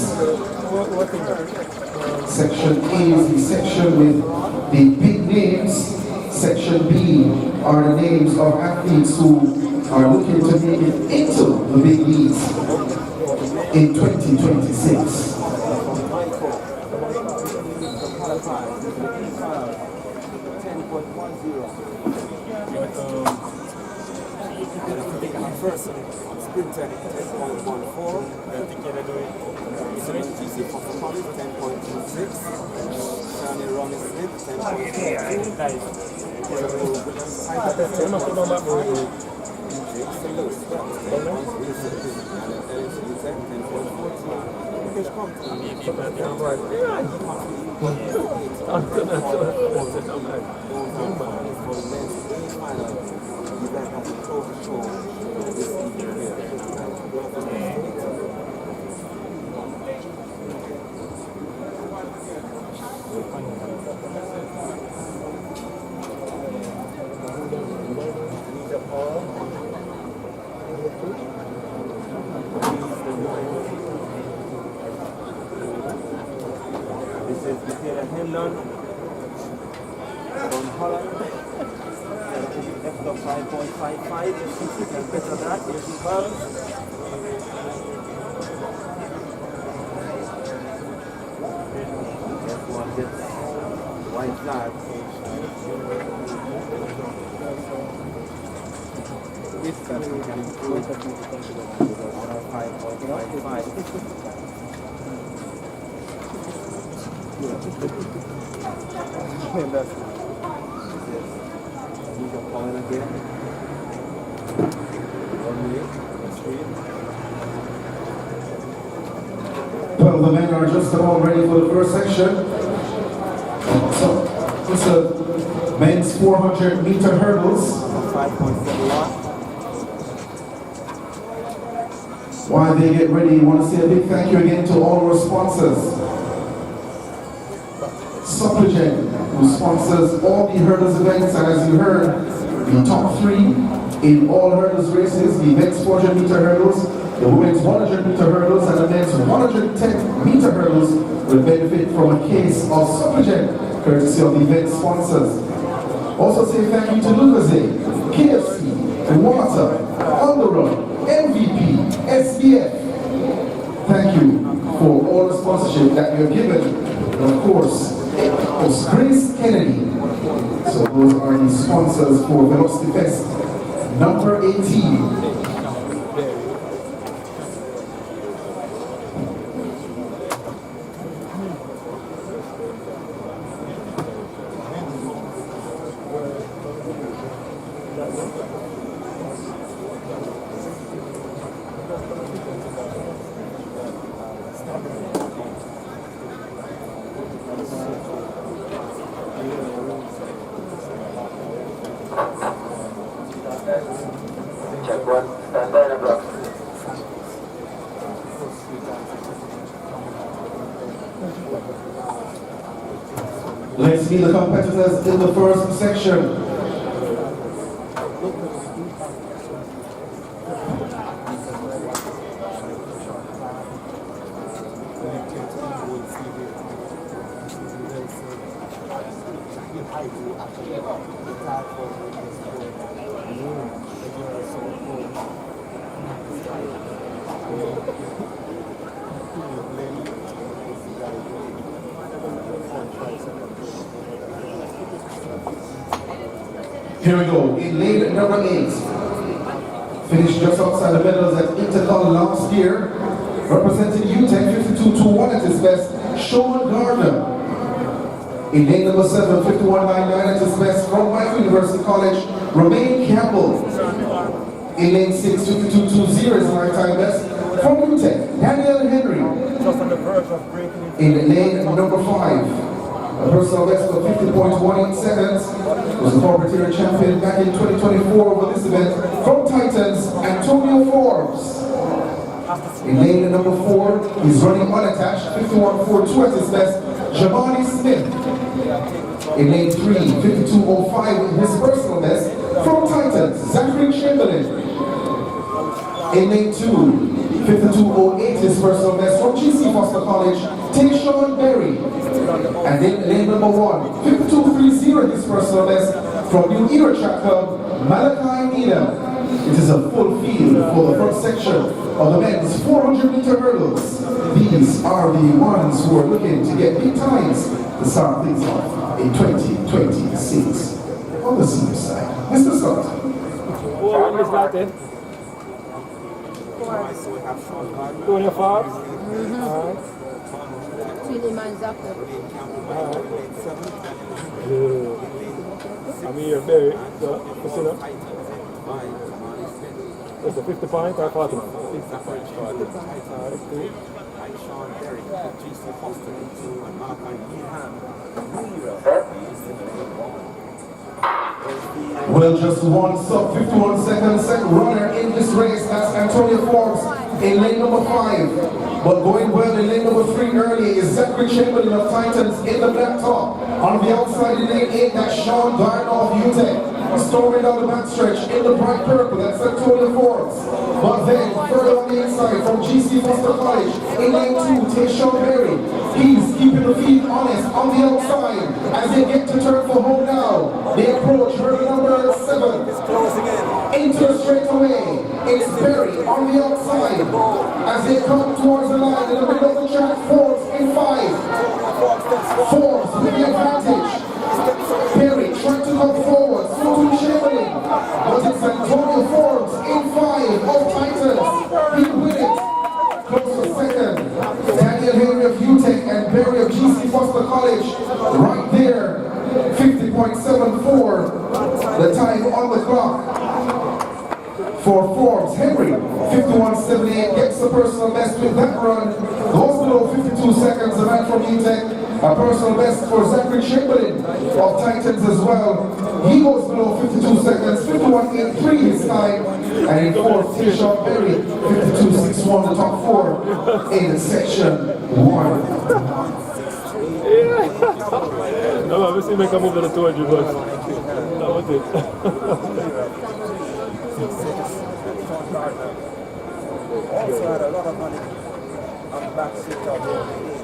Section A is the section with the big names. Section B are the names of athletes who are looking to make it into the big leagues in 2026. First sprinter 10.14. GC Foster College 10.26. Shani Ronnie Smith White flag. This country can improve 5.55. Point again. 1 minute, 3. of the men are just about ready for the first section. So, it's a men's 400 meter hurdles. 5.71. While they get ready, I want to say a big thank you again to all our sponsors. Suppligent, who sponsors all the hurdles events, and as you heard, the top three in all hurdles races, the men's 400 meter hurdles, the women's 100 meter hurdles, and the men's 110 meter hurdles will benefit from a case of Suppligent, courtesy of the event sponsors. Also say thank you to Lucasade, KFC, Water, On The Run, MVP, SBF. Thank you for all the sponsorship that you have given. And of course, Grace Kennedy. So those are the sponsors for Velocity Fest number 18. Check one, stand by and block. Let's meet the competitors in the first section. Here we go, in lane number 8. Finished just outside the medals at Intercol last year. Representing UTEC 52.21 at his best, Sean Gardner. In lane number 7, 51.99 at his best, from Michael University College, Romain Campbell. In lane 6, 52.20 is lifetime best, from UTEC, Daniel Henry. Just on the verge of breaking it. In lane number 5, a personal best of 50.18 seconds, was the corporate area champion back in 2024 for this event, from Titans, Antonio Forbes. In lane number 4, he's running unattached, 51.42 at his best, Jamali Smith. In lane 3, 52.05 his personal best, from Titans, Zachary Chamberlain. In lane 2, 52.08 his personal best, from GC Foster College, Tayshawn Berry. And in lane number 1, 52.30 his personal best, from New Era Track Club, Malachi Needham. It is a full field for the first section of the men's 400 meter hurdles. These are the ones who are looking to get big times to start things off in 2026. On the senior side, Mr. Scott. Who is that then? Two on your forbs? Alright. I'm here, Barry. So, what's it up? What's the 50 point or 40? 50 point. Alright, cool. Well, just one sub 51 seconds, second runner in this race, that's Antonio Forbes in lane number 5. But going well in lane number 3 early is Zachary Chamberlain of Titans in the black top. On the outside in lane 8, that's Sean Gardner of UTEC. Storming down the backstretch in the bright purple, that's Antonio Forbes. But then, further on the inside from GC Foster College, in lane 2, Tayshawn Berry. He's keeping the field honest on the outside as they get to turn for home now. They approach hurdle number 7. Into straightaway. It's Berry on the outside as they come towards the line in the middle of the track. Forbes in 5. Forbes with the advantage. Berry trying to come forward, so to Chamberlain, but it's Antonio Forbes in 5 of Titans. He win it. Close to second. Daniel Henry of UTEC and Berry of GC Foster College right there. 50.74 the time on the clock for Forbes, Henry, 51.78, gets the personal best with that run, goes below 52 seconds, the man from UTEC, a personal best for Zachary Chamberlain of Titans as well. He goes below 52 seconds, 51.83 his time, and in fourth, Tisha Berry, 52.61, the top four in section 1. No, obviously make a move to the 200, but that was it. Also had a lot of money on the back seat of the 8.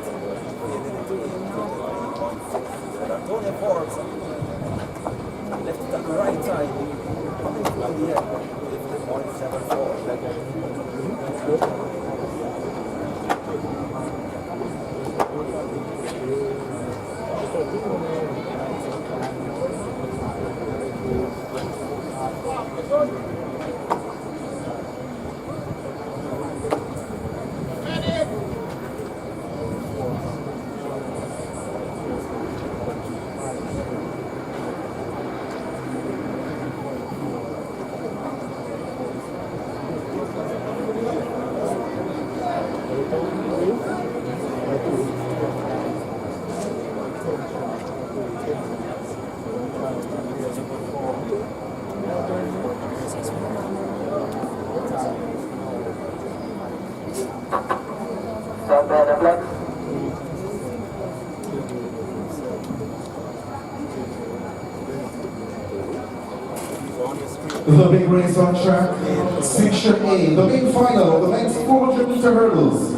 Antonio Forbes left it at the right time. Coming to the end with 0.74. The big race on track, Section A, the big final of the men's 400-meter hurdles.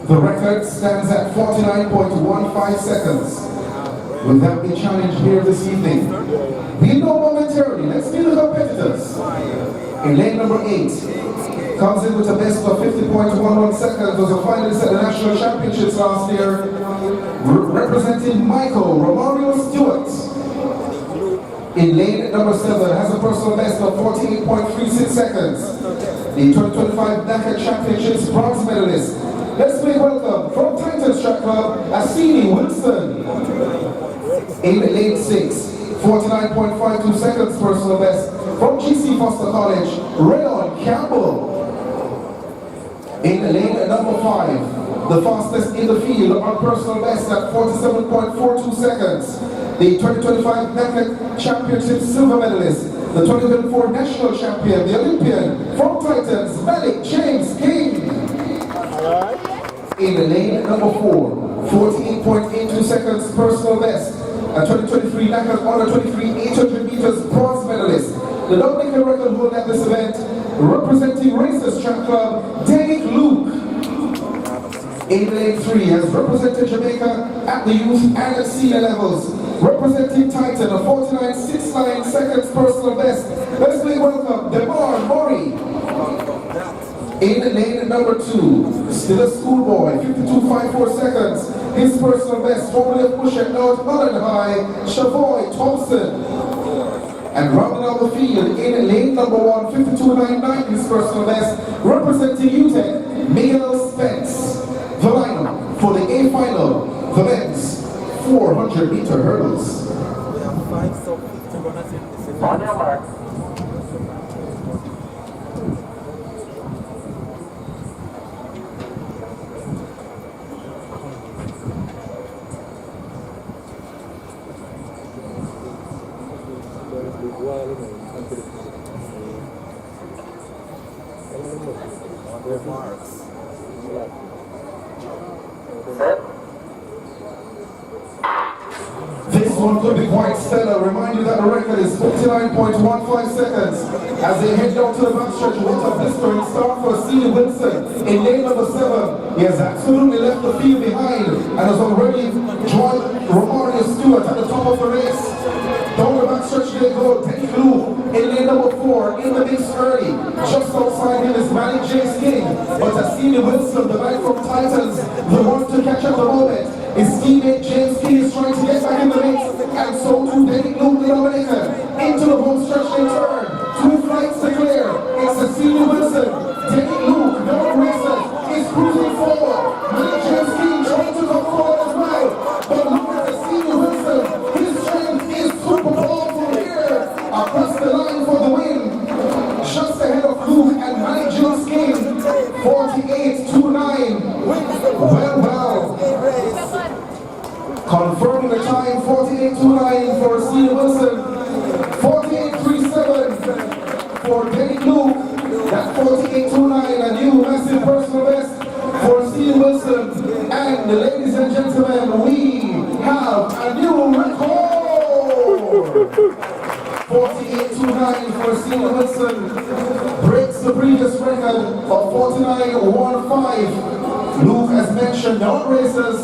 The record stands at 49.15 seconds. Will that be challenged here this evening? We know momentarily. Let's see the competitors. In lane number 8, comes in with a best of 50.11 seconds, was a finalist at the National Championships last year, representing Michael Romario Stewart. In lane number 7, has a personal best of 48.36 seconds. The 2025 Dakar Championships bronze medalist. Let's make welcome from Titans Track Club, Asini Wilson. In lane 6, 49.52 seconds personal best from GC Foster College, Rayon Campbell. In lane number 5, the fastest in the field on personal best at 47.42 seconds. The 2025 Dakar Championship silver medalist, the 2024 national champion, the Olympian from Titans, Malik James King. In lane number 4, 14.82 seconds personal best, a 2023 Dakar Under 23 800 meters bronze medalist, the Dominican record holder at this event, representing Racers Track Club, Derek Luke. In lane 3, has represented Jamaica at the youth and at senior levels, representing Titan, a 49.69 seconds personal best. Let's please welcome Demar Murray. In lane number 2, still a schoolboy, 52.54 seconds. His personal best, formerly of Pusher North Holland High, Shavoy Thompson. And rounding out the field, in lane number 1, 52.99, his personal best, representing UTEC, Miguel Spence. The lineup for the A final, the men's 400-meter hurdles. We have 5 sub-50 runners in this event. On your mark. On their marks. Set. This one could be quite stellar. Remind you that the record is 59.15 seconds. As they head down to the backstretch, what a blistering start for C. Wilson. In lane number 7, he has absolutely left the field behind and has already joined Romario Stewart at the top of the race. Down the backstretch they go, Teddy Blue in lane number 4, in the mix early. Just outside him is Malik James King, but Asini Wilson, the man from Titans, the one to catch at the moment. His teammate James King is trying to get back in the mix, and so too Derek Luke, the Dominican. Into the home stretch they turn. 2 flights to clear. It's Asini Wilson. Derek Luke, the racer, is cruising forward. Malik James King trying to come forward as well. But look at Asini Wilson. His strength is super powerful here. Across the line for the win. Kenny Luke, that 48.29, a new massive personal best for Steve Wilson. And ladies and gentlemen, we have a new record! 48.29 for Steve Wilson breaks the previous record of 49.15. Luke, as mentioned, the hot racers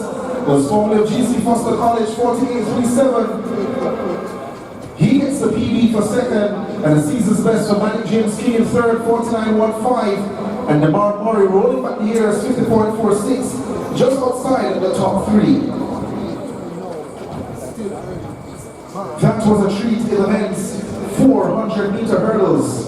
was formerly of GC Foster College, 48.37. He gets the PB for second, and the season's best for Manny James King in third, 49.15. And the Mark Murray rolling back the years, 50.46, just outside of the top three. That was a treat in the men's 400-meter hurdles.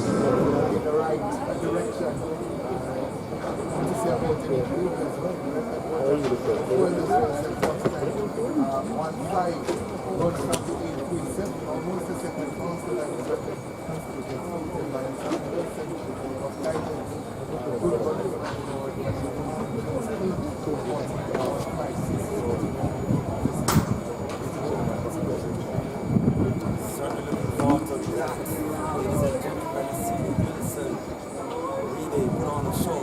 One side goes from the 8.7, almost a second faster than the record constituted by the century of guidance. Certainly looking forward to that. Ladies and gentlemen, Steve Wilson really put on a show.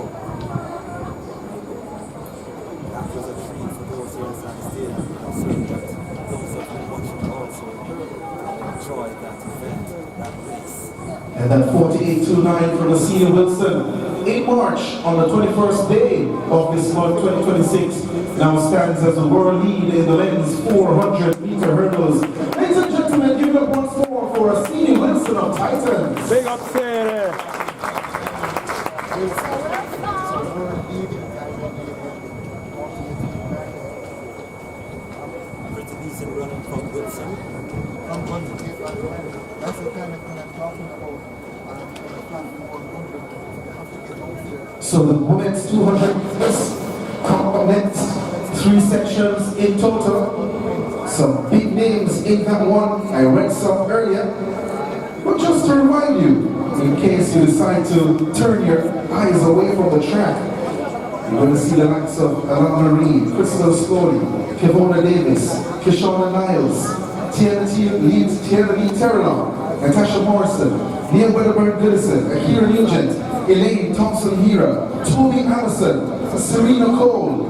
That was a treat for those here in San Stadium. I'm certain that those of you watching also enjoyed that event, that race. And that 48.29 from the Steve Wilson in March on the 21st day of this month, 2026, now stands as the world lead in the men's 400-meter hurdles. Ladies and gentlemen, give it up once more for Steve Wilson of Titans. Big up, Sarah. Pretty decent running from Wilson. That's the kind of thing I'm talking about. So the women's 200 meters complements 3 sections in total. Some big names in that one. I read some earlier. But just to remind you, in case you decide to turn your eyes away from the track, you're going to see the likes of Alana Reed, Crystal Scully, Kevona Davis, Kishona Niles, Tiana Lee Terrellon, Natasha Morrison, Neil Wedderburn Goodison, Akira Nugent, Elaine Thompson-Hira, Toby Allison, Serena Cole,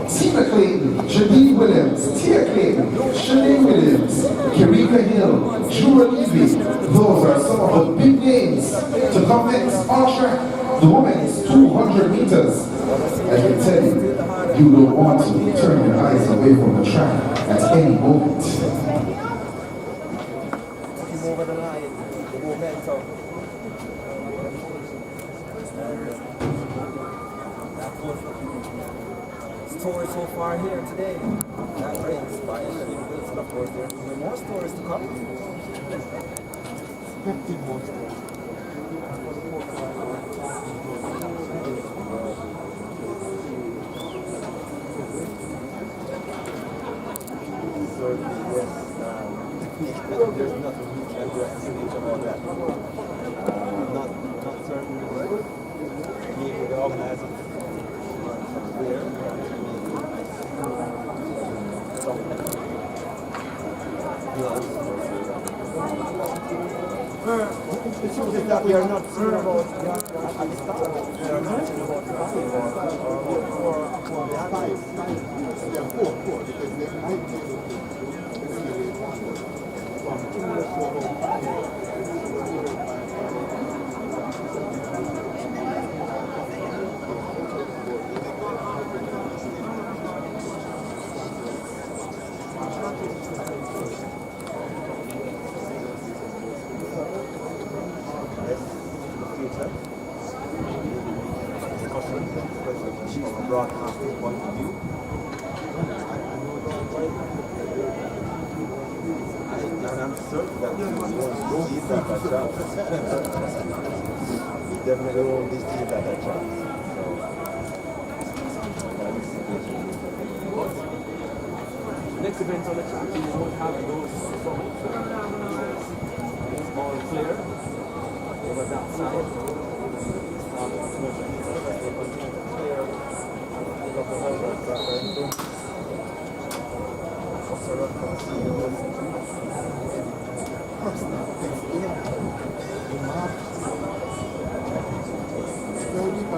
Tina Clayton, Janine Williams, Tia Clayton, Shanae Williams, Kirika Hill, Jura Levy. Those are some of the big names to come next on track. The women's 200 meters. I can tell you, you don't want to turn your eyes away from the track at any moment. Over the line, the momentum. That good story so far here today. That brings by Steve Wilson, of course. There will be more stories to come. 15 more stories. Certainly, yes. There's nothing we can do about that. Not certain, maybe the organizer there. The truth is that we are not sure about at the start. We are not sure about the Four, because they might be able from a broadcasting point of view. And I'm certain that he won't leave that by chance. He definitely won't leave that by chance. Next event on the track, we won't have those summits. It's all clear over that side.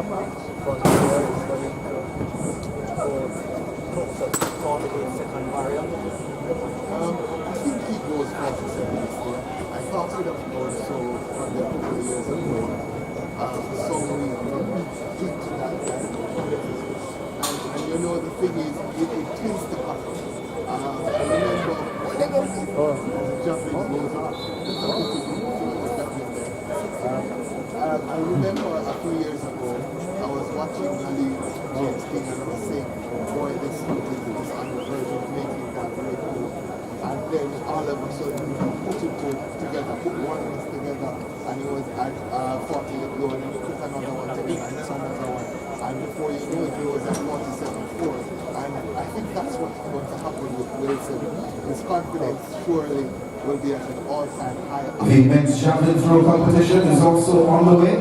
a match. Front here is going to go closer to 48 second barrier. I think he goes 47 this year. I thought he'd have gone so probably a couple of years ago. For some reason, he to that time. And you know, the thing is, it tends to happen. I remember whenever the jumping goes up, there's something to do with what's happening there. I remember a few years ago, I was watching Ali James King and I was saying, boy, this is on the verge of making that really cool. And then all of a sudden, put it together, put one of us together, and he was at 48 low, and he put another one together, and another one. And before you know it, he was at 47.4. And I think that's what's going to happen with Wilson. His confidence surely will be at an all-time high. The men's javelin throw competition is also on the way.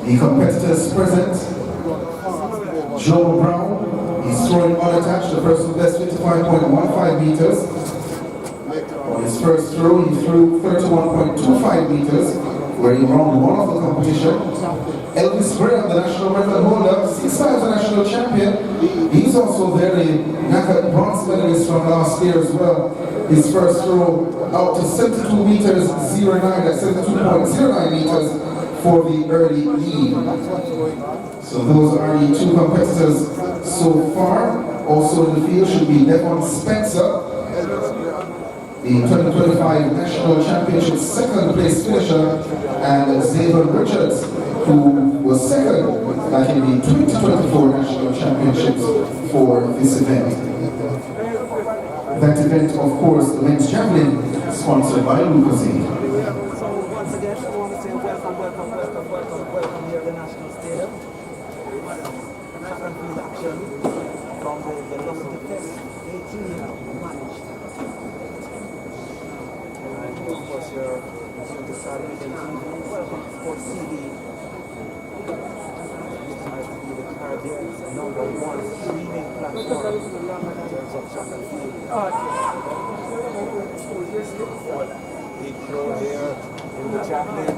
The competitors present: Joe Brown, he's throwing unattached, the person best 55.15 meters. On his first throw, he threw 31.25 meters, where he round one of the competition. Elvis Graham, the national record holder, 6 times the national champion. He's also there, a knackered bronze medalist from last year as well. His first throw out to 72 meters 09, that's 72.09 meters for the early lead. So those are the two competitors so far. Also in the field should be Devon Spencer, the 2025 National Championship second place finisher, and Xavier Richards, who was second back in the 2024 National Championships for this event. That event, of course, the men's javelin, sponsored by Lucasade. So once again, I want to say welcome here at the National Stadium. Track and field action from the Velocity Fest 18 managed. And of course, you're listening to Saturday and welcome to Sports CD. This might be the Caribbean's #1 streaming platform in terms of track and field. Big throw here in the javelin.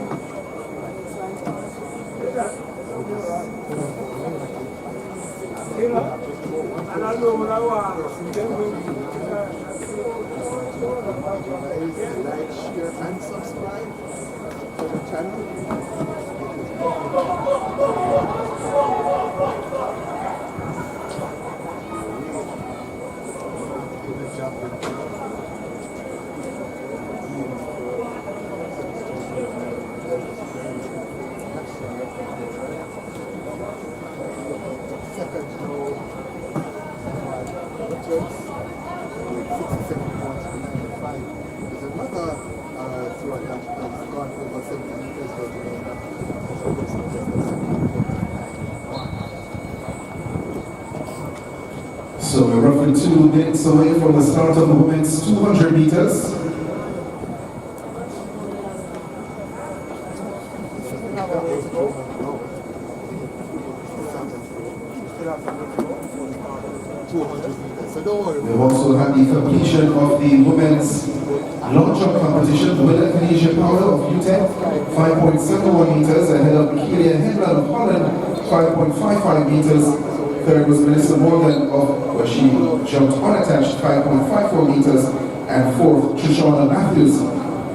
Like, share, and subscribe to the channel. Second row, Richards with 67.95. There's another throw attached that's gone over 70 meters for Jamaica. So we're roughly 2 minutes away from the start of the women's 200 meters. We've also had the completion of the women's long jump competition. Winner Khadija Powell of UTEP, 5.71 meters, ahead of Kelia Hedland of Holland, 5.55 meters. Third was Melissa Morgan where she jumped unattached, 5.54 meters. And fourth, Trishana Matthews,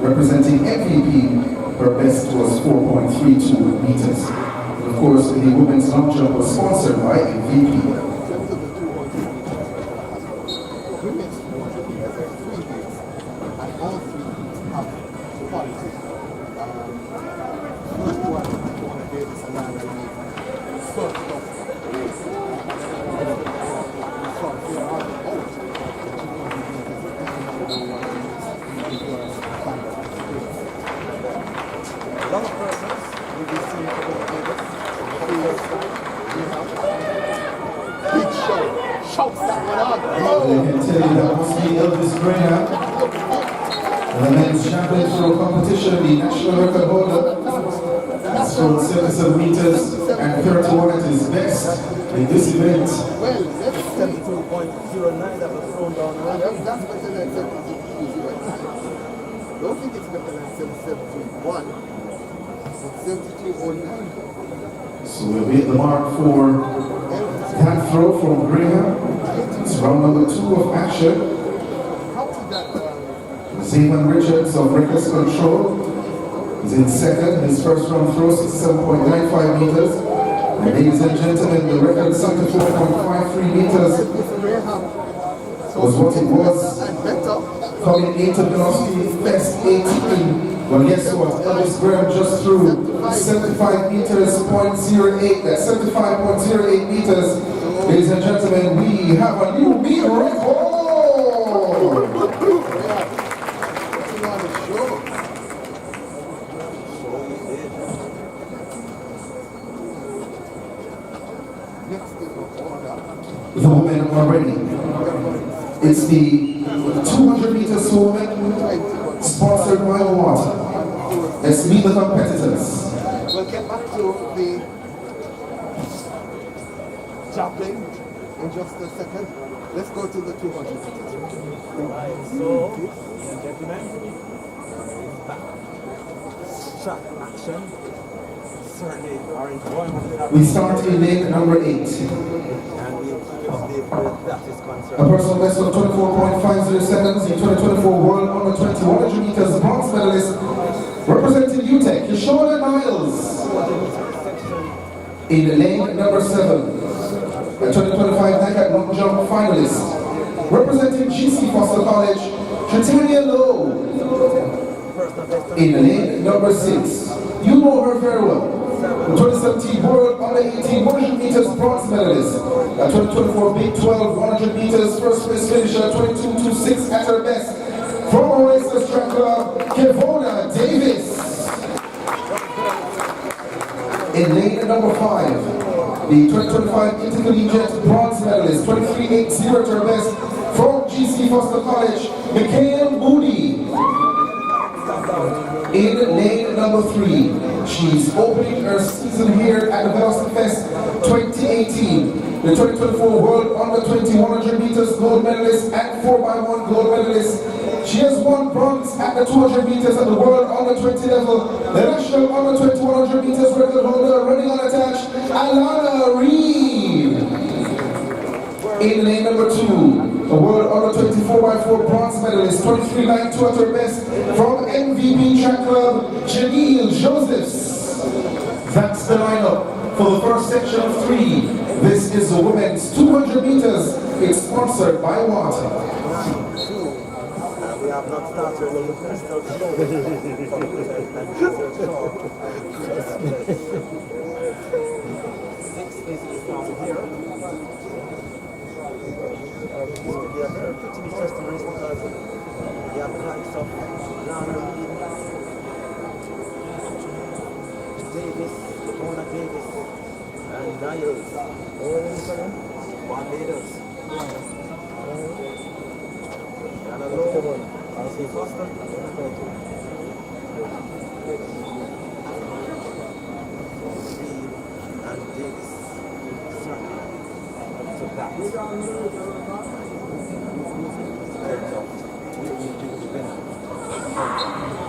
representing MVP. Her best was 4.32 meters. And of course, the women's long jump was sponsored by MVP. The men's javelin throw competition, the national record holder has thrown 77 meters and 31 at his best in this event. Well, that's 72.09 that was thrown down. That's better than 72.09. Don't think it's better than 77.1. 72.9. So we'll be at the mark for hand throw from Graham. It's round number 2 of action. Zeman Richards of Reckless Control is in second. His first round throw, 67.95 meters. And ladies and gentlemen, the record 74.53 meters was what it was coming into Velocity Fest 18. Well, guess what? Elvis Graham just threw 75 meters, 0.08. That's 75.08 meters. Ladies and gentlemen, we have a new meet record! The women are ready. It's the 200 meter swim, sponsored by water. Let's meet the competitors. We'll get back to the javelin in just a second. Let's go to the 200 meters. So, gentlemen, back. Track action. Certainly, orange 100. We start in lane number 8. And we'll keep you updated with that is A concerned. personal best of 24.50 seconds, the 2024 World Under 20 100 meters bronze medalist representing UTEC, Kishore Niles. In lane number 7, a 2025 NICAT long jump finalist representing GC Foster College, Tritania Lowe. In lane number 6, you know her very well. The 2017 World Under 18 100 meters bronze medalist, a 2024 Big 12 100 meters first place finisher, 22.26 at her best. From Oasis Track Club, Kevona Davis. In lane number 5, the 2025 Intercollegiate bronze medalist, 23.80 at her best. From GC Foster College, Mikhail Moody. In lane number 3, she's opening her season here at the Velocity Fest 2018. The 2024 World Under 20 100 meters gold medalist and 4x1 gold medalist. She has won bronze at the 200 meters at the World Under 20 level. The National Under 20 100 meters record holder running unattached, Alana Reed. In lane number 2, the World Under 20 4x4 bronze medalist, 23.92 at her best, from MVP Track Club, Janelle Josephs. That's the lineup for the first section of 3. This is the women's 200 meters. It's sponsored by water. We have not started with the crystal show. Six basically started here. They are pretty interesting race because they have the likes of Lana Reed, Davis, Mona Davis, and Niles. Barbados. And a low one. See Foster. Reed and Davis. Certainly. So that.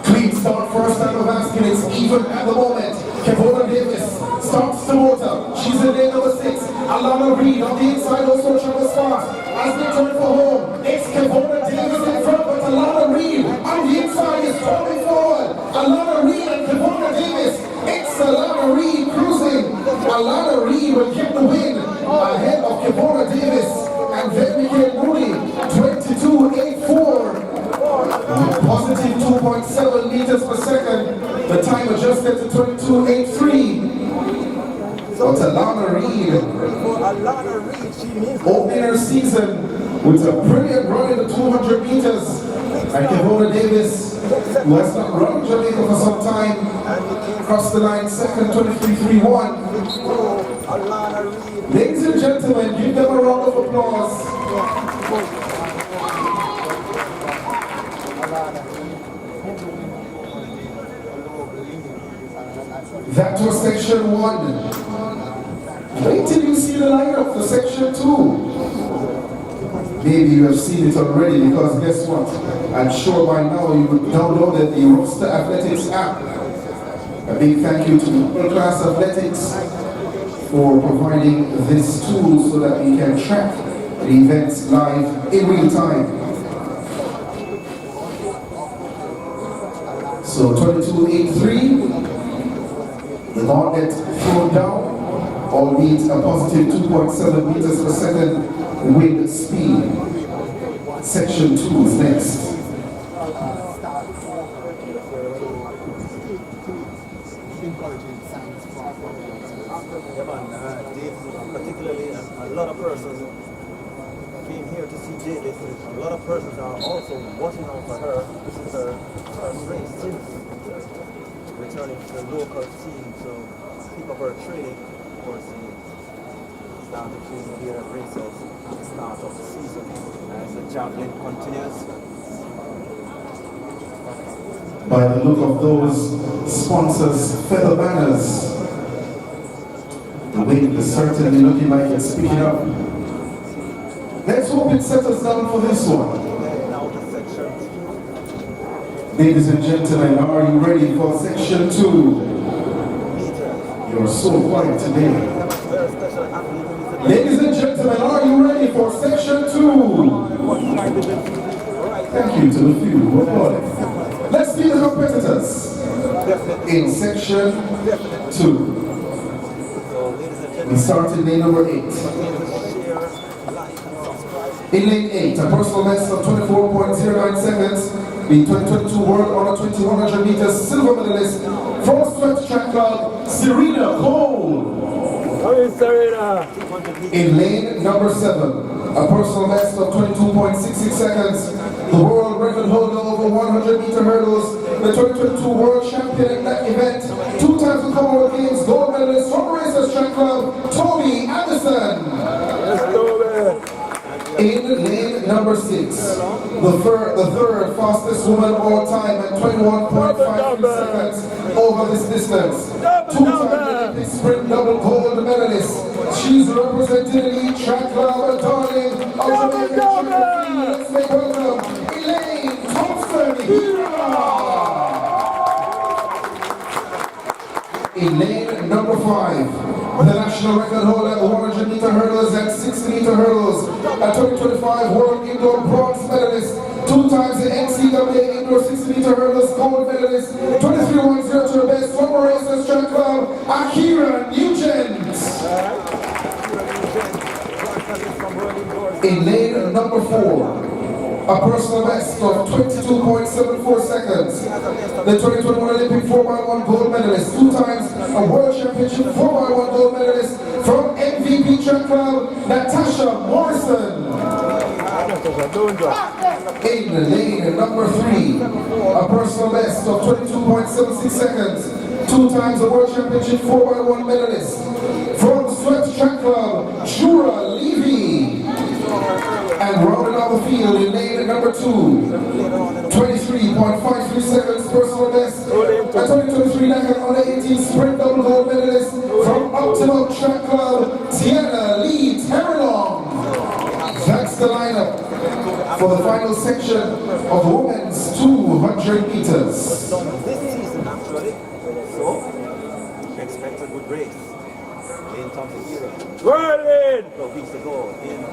Clean start, first time of asking, it's even at the moment. Kevona Davis starts to motor. She's in lane number 6. Alana Reed on the inside also travels fast. As they turn for home, it's Kevona Davis in front, but Alana Reed on the inside is coming forward. Alana Reed and Kevona Davis. It's Alana Reed cruising. Alana Reed will get the win ahead of Kevona Davis. And then Mikhail Moody, 22.84. Positive 2.7 meters per second. The time adjusted to 22.83. But Alana Reed, opening her season with a brilliant run in the 200 meters. And Kevona Davis, who has not run Jamaica for some time, crossed the line second, 23.31. Ladies and gentlemen, give them a round of applause. That was section 1. Wait till you see the lineup for section 2. Maybe you have seen it already, because guess what? I'm sure by now you've downloaded the Roster Athletics app. A big thank you to World Class Athletics for providing this tool so that we can track the events live in real time. So 22.83, the gauntlet thrown down, albeit a positive 2.7 meters per second wind speed. Section 2 is next. Yeah, man, Dave, particularly a lot of persons came here to see Jay. A lot of persons are also watching out for her. This is her first race since returning to the local team. So pick up her training. Of course, he started training here at races at the start of the season as the javelin continues. By the look of those sponsors' feather banners, the wind is certainly looking like it's picking up. Let's hope it settles down for this one. Ladies and gentlemen, are you ready for section 2? You're so quiet today. Ladies and gentlemen, are you ready for section 2? Thank you to the few who applauded. Let's see the competitors in section 2. We start in lane number 8. In lane 8, a personal best of 24.09 seconds, the 2022 World Honor 2100 meters silver medalist from Sweat Track Club, Serena Cole. In lane number 7, a personal best of 22.66 seconds, the world record holder over 100 meter hurdles, the 2022 World Champion in that event, 2 times the Commonwealth Games gold medalist from Racers Track Club, Toby Anderson. In lane number 6, the third fastest woman of all time at 21.53 seconds over this distance. 2-time Olympic sprint double gold medalist. She's representing the elite track club and darling of Jamaica Track and Field. Let's make welcome Elaine Thompson. In lane number 5, the national record holder at the 100 meter hurdles and 60 meter hurdles, a 2025 World Indoor Bronze medalist, 2 times the NCAA Indoor 60 meter hurdles gold medalist, 23.10 to the best from Racers Track Club, Akira Nugent. In lane number 4, a personal best of 22.74 seconds. The 2021 Olympic 4x1 gold medalist, 2 times a World Championship 4x1 gold medalist from MVP Track Club, Natasha Morrison. In lane number 3, a personal best of 22.76 seconds. 2 times a World Championship 4x1 medalist from Sweat Track Club, Shura Levy. And rounding out the field in lane number 2, 23.53 seconds personal best, a 2023 Nike under 18 sprint double gold medalist from Optimum Track Club, Tiana Lee Terrelong. That's the lineup for the final section of the women's 200 meters. This season actually, so expect a good race in terms of era. A weeks ago in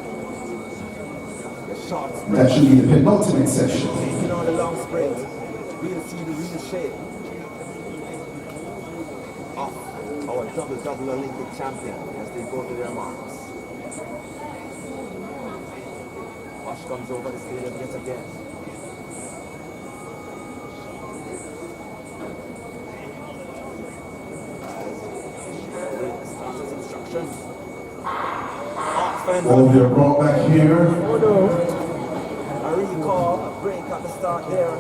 short sprint. That should be the penultimate section. Taking on the long sprint, we'll see the real shape of our double Olympic champion as they go to their marks. Wash comes over the stadium yet again. Starters instructions. All of you are brought back here. I recall a break at the start there. I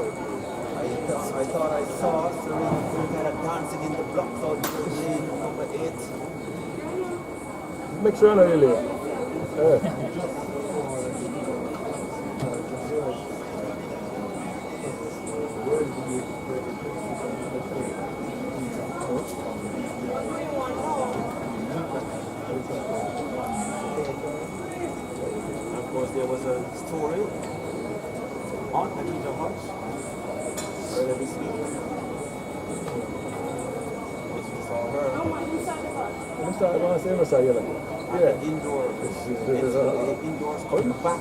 thought I saw Serena kind of dancing in the blocks out there in lane number 8. Make sure I'm not really. Of course, there was a story on Anita Hodge earlier this week. want to say ever saw yellow. Yeah. Indoor. Indoors coming back.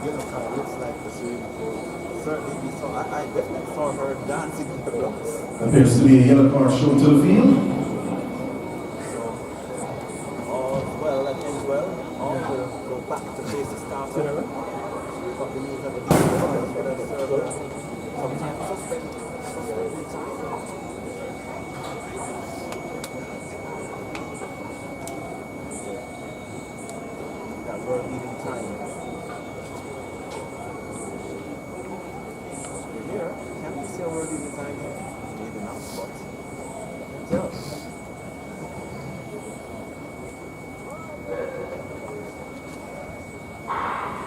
Yellow car looks like the same. Certainly we saw, I definitely saw her dancing in the blocks. Appears to be a yellow card shown to the field. So, all well that ends well. All to go back to face the starter. Got the news that the server sometimes suspect. That world leading time. Here, can we see a world leading time here? Maybe not, but yes.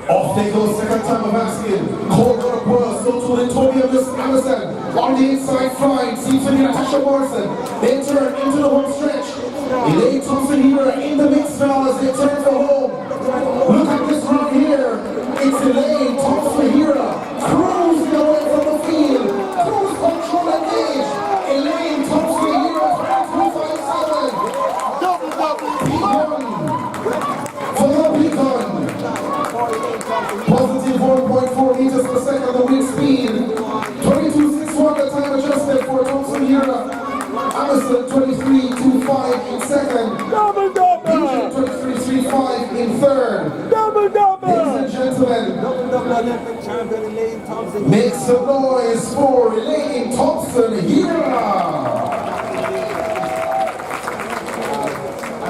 Off they go, second time of asking. Cold on a burst, so to the Toby Anderson. On the inside flying, seems to be Natasha Morrison. They turn into the home stretch. Elaine Thompson here in the mix now as they turn for home. Look at this run here. It's Elaine Thompson here. Cruising away from the field. Cruise control engaged. Elaine Thompson here. 257. Beacon. For the Beacon. Positive 1.4 meters per second the wind speed. 22.61 the time adjusted for Thompson here. Amazon 23.25 in second. Double. 23.35 in third. Double. Ladies and gentlemen, Olympic champion Elaine Thompson. make some noise for Elaine Thompson here. I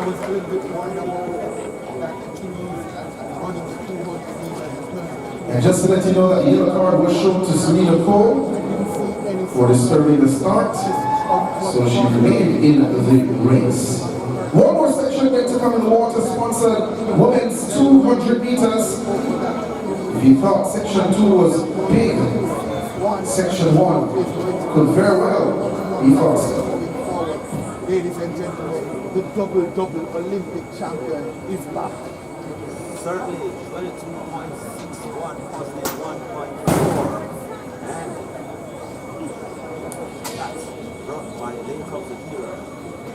was a little bit worried about that continues running the 200 meters. And just to let you know that the yellow card was shown to Selena Cole for disturbing the start. So she remained in the race. One more section going to come in the water sponsored women's 200 meters. If you thought section 2 was big, section 1 could very well be faster. Ladies and gentlemen, the double Olympic champion is back. Certainly 22.61 positive 1.4. And that's brought by Elaine Thompson here.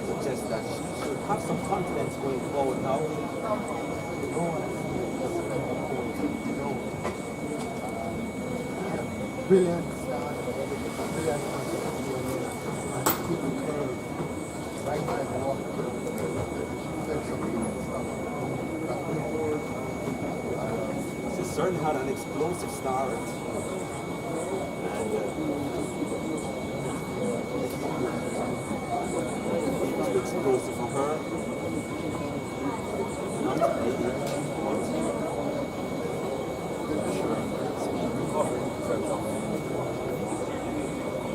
Suggests that she should have some confidence going forward now. Brilliant start. Brilliant curve. Right by the walk. She certainly had an explosive start. And too explosive for her. Not maybe, but sure.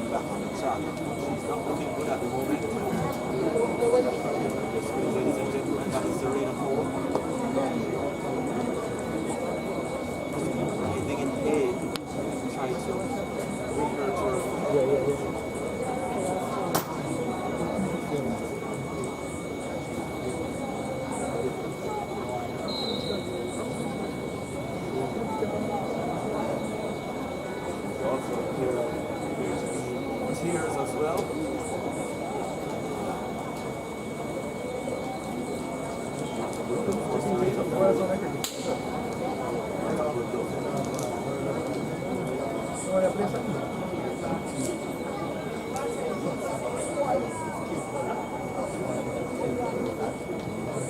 Back on the track. She's not looking good at the moment. Ladies and gentlemen, that is Serena Cole. Hitting in aid, trying to bring her to her feet. Also here tears as well.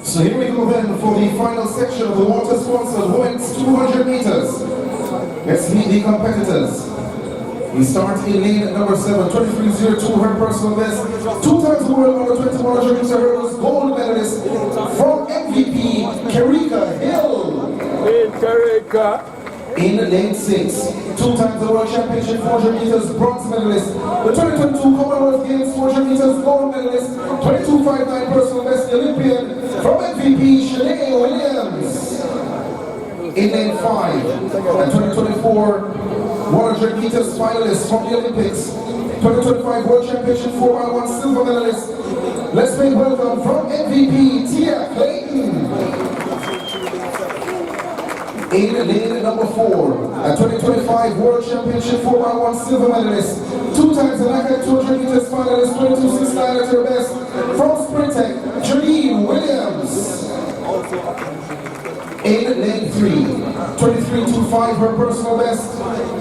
So here we go then for the final section of the water-sponsored women's 200 meters. Let's meet the competitors. We start in lane number 7, 23.02, her personal best. 2 times the world under 2100 meter hurdles gold medalist from MVP, Kerika Hill. In Kerika. In lane 6, 2 times the world championship 400 meters bronze medalist. The 2022 Commonwealth Games 400 meters gold medalist. 22.59 personal best, the Olympian from MVP, Shanae Williams. In lane 5, and 2024 100 meters finalist from the Olympics, 2025 World Championship 4x1 silver medalist. Let's make welcome from MVP, Tia Clayton. In In lane number 4, a 2025 World Championship 4x1 silver medalist, 2 times Jamaica 200 meters finalist, 22.69 at her best, from Sprintec, Janine Williams. In lane 3, 23.25 her personal best,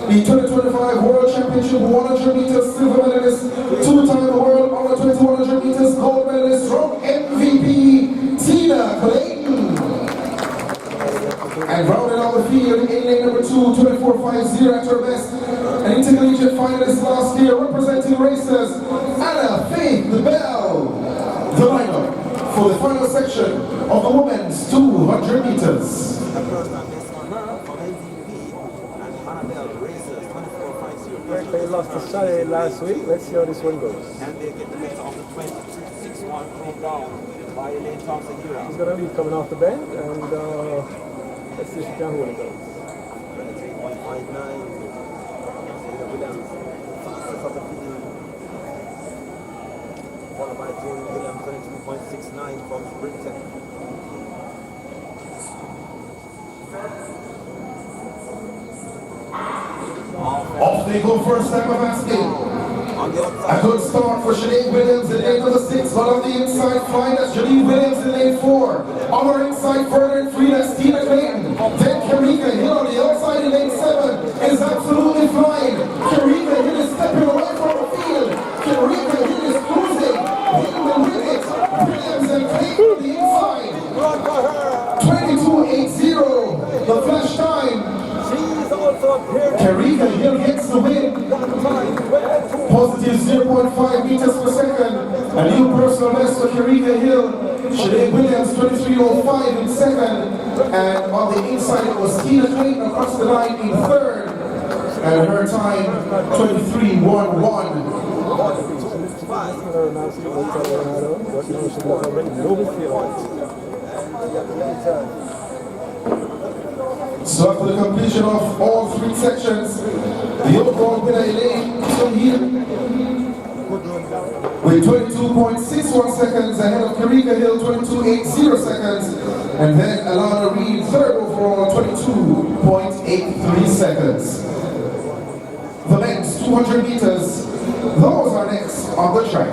the 2025 World Championship 100 meters silver medalist, 2-time world under 2100 meters gold medalist from MVP, Tina Clayton. And rounding out the field in lane number 2, 24.50 at her best, an intercollegiate finalist last year representing racers, Anna Faith Bell. The lineup for the final section of the women's 200 meters. They lost to Saturday last week. Let's see how this one goes. And they get the better of the 26-1 come down by Elaine Thompson here. She's going to be coming off the bend, and let's see if she can hold it though. 159. Williams, fastest of the field. Followed by Jane Williams, 22.69 from Sprinter. Off they go for a step of asking. A good start for Janine Williams in lane number 6, but on the inside fine, that's Janine Williams in lane 4. On her inside further in 3, that's Tina Clayton. Then Karika Hill on the outside in lane 7 is absolutely flying. Karika Hill is stepping away from the field. Karika Hill is cruising. Hill will win it. Williams and Clayton on the inside. 22.80, the flash time. Karika Hill gets the win. Positive 0.5 meters per second. A new personal best for Karika Hill. Janine Williams 23.05 in second. And on the inside it was Tina Clayton across the line in third. And her time 23.11. So after the completion of all 3 sections, the overall winner Elaine is here with 22.61 seconds ahead of Karika Hill, 22.80 seconds, and then Alana Reed third overall, 22.83 seconds. The men's 200 meters, those are next on the track.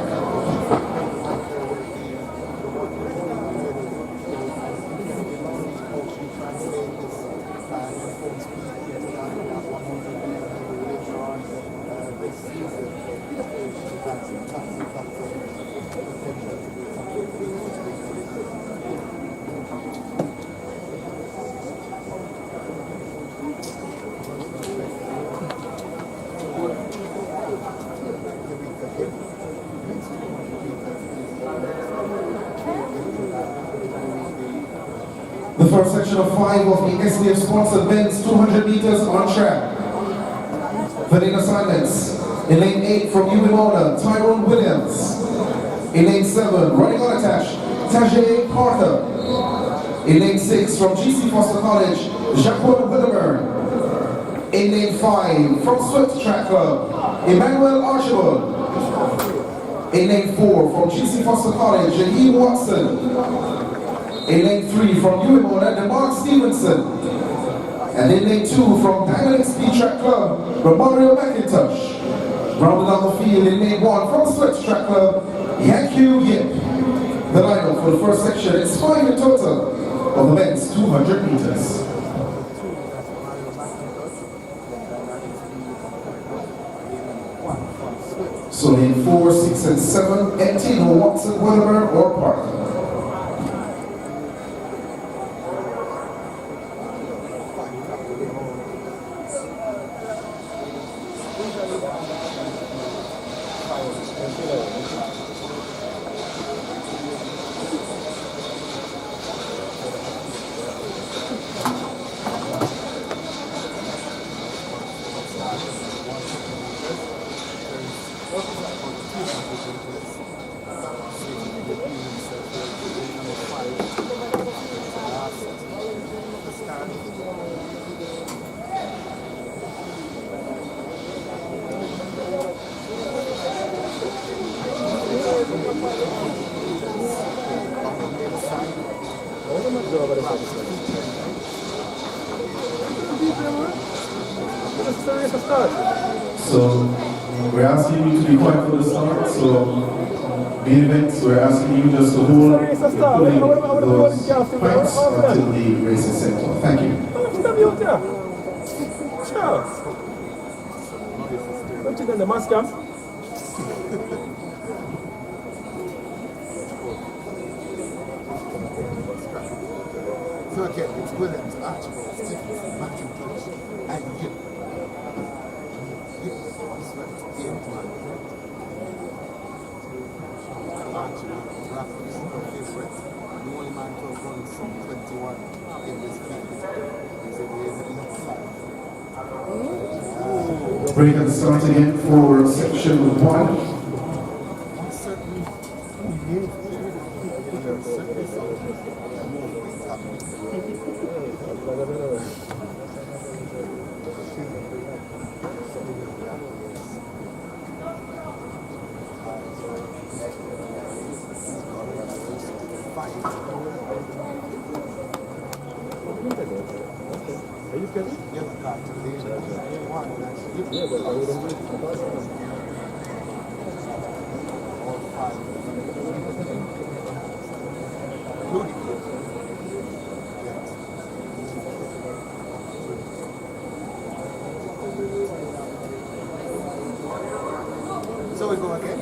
The first section of 5 of the SDF sponsored men's 200 meters on track. The lane assignments. In lane 8 from Uminona, Tyrone Williams. In lane 7, running unattached, Tajay Carter. In lane 6 from GC Foster College, Jacqueline Willimer. In lane 5 from Swift Track Club, Emmanuel Archibald. In lane 4 from GC Foster College, Jaheem Watson. In lane 3 from Uminona, Mark Stevenson. And in lane 2 from Diamond Speed Track Club, Romario McIntosh. Rounded out the field in lane 1 from Swift Track Club, Yanku Yip. The lineup for the first section is 5 in total of the men's 200 meters. So lane 4, 6, and 7, empty, no Watson, Willimer, or Parker. So we're asking you to be quiet for the start. So main events, we're asking you just to hold pulling those points until the race is set. Thank you. The mask cam. So again, it's Williams, Archibald, Stevens, McIntosh, and you. Archibald, Raffles, your favorite. The only man to have run some 21 in this field. He's a really Break and start again for section 1. So we go again.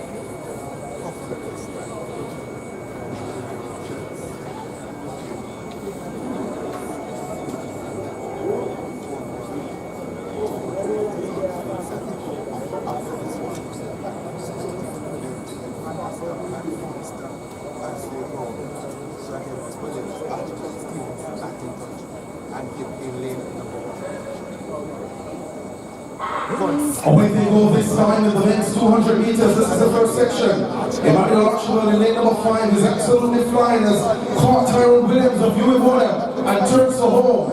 Away they go this time in the next 200 meters. This is the first section. Emmanuel Archibald in lane number 5 is absolutely flying as caught Tyrone Williams of UWA and turns to home.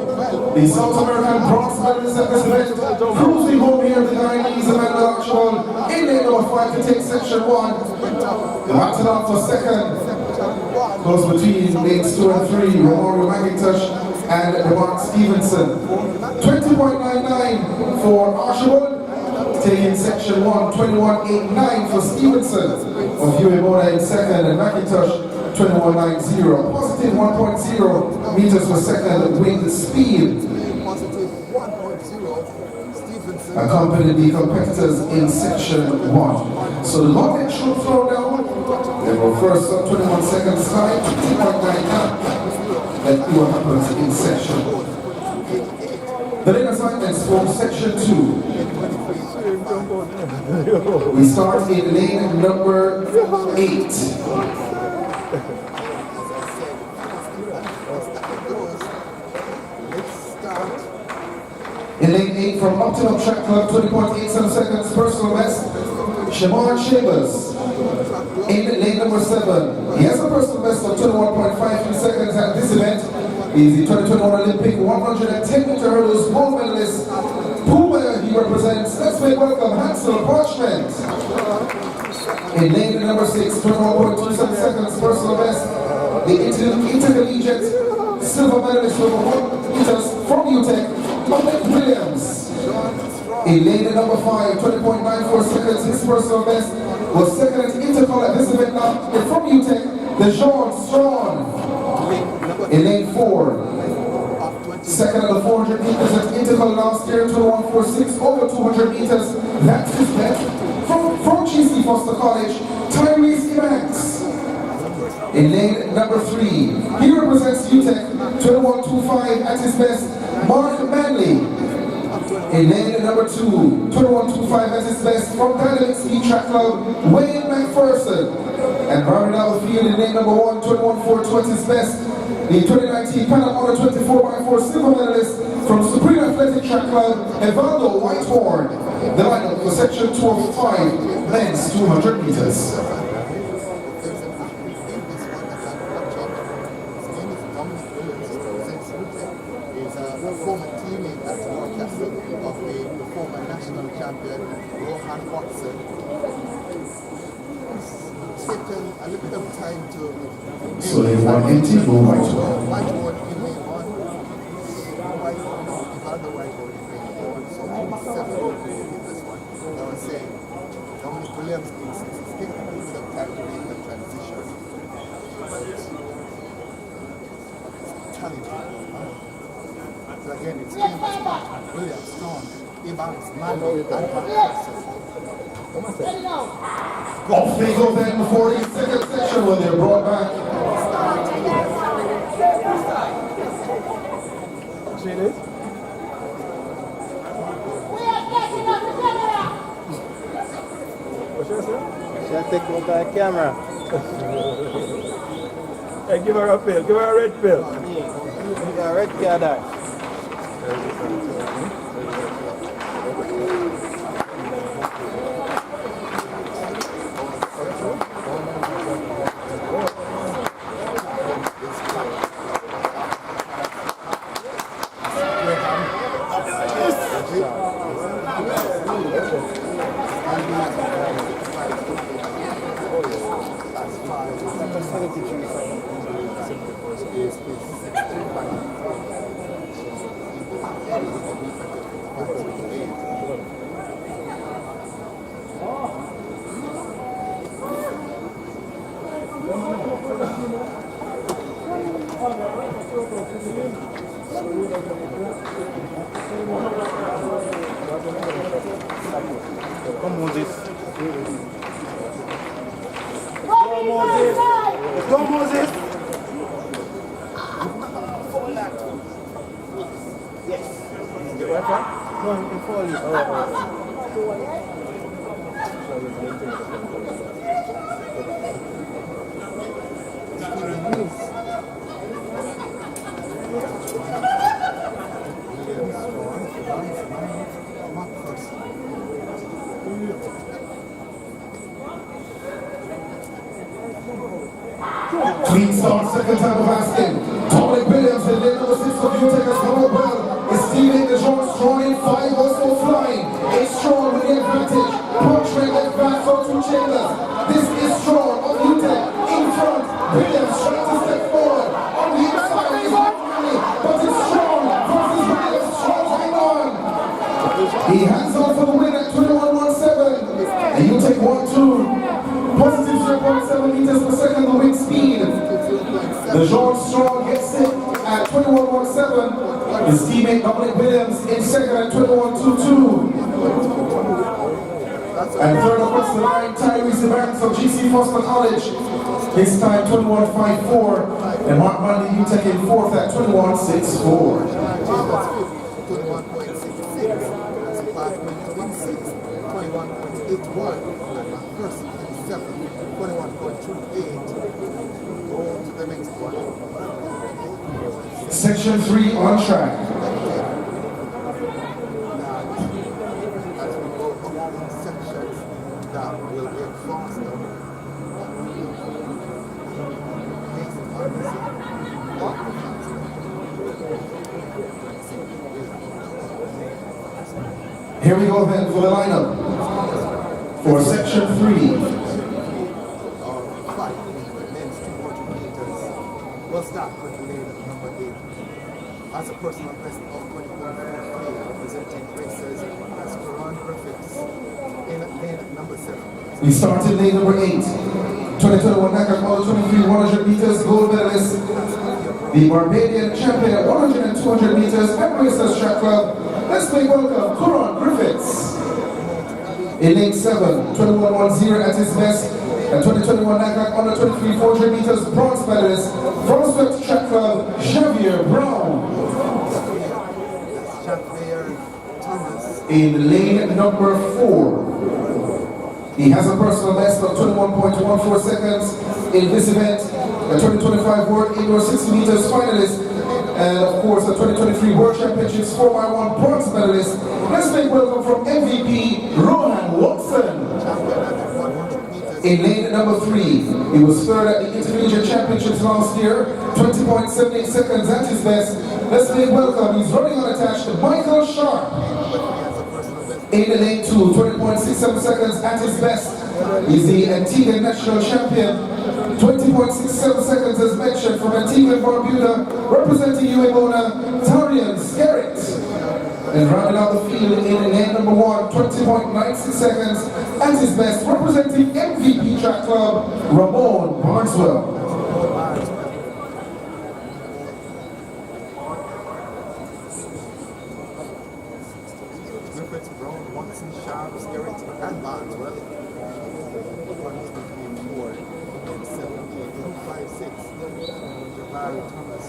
The South American bronze medalist at this event cruising home here. The Guyanese Emmanuel Archibald in lane number 5 to take section 1. The baton off for second goes between lanes 2 and 3. Romario McIntosh and Mark Stevenson. 20.99 for Archibald. Taking section 1, 21.89 for Stevenson of UWA in second, and McIntosh 21.90. Positive 1.0 meters per second wind speed. Accompanied the competitors in section 1. So the gauntlet should throw down. They will first up 21 seconds time, 2.99. Let's see what happens in section 1. The lane assignments for section 2. We start in lane number 8. In lane 8 from Upton Track Club, 20.87 seconds, personal best, Shamar Chambers. In lane number 7, he has a personal best of 21.53 seconds at this event. He's the 2021 Olympic 110-meter hurdles gold medalist. Puma he represents. Let's make welcome Hansel Parchment. In lane number 6, 21.27 seconds, personal best, the intercollegiate silver medalist over 1 meters from UTEC, Mike Williams. In lane number 5, 20.94 seconds, his personal best was second at intercol at this event now from UTEC, Dejon Strawn. In lane 4, second at the 400 meters at interval last year, 21.46 over 200 meters. That's his best. From GC Foster College, Tyrese Emacs. In lane number 3, he represents UTEC, 21.25 at his best, Mark Manley. In lane number 2, 21.25 at his best, from Dynamic Speed Track Club, Wayne McPherson. And rounding out the field in lane number 1, 21.42 at his best, the 2019 Panama 24x4 silver medalist from Supreme Athletic Track Club, Evaldo Whitehorn. The lineup for section 2 of 5, men's 200 meters. Is a former teammate at Newcastle of the former national champion, Rohan Watson. Taken a little bit of time to So they want 80 for Whitehorn. Whitehorn in lane 1. although I go in so 7 this one, I was saying, Dominic Williams is taking a little bit of time to make the transition. But it's challenging. So again, it's Williams, Stone, Evans, Mando, and Off they go then for the second section when they're brought back. See this? What's your say? She'll take out the camera. Hey, give her a pill. Give her a red pill. You got a red card there. Come on, this. Go Moses! No, you can fall it. Clean start, second time of asking. Dominic Williams and then number 6 of UTEC has come up well. Is Steven the John strong in 5 also flying. A strong with the advantage. Punching left back for 2 Chambers. This is strong of UTEC in front. Williams trying to step forward. On the inside is not really, but it's strong versus Williams. Strong hang on. He hands on for the win at 21.17. And UTEC 1-2. Positive 0.7 meters per second the wind speed. The Jean Strong gets it at 21.17. His teammate Dominic Williams in second at 21.22. And third across the line, Tyrese Evans of GC Foster College. His time 21.54. And Mark Manley UTEC in fourth at 21.64. 21.28. Go to the next one. Section 3 on track. As we go up in sections that will get faster. Here we go then for the lineup. For section 3. We'll start with the lane at number 8. As a personal best of 21.3, representing racers as Quran Griffiths in lane number 7. We start in lane number 8. 2021 NACA All 23 100 meters gold medalist. The Barbadian champion at 100 and 200 meters at Racers Track Club. Let's make welcome Quran Griffiths. In lane 7, 21.10 at his best. And 2021 NACA Under 23 400 meters bronze medalist from Swift Track Club, Xavier Brown. In lane number 4, he has a personal best of 21.14 seconds in this event. A 2025 World Indoor 60 meters finalist. And of course, the 2023 World Championships 4x1 bronze medalist. Let's make welcome from MVP, Rohan Watson. In lane number 3, he was third at the Intercollegiate Championships last year, 20.78 seconds at his best. Let's make welcome, he's running unattached, Michael Sharp. In lane 2, 20.67 seconds at his best. He's the Antigua National Champion, 20.67 seconds as mentioned from Antigua and Barbuda, representing UA Mona, Tarian Skerritt. And rounding out the field in lane number 1, 20.96 seconds, at his best, representing MVP Track Club, Ramon Barneswell. Griffiths, Brown, Watson, Sharp, Skerritt, and Barneswell. Runners between 4 and 7, 8, 5, 6. Jabari Thomas.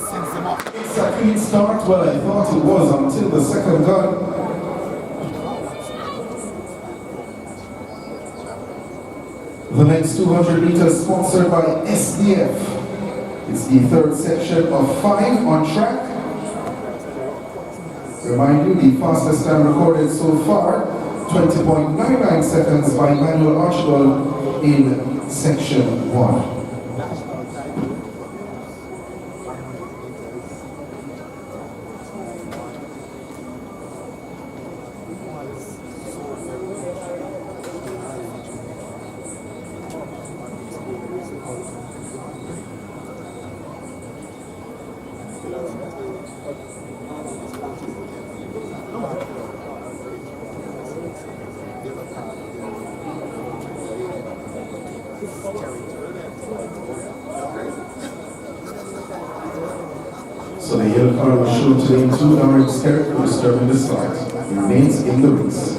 Sends him off. It's a clean start. Well, I thought it was until the second gun. The next 200 meters sponsored by SDF. It's the third section of 5 on track. Remind you, the fastest time recorded so far, 20.99 seconds by Manuel Archibald in section 1. So the yellow card was shown to the 2 Darren Skerritt for disturbing the start. He remains in the race.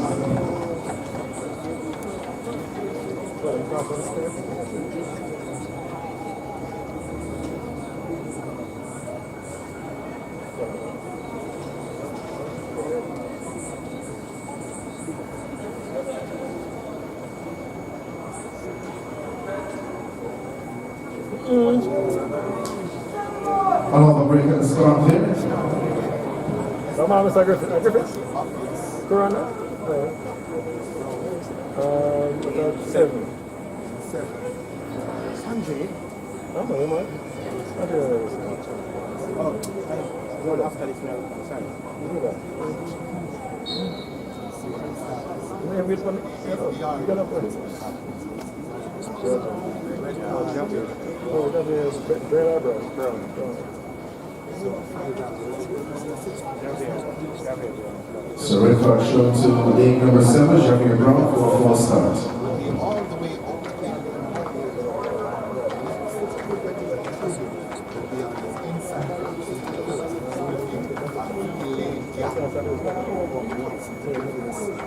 Another break at the start there. Come on, Mr. Griffith. Griffiths? Go on now. 7. Sanjay. I'm not man. One after this now. Sorry. You wait for me. You got up there. Oh, that is Brad Eyebrows. Brown. So red card shown to lane number 7, Javier Brown for a false start. All the way up to the inside.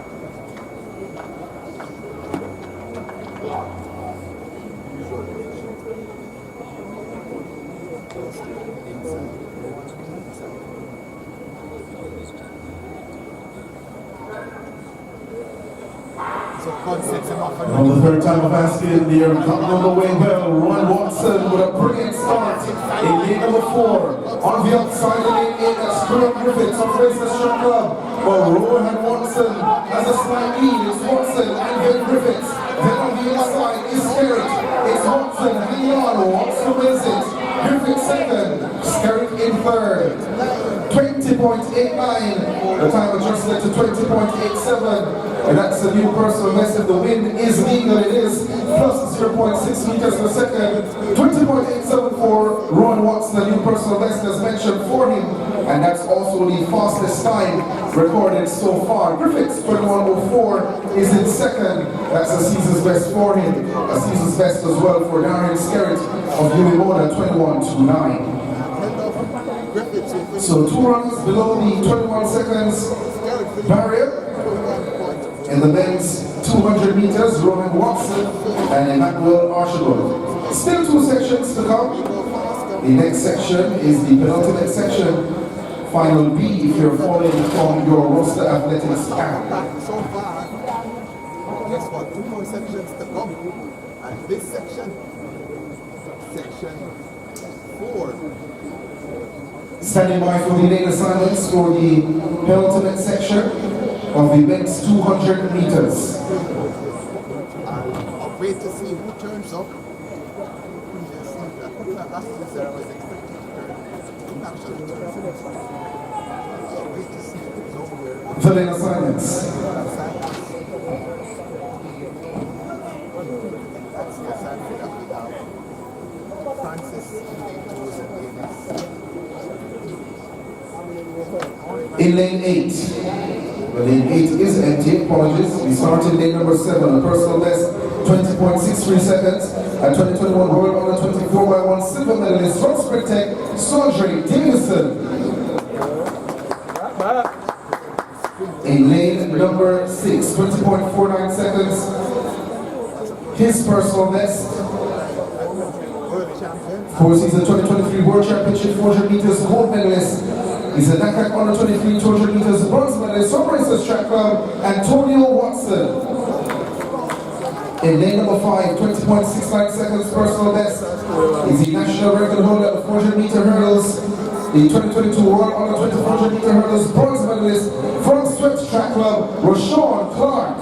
On the third time of asking, they're coming on the way well. Ron Watson with a brilliant start in lane number 4. On the outside of lane 8, that's Stuart Griffiths of Racers Track Club. But Rohan Watson has a slight lead. It's Watson and then Griffiths. Then on the inside is Skerritt. It's Watson hanging on. Watson wins it. Griffiths second. Skerritt in third. 20.89. The time adjusted to 20.87. And that's a new personal best. If the wind is legal, it is plus 0.6 meters per second. 20.874. Ron Watson, a new personal best, as mentioned for him. And that's also the fastest time recorded so far. Griffiths, 21.04, is in second. That's a season's best for him. A season's best as well for Darren Skerritt of Ulimona, 21.29. So 2 runs below the 21 seconds barrier. In the men's 200 meters, Rohan Watson and Emmanuel Archibald. Still 2 sections to come. The next section is the penultimate section, Final B, if you're following from your roster athletics pack. So far, guess what? 2 more sections to come. And this section, section 4. Standing by for the lane assignments for the penultimate section of the men's 200 meters. I'll wait to see who turns up. Just see that. I was expecting to turn The lane assignments. In lane 8. Well, lane 8 is empty, apologies. We start in lane number 7, a personal best 20.63 seconds. At 2021 World Honor 24x1 silver medalist from Sprint Tech, Sondre Davison. In lane number 6, 20.49 seconds. His personal best. For season 2023 World Championship 400 meters gold medalist. He's a NACAC Under 23 200 meters bronze medalist from Racers Track Club, Antonio Watson. In lane number 5, 20.69 seconds personal best. He's the national record holder of 400 meter hurdles. The 2022 World Under 2400 meter hurdles bronze medalist from Swift Track Club, Rashawn Clark.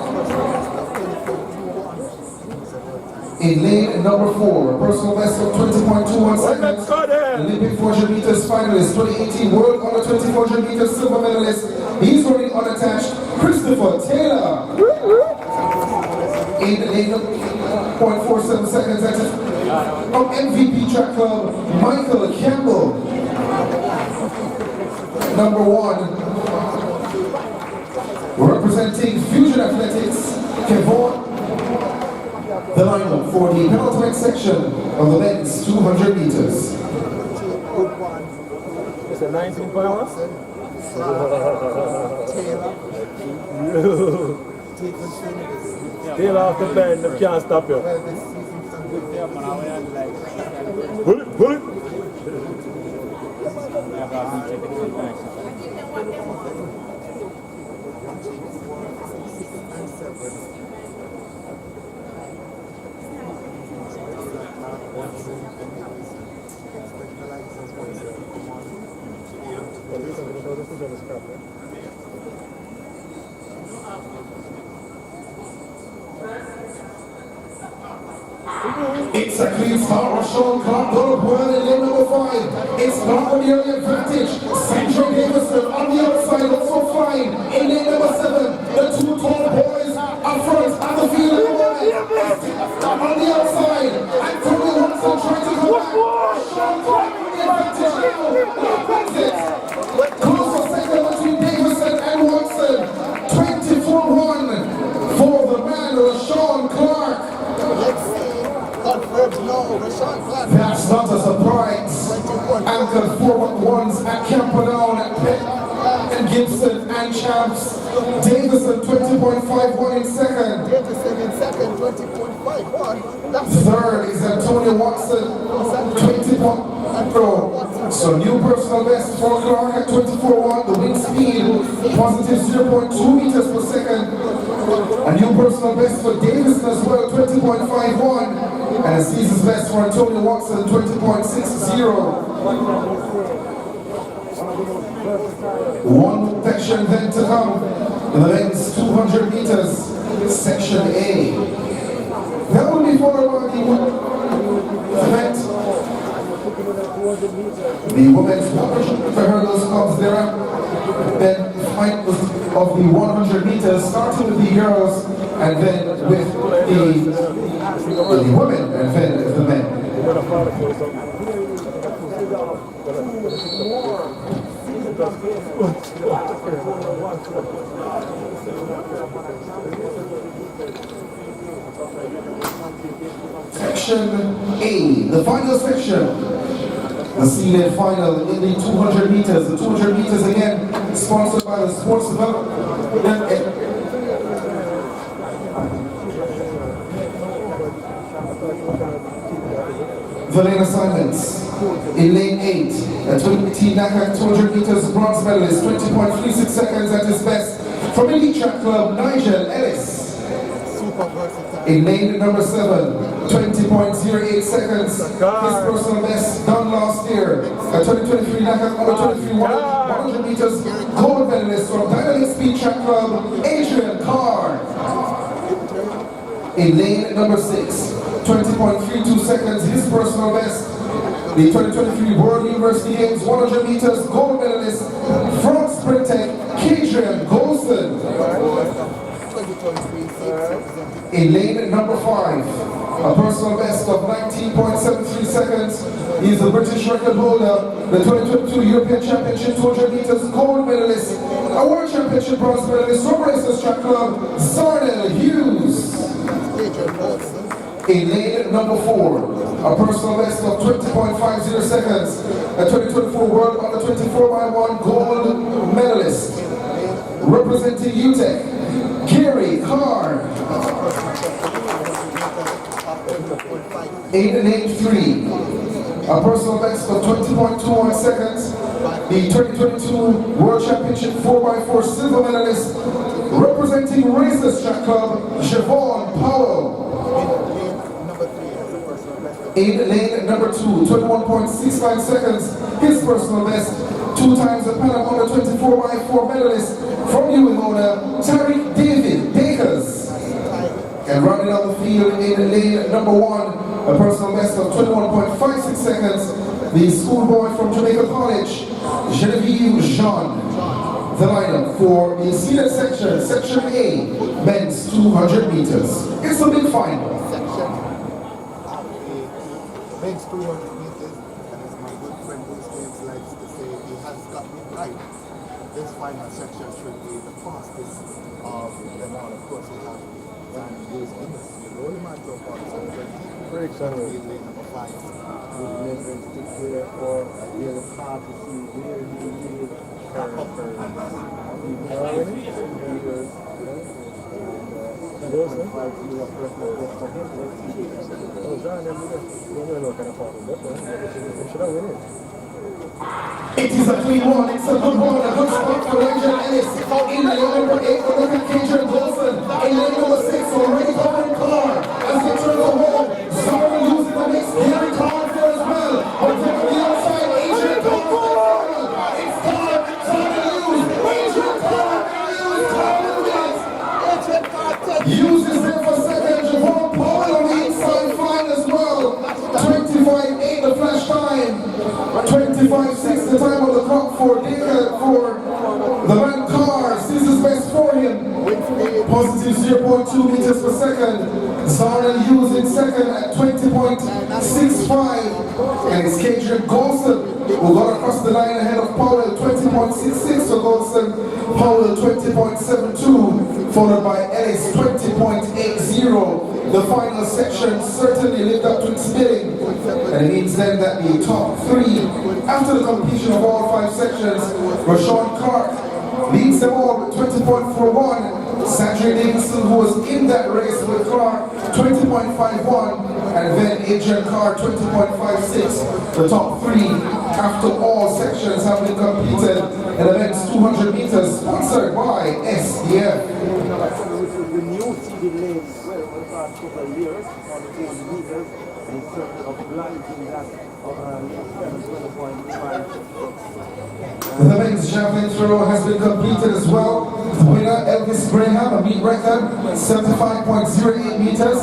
In lane number 4, a personal best of 20.21 seconds. Olympic 400 meters finalist, 2018 World Under 2400 meters silver medalist. He's running unattached, Christopher Taylor. In lane 0.47 seconds, that is from MVP Track Club, Michael Campbell. Number 1, representing Fusion Athletics, Kevon. The lineup for the penultimate section of the men's 200 meters. It's a 19.1? Taylor off the bend, they can't stop you. Pull it, pull it! It's a clean start. Rashawn Clark got up well in lane number 5. It's not on the early advantage. Sondre Davison on the outside, also fine. In lane number 7, the two tall boys up front at the field at the moment. On the outside, Antonio Watson trying to come back. Rashawn Clark on the advantage now. Close second between Davison and Watson. 24-1 for the man Rashawn Clark. That's not a surprise. Anchored forward ones at Camperdown, Pitt and Gibson and Champs. Davison 20.51 in second. Davison in second, 20.51. Third is Antonio Watson, 20.0. So new personal best for Clark at 24.1. The wind speed positive 0.2 meters per second. A new personal best for Davison as well, 20.51. And a season's best for Antonio Watson, 20.60. One section then to come in the men's 200 meters, section A. That will be followed by the event. The women's 100 hurdles comes there. Then the fight of the 100 meters, starting with the girls and then with the women and then the men. Section A, the final section. The seeded final in the 200 meters. The 200 meters again sponsored by the Sports Development. The lane assignments. In lane 8, a 2018 NACAC 200 meters bronze medalist, 20.36 seconds at his best, from Elite Track Club, Nigel Ellis. In lane number 7, 20.08 seconds, his personal best done last year. A 2023 NACAC Under 23 100 meters gold medalist from Dynamic Speed Track Club, Adrian Carr. In lane number 6, 20.32 seconds, his personal best. A the 2023 World University Games 100 meters gold medalist from Sprint Tech, Kadrian Golston. In lane number 5, a personal best of 19.73 seconds. He is the British record holder, the 2022 European Championship 200 meters gold medalist, a World Championship bronze medalist from Racers Track Club, Zarnell Hughes. In lane number 4, a personal best of 20.50 seconds, a 2024 World Under 24x1 gold medalist, representing UTEC, Gary Carr. In lane 3, a personal best of 20.21 seconds, the 2022 World Championship 4x4 silver medalist, representing Racers Track Club, Javon Powell. In lane number 2, 21.65 seconds, his personal best, 2 times the Pan Am Under 24x4 medalist from Uemona, Tariq David Bakers. And rounding out the field in lane number 1, a personal best of 21.56 seconds, the schoolboy from Jamaica College, Genevieve Jean. The lineup for the senior section, Section A, men's 200 meters. It's a big final. Men's 200 meters, and as my good friend Bruce James likes to say, he has got me right. This final section should be the fastest of them all. Of course, we have Dan Bruce in the field. The only man so far is over. Very excited. Lane number 5. With measuring stick there for really hard to see where he is It is a clean one, it's a good one, a good spot for Ranger Ellis. In lane number 8, for look at Kadrian Golston. In lane number 6, already covering Carr. As they turn the hole, Zara using the mix, Gary Carr for as well. But from the outside, Adrian Carr for the final. It's Carr, Zara Hughes, Adrian Carr, uses them for second. Javon Powell on the inside fine as well. 25.8 the flash time. 25.6 the time on the clock for the man Carr. This is best for him. Positive 0.2 meters per second. Zarnell Hughes in second at 20.65. And it's Kadrian Golston who got across the line ahead of Powell, 20.66 for Golston. Powell 20.72, followed by Ellis 20.80. The final section certainly lived up to its billing, and it means then that the top 3, after the completion of all 5 sections, Rashawn Clark leads them all with 20.41. Sandra Davidson, who was in that race with Clark, 20.51, and then Adrian Carr, 20.56. The top 3, after all sections have been completed in the men's 200 meters, sponsored by SDF. The new seeded lanes, well, for the past couple of years, on the 200 meters, and it's certainly obliging that of 7.5. The men's javelin throw has been completed as well. The winner, Elvis Graham, a meet record, 75.08 meters,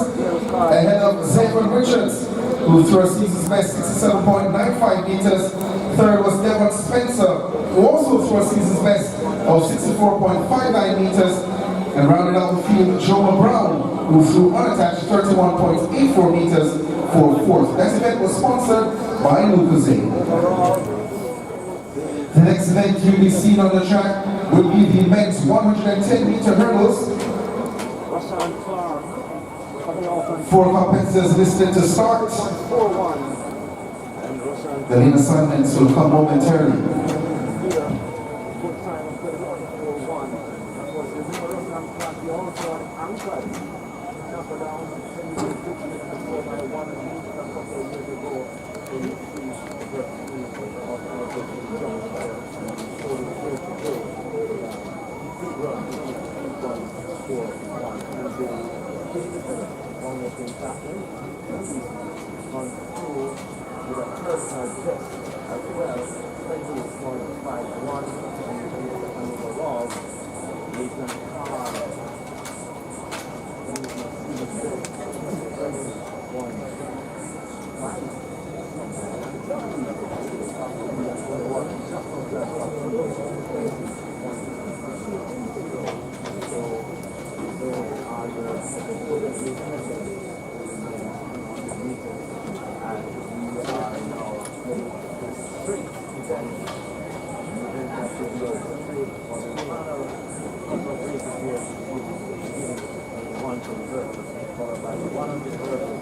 ahead of Zayvon Richards, who threw a season's best 67.95 meters. Third was Devon Spencer, who also threw a season's best of 64.59 meters. And rounding out the field, Joe Brown, who threw unattached 31.84 meters for fourth. That event was sponsored by Lucozade. The next event you'll be seen on the track will be the men's 110-meter hurdles. 4 competitors listed to start. The lane assignments will come momentarily. followed by 100 hurdles.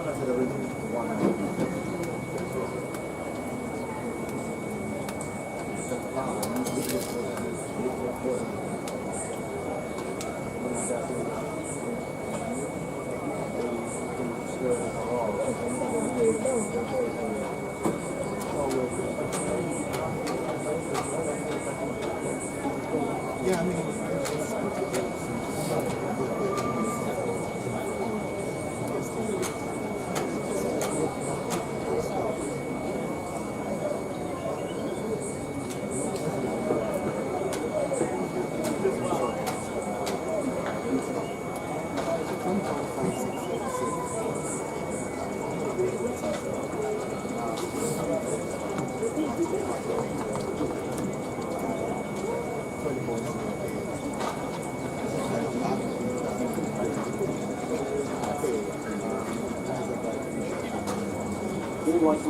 That's the original 100. Yeah, I mean,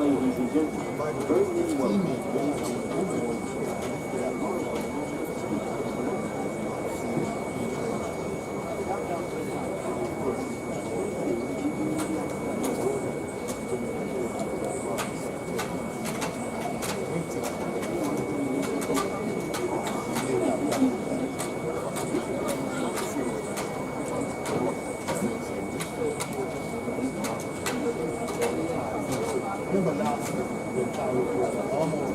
Ladies and gentlemen, very welcome. remember last year, almost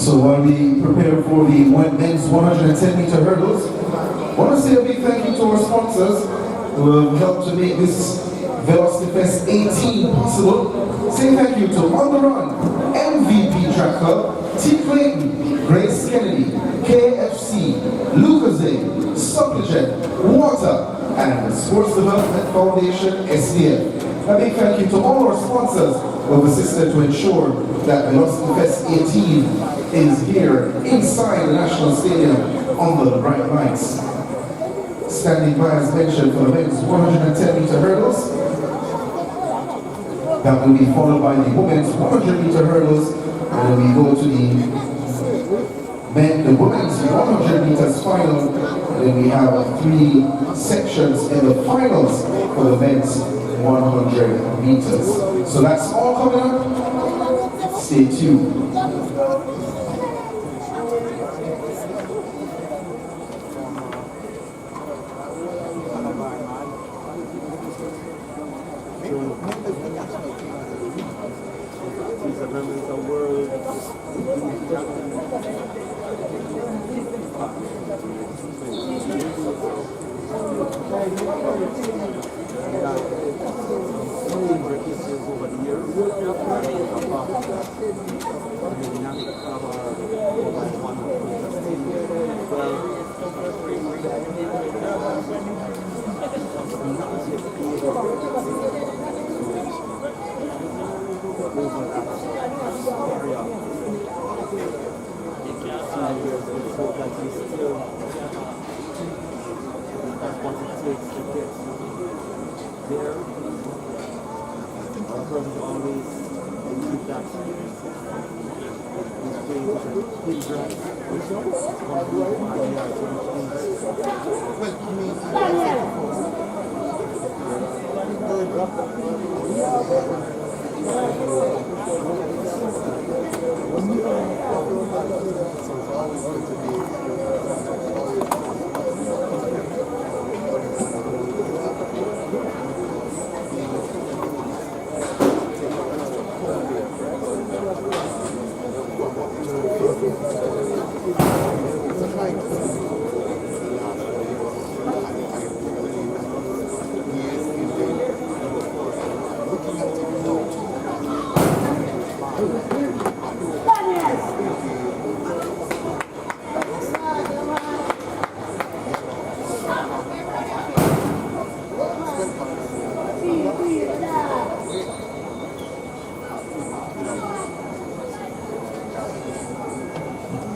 So while we prepare for the men's 110-meter hurdles, I want to say a big thank you to our sponsors who have helped to make this Velocity Fest 18 possible. Say thank you to On The Run, MVP Track Club, T. Clayton, Grace Kennedy, KFC, Lucasade, Supplejet, Water, and Sports Development Foundation, SDF. A big thank you to all our sponsors who have assisted to ensure that Velocity Fest 18 is here inside the National Stadium under the bright lights. Standing by as mentioned for the men's 110-meter hurdles. That will be followed by the women's 100-meter hurdles, and then we go to the women's 100 meters final, and then we have 3 sections in the finals for the men's 100 meters. So that's all coming up. Stay tuned.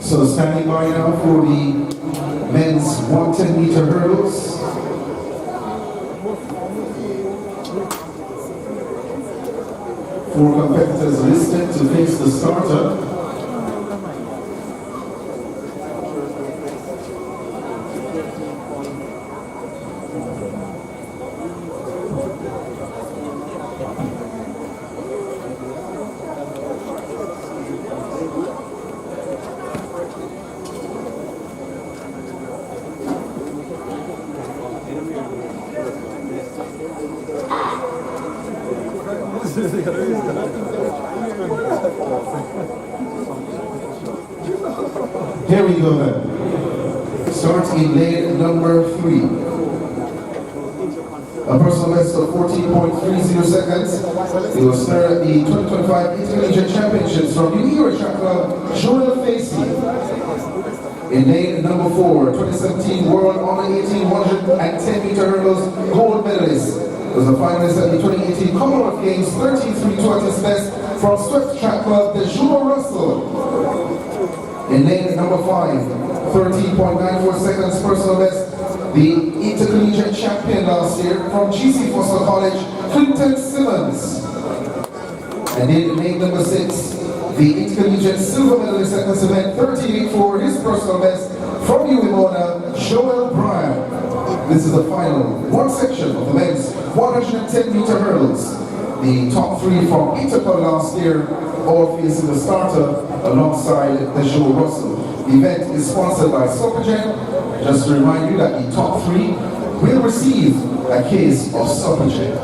So standing by now for the men's 110-meter hurdles. Four competitors listed to face the starter. Here we go then. Starts in lane number 3. A personal best of 14.30 seconds. He will start at the 2025 Intercollegiate Championships from Jamaica Track Club, Joel Facey. In lane number 4, 2017 World Honor 18 110-meter hurdles gold medalist. Was a finalist at the 2018 Commonwealth Games 13.32 at his best from Swift Track Club, the Juno Russell. In lane number 5, 13.94 seconds personal best, the intercollegiate champion last year from GC Foster College, Clinton Simmons. And in lane number 6, the intercollegiate silver medalist at this event, 13.84, his personal best from UWMona, Joel Bryan. This is the final one section of the men's 110-meter hurdles. The top 3 from Interpol last year, all facing the starter alongside the Joe Russell. The event is sponsored by Sopagen. Just to remind you that the top 3 will receive a case of Sopagen.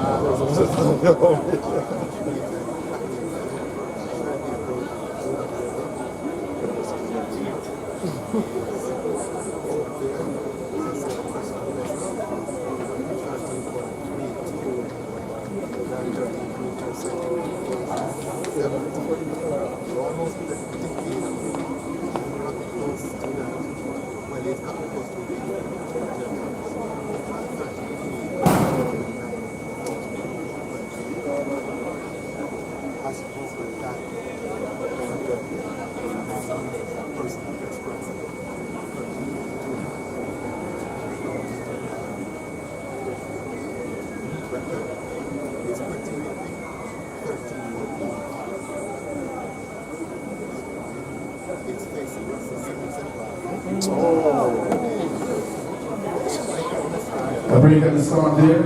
A break at the start there.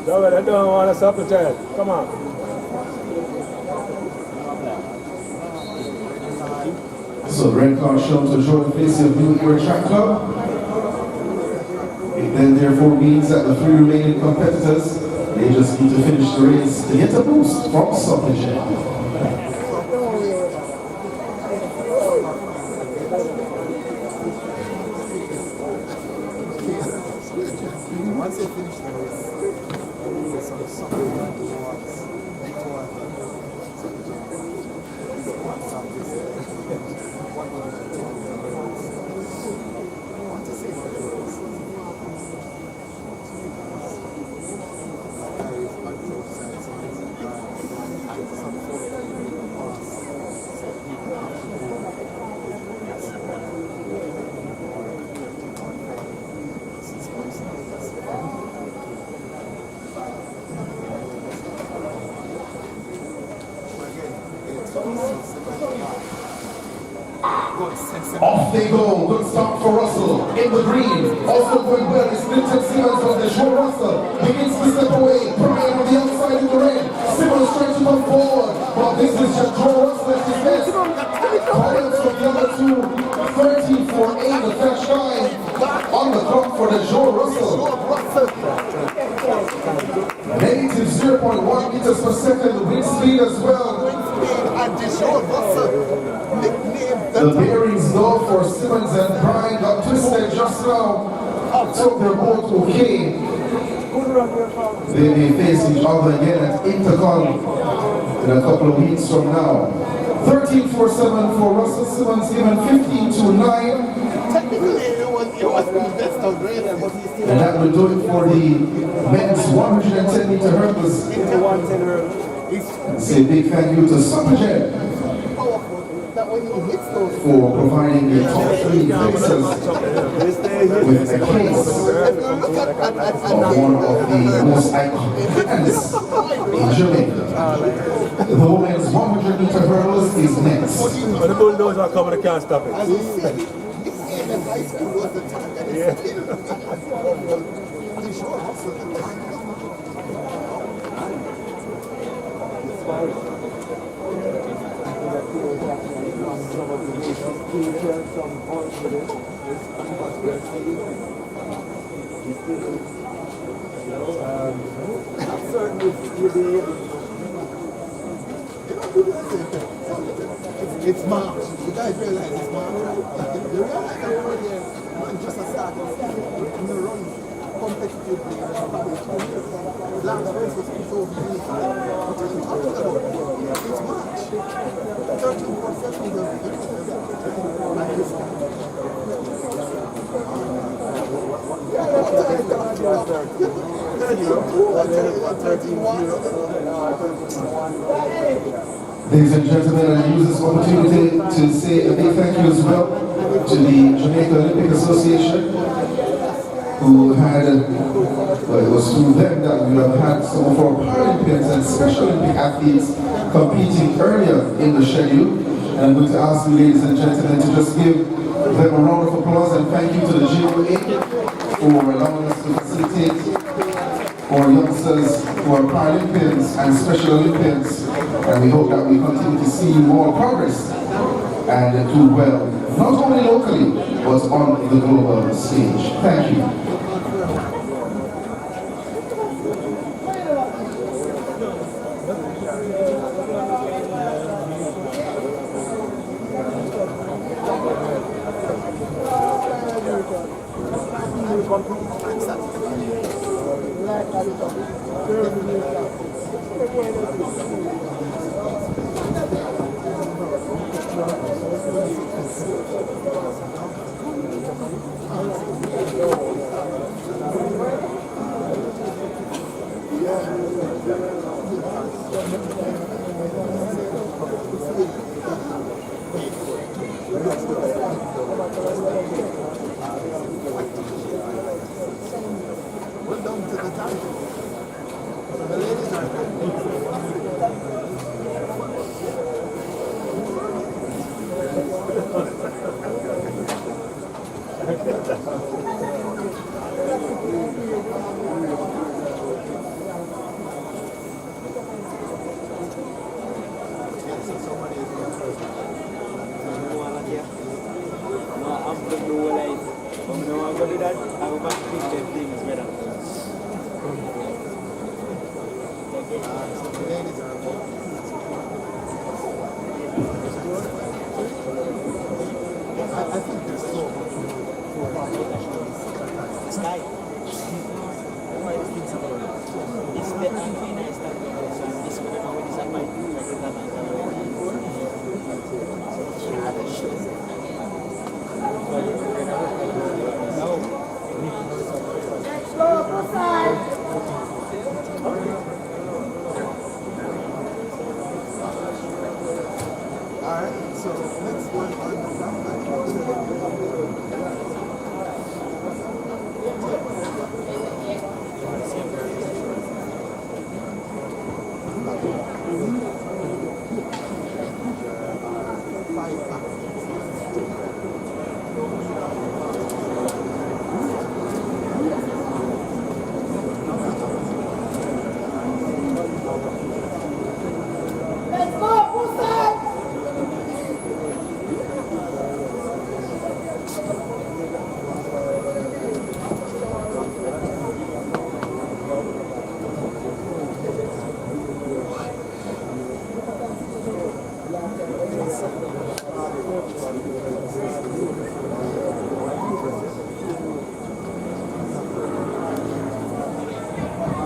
No, they don't want us up ahead. Come on. So the red card shown to Jordan Facey of New Era Track Club. It then therefore means that the 3 remaining competitors, they just need to finish the race to get a boost from Sopagen. Once they finish the race, Off they go. Good start for Russell. In the green. Also going well is Milton Simmons of the Joe Russell. Begins to step away. Brian on the outside in the red. Simmons trying to come forward. But this is just Joe Russell at his best. Collins from the other two. 30 for 8. The flash guy on the clock for the Joe Russell. Negative 0.1 meters per second. Wind speed as well. And the Joe Russell The bearings though for Simmons and Brian got twisted just now. So they're both okay. They may face each other again at Intercon in a couple of weeks from now. 13-4-7 for Russell Simmons, given 15-9. technically it was the best of race. And that will do it for the men's 110 meter hurdles. Say a big thank you to Superjet That when he hits those for providing the top 3 fixers with a case of one of the most iconic bands in Jamaica. The women's 100 meter hurdles is next. When the bulldozers are coming, they can't stop it. as he said, this game in high school was the time that it's still the Joe Russell the time. It's March. You guys realize it's March, right? You realize that over there, not just a start of season. You run competitively probably 2 years. Last race was over unified. What are you talking about? It's March. 13-4-7 Ladies and gentlemen, I use this opportunity to say a big thank you as well to the Jamaica Olympic Association, who had, well, it was through them that we have had some of our Paralympians and Special Olympic athletes competing earlier in the schedule. And I'm going to ask you, ladies and gentlemen, to just give them a round of applause and thank you to the GOA for allowing us to facilitate our youngsters who are Paralympians and Special Olympians. And we hope that we continue to see more progress and do well, not only locally, but on the global stage. Thank you.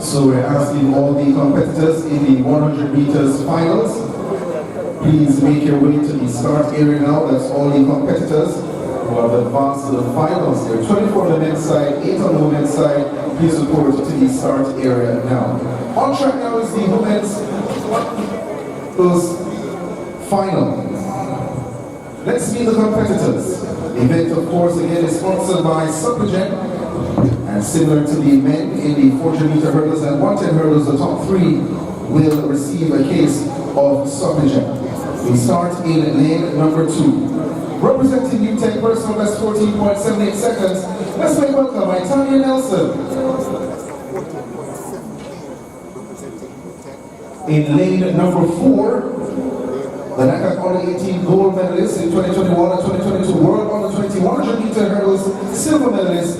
So we're asking all the competitors in the 100 meters finals, please make your way to the start area now. That's all the competitors who have advanced to the finals. There are 24 on the men's side, 8 on the women's side. Please report to the start area now. On track now is the women's final. Let's meet the competitors. The event, of course, again is sponsored by Supplegent, and similar to the men in the 400 meter hurdles and 110 hurdles, the top 3 will receive a case of Supplegent. We start in lane number 2. Representing UTEC personal best 14.78 seconds, let's make welcome Tanya Nelson. In lane number 4, the NACAC Under 18 gold medalist in 2021 and 2022 World Under 20 100 meter hurdles silver medalist,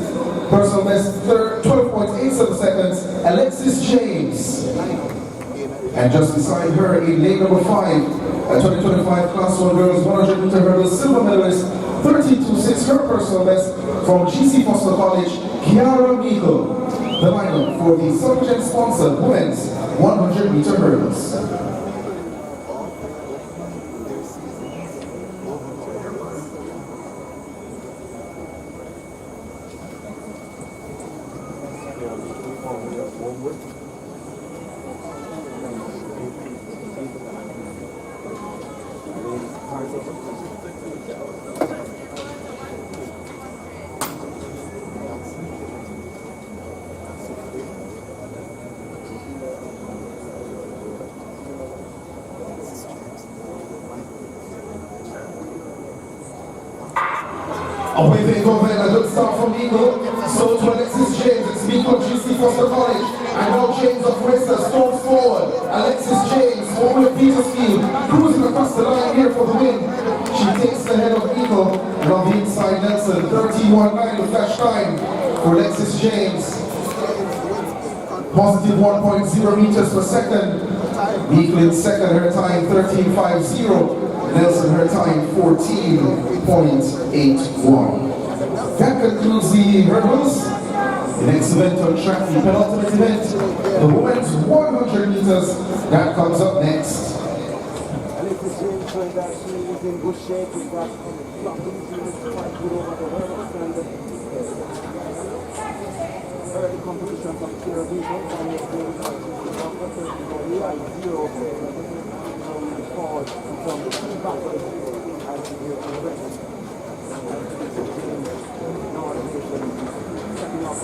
personal best 12.87 seconds, Alexis James. And just beside her in lane number 5, a 2025 Class 1 Girls 100 meter hurdles silver medalist, 13.26, her personal best from GC Foster College, Kiara Meikle. The lineup for the Supplegent sponsored women's 100 meter hurdles. Away they go then, a good start from Eagle. So to Alexis James, it's Meikle GC Foster College. And now James of Wester storms forward. Alexis James, over to Petersfield, cruising across the line here for the win. She takes the head of Eagle, and on the inside Nelson, 13.19 the flash time for Alexis James. Positive 1.0 meters per second. Meikle in second, her time 13.50. Nelson, her time 14.81. That concludes the hurdles. The next event on track, the penultimate event, the women's 100 meters, that comes up next. Alexis James showing that she is in good shape. We've got quite good over the hurdle standard. Early competition from Kira Vision and the game from forward from the team backwards as we hear from the rest. Stepping off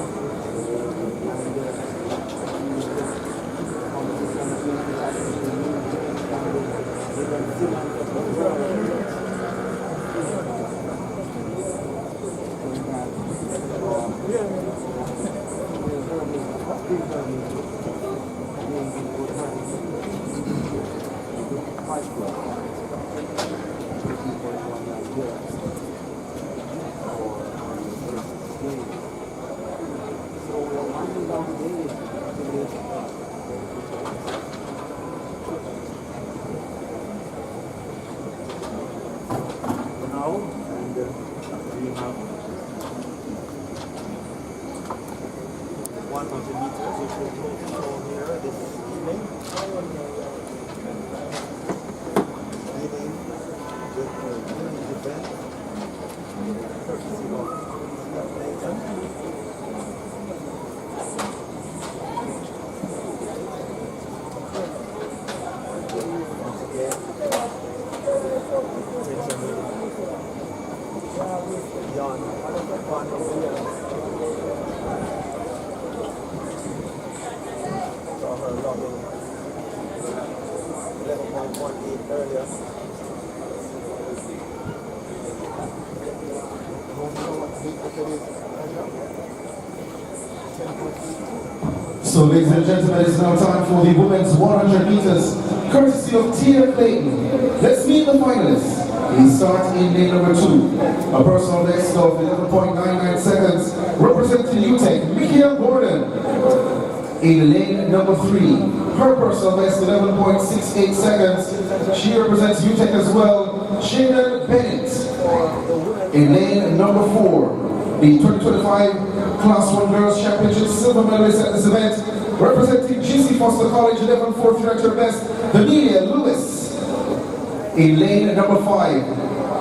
So ladies and gentlemen, it's now time for the women's 100 meters, courtesy of Tia Clayton. Let's meet the finalists. We start in lane number 2, a personal best of 11.99 seconds, representing UTEC, Michael Gordon. In lane number 3, her personal best 11.68 seconds, she represents UTEC as well, Shannon Bennett. In lane number 4, the 2025 Class 1 Girls Championship silver medalist at this event, Representing GC Foster College 11-4 director best, Amelia Lewis. In lane number 5,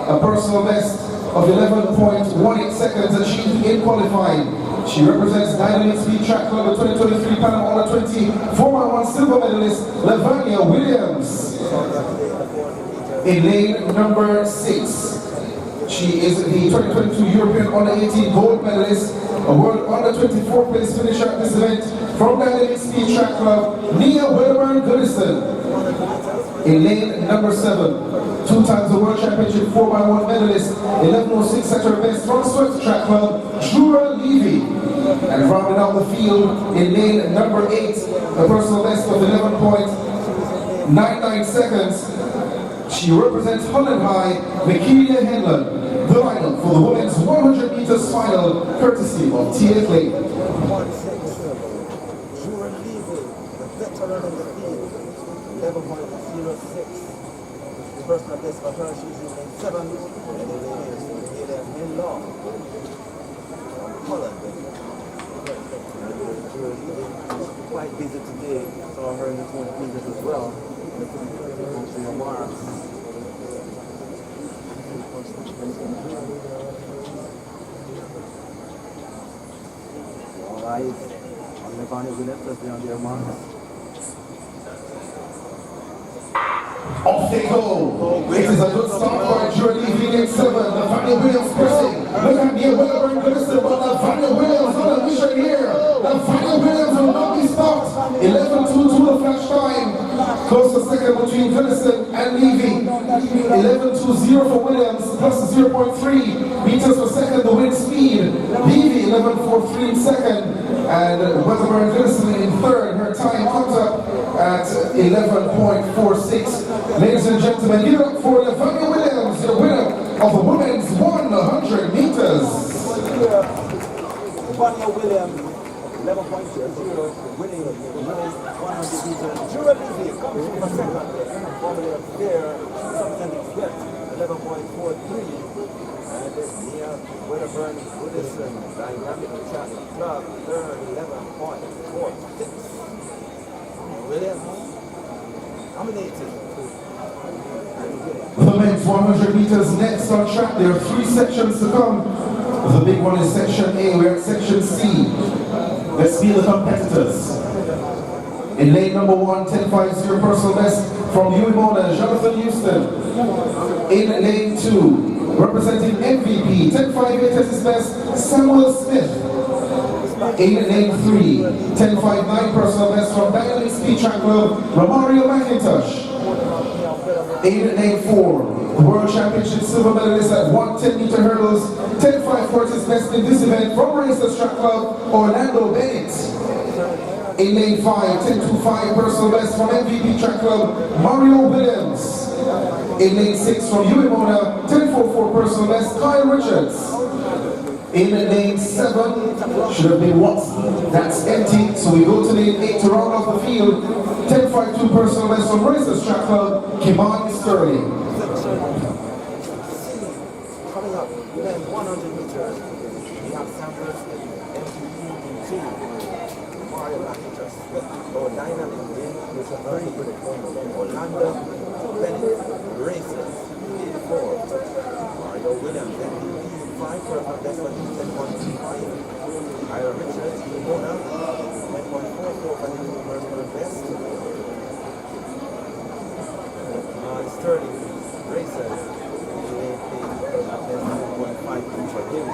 a personal best of 11.18 seconds achieved in qualifying. She represents Dynamic Speed Track Club, the 2023 Panama Honor 20 4x1 silver medalist, Lavanya Williams. In lane number 6, she is the 2022 European Under 18 gold medalist, a World Under 24 place finisher at this event from Dynamic Speed Track Club, Nia Wilburn-Goodison. In lane number 7, 2 times the World Championship 4x1 medalist, 11:06 at her best from Swift Track Club, Jura Levy. And rounding out the field in lane number 8, a personal best of 11.99 seconds. She represents Holland High, Michaela Henlon. The lineup for the women's 100 meters final, courtesy of TF Lake. Jura Levy, the veteran in the field, 11.06. The personal best for her, she's in lane 7, and the lane is Michaela Henlon from Holland. Jura Levy is quite busy today. Saw her in the 20 meters as well. All eyes on Lavanya Williams as they on their marks. Off they go. It is a good start for Jura Levy in 7. Lavanya Williams pressing. Look at Nia Wilburn-Goodison, but Lavanya Williams on a mission here. Lavanya Williams will not be stopped. 11:22 the flash time. Close second between Goodison and Levy. 11:20 for Williams, plus 0.3 meters per second the wind speed. Levy 11:43 in second, and Wilburn-Goodison in third. Her time comes up at 11.46. Ladies and gentlemen, give it up for Lavanya Williams, the winner of the women's 100 meters. Lavanya Williams, 11.00, winning the women's 100 meters. Jura Levy comes from a second. Formally up there, substantive swept, 11.43. And then Nia Wilburn-Goodison, Dynamic Track Club, third, 11.46. Williams, nominated. The men's 100 meters next on track. There are 3 sections to come. The big one is section A, we're at section C. Let's see the competitors. In lane number 1, 10.50 personal best from Uimona, Jonathan Houston. In lane 2, representing MVP, 10.58 as his best, Samuel Smith. In lane 3, 10.59 personal best from Dynamic Speed Track Club, Romario McIntosh. In lane 4, the World Championship silver medalist at 110 meter hurdles, 10.54 his best in this event from Racers Track Club, Orlando Bennett. In lane 5, 10.25 personal best from MVP Track Club, Mario Williams. In lane 6 from Uimona, 10.44 personal best, Kyle Richards. In lane 7, should have been Watson. That's empty, so we go to lane 8 to round off the field. 10.52 personal best from Racers Track Club, Kimani Sterling. Coming up, then 100 meters. We have Sanders MVP2. Mario McIntosh. Dynamic in with 3. Orlando Bennett Racers. 4. Mario Williams MVP 5 personal best for 10.25. Ira Richards Uimona 10.44 for his personal best. Sterling Racers. 1.5 for him.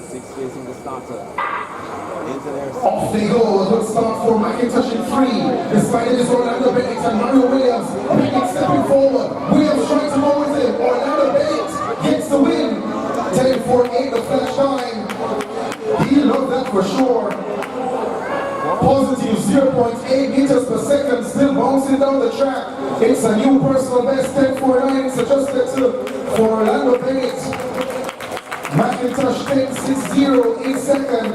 6 facing the starter. Into there. Off they go, a good start for McIntosh in 3. Despite it is Orlando Bennett and Mario Williams. Bennett stepping forward. Williams trying to go with him. Orlando Bennett gets the win. 10.48 the flash time. He loved that for sure. Positive 0.8 meters per second, still bouncing down the track. It's a new personal best, 10.49. It's adjusted for Orlando Bennett. McIntosh 10.60 in second.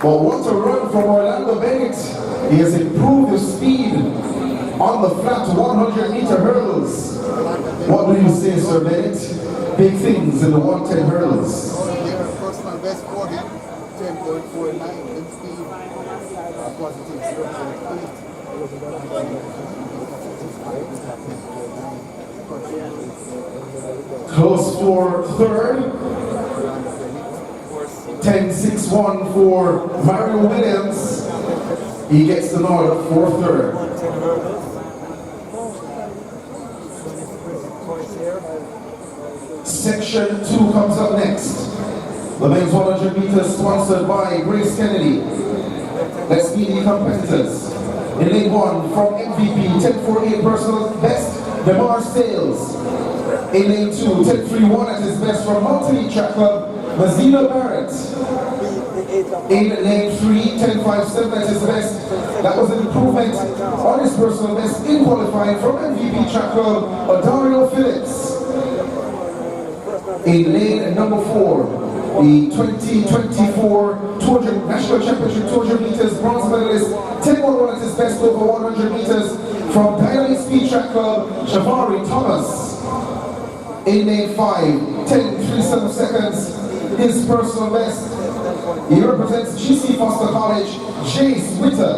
But what a run from Orlando Bennett. He has improved his speed on the flat 100 meter hurdles. What do you say, Sir Bennett? Big things in the 110 hurdles. Personal best for him. 10.49 in speed. Positive 0.8. Close for third. 10.61 for Mario Williams. He gets the nod for third. Section 2 comes up next. The men's 100 meters sponsored by Grace Kennedy. Let's meet the competitors. In lane 1 from MVP, 10.48 personal best, Jamaica Sales. In lane 2, 10.31 at his best from Mountain Track Club, Mazina Barrett. In lane 3, 10.57 at his best. That was an improvement on his personal best in qualifying from MVP Track Club, Odario Phillips. In lane number 4, the 2024 200 National Championship 200 meters bronze medalist, 10.11 at his best over 100 meters from Dynamic Speed Track Club, Shavari Thomas. In lane 5, 10.37 seconds, his personal best. He represents GC Foster College, Jay Dublow.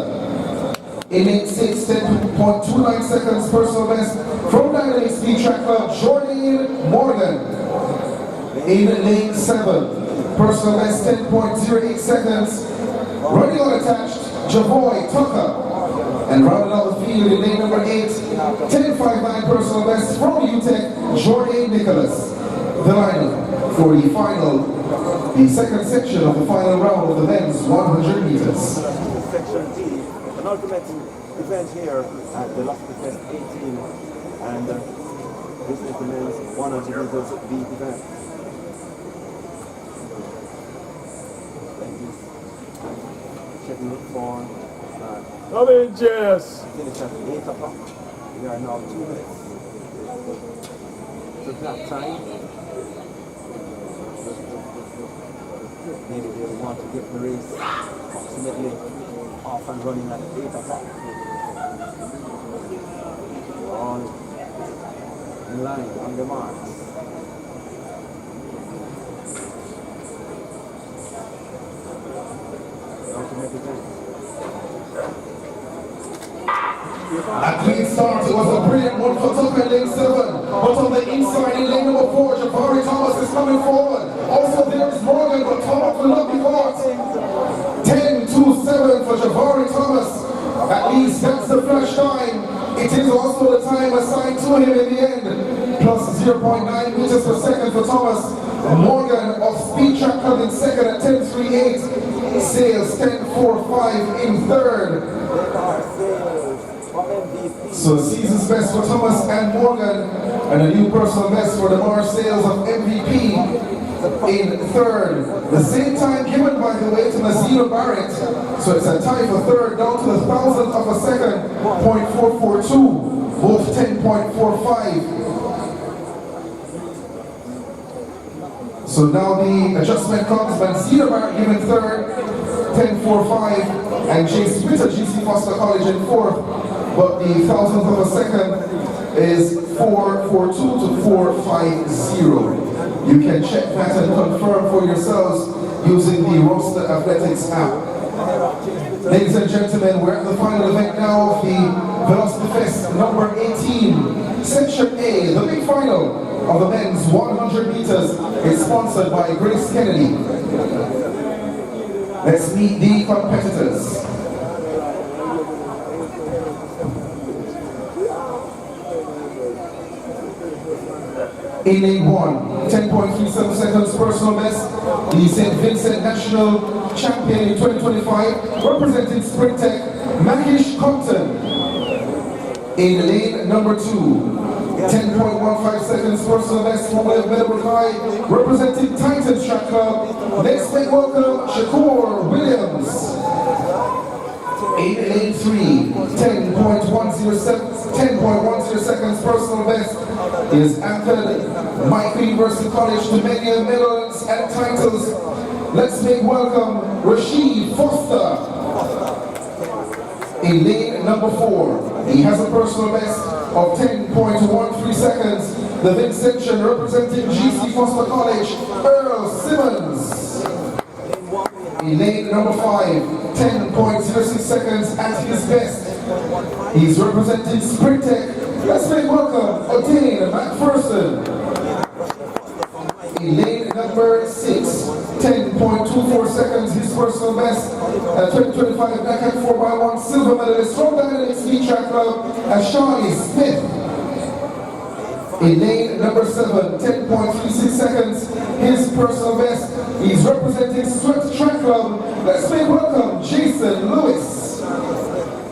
In lane 6, 10.29 seconds, personal best from Dynamic Speed Track Club, Jordan Morgan. In lane 7, personal best 10.08 seconds, running unattached, Javoy Tucker. And rounding out the field in lane number 8, 10.59 personal best from UTEC, Jordan Nicholas. The line for the second section of the final round of the men's 100 meters. Section D, an ultimate event here at the Las Vegas 18, and this is the men's 100 meters lead event. Checking it for Avengers! finish at 8 o'clock. We are now 2 minutes to that time. Maybe they want to get the race approximately off and running at 8 o'clock. All in line, on the marks. A clean start, it was a brilliant one for Tucker in lane 7. But on the inside in lane number 4, Jabari Thomas is coming forward. Also there is Morgan, but Thomas will not be caught. 10.27 for Jabari Thomas. At least that's the flash time. It is also the time assigned to him in the end. Plus 0.9 meters per second for Thomas. Morgan of Speed Track Club in second at 10.38. Sales 10.45 in third. So season's best for Thomas and Morgan, and a new personal best for the Mars Sales of MVP in third. The same time given, by the way, to Mazina Barrett. So it's a tie for third, down to the thousandth of a second, .442, both 10.45. So now the adjustment comes, Mazina Barrett given third, 10.45, and Jay Dublow, GC Foster College in fourth. But the thousandth of a second is 4.42 to 4.50. You can check that and confirm for yourselves using the Roster Athletics app. Ladies and gentlemen, we're at the final event now of the Velocity Fest number 18, Section A, the big final of the men's 100 meters is sponsored by Grace Kennedy. Let's meet the competitors. In lane 1, 10.37 seconds personal best, the St. Vincent National Champion in 2025, representing Sprint Tech, Makish Compton. In lane number 2, 10.15 seconds personal best for William Meadowbrook, representing Titans Track Club. Let's make welcome Shakur Williams. In lane 3, 10.10 seconds personal best is anchored Mike University College to many medals and titles. Let's make welcome Rashid Foster. In lane number 4, he has a personal best of 10.13 seconds. The midsection representing GC Foster College, Earl Simmons. In lane number 5, 10.06 seconds at his best. He's representing Sprintech. Let's make welcome O'Dane McPherson. In lane number 6, 10.24 seconds, his personal best. 2025 Black and 4x1 silver medalist from Dynamic Speed Track Club, Shawnee Smith. In lane number 7, 10.36 seconds, his personal best. He's representing Swift Track Club. Let's make welcome Jason Lewis.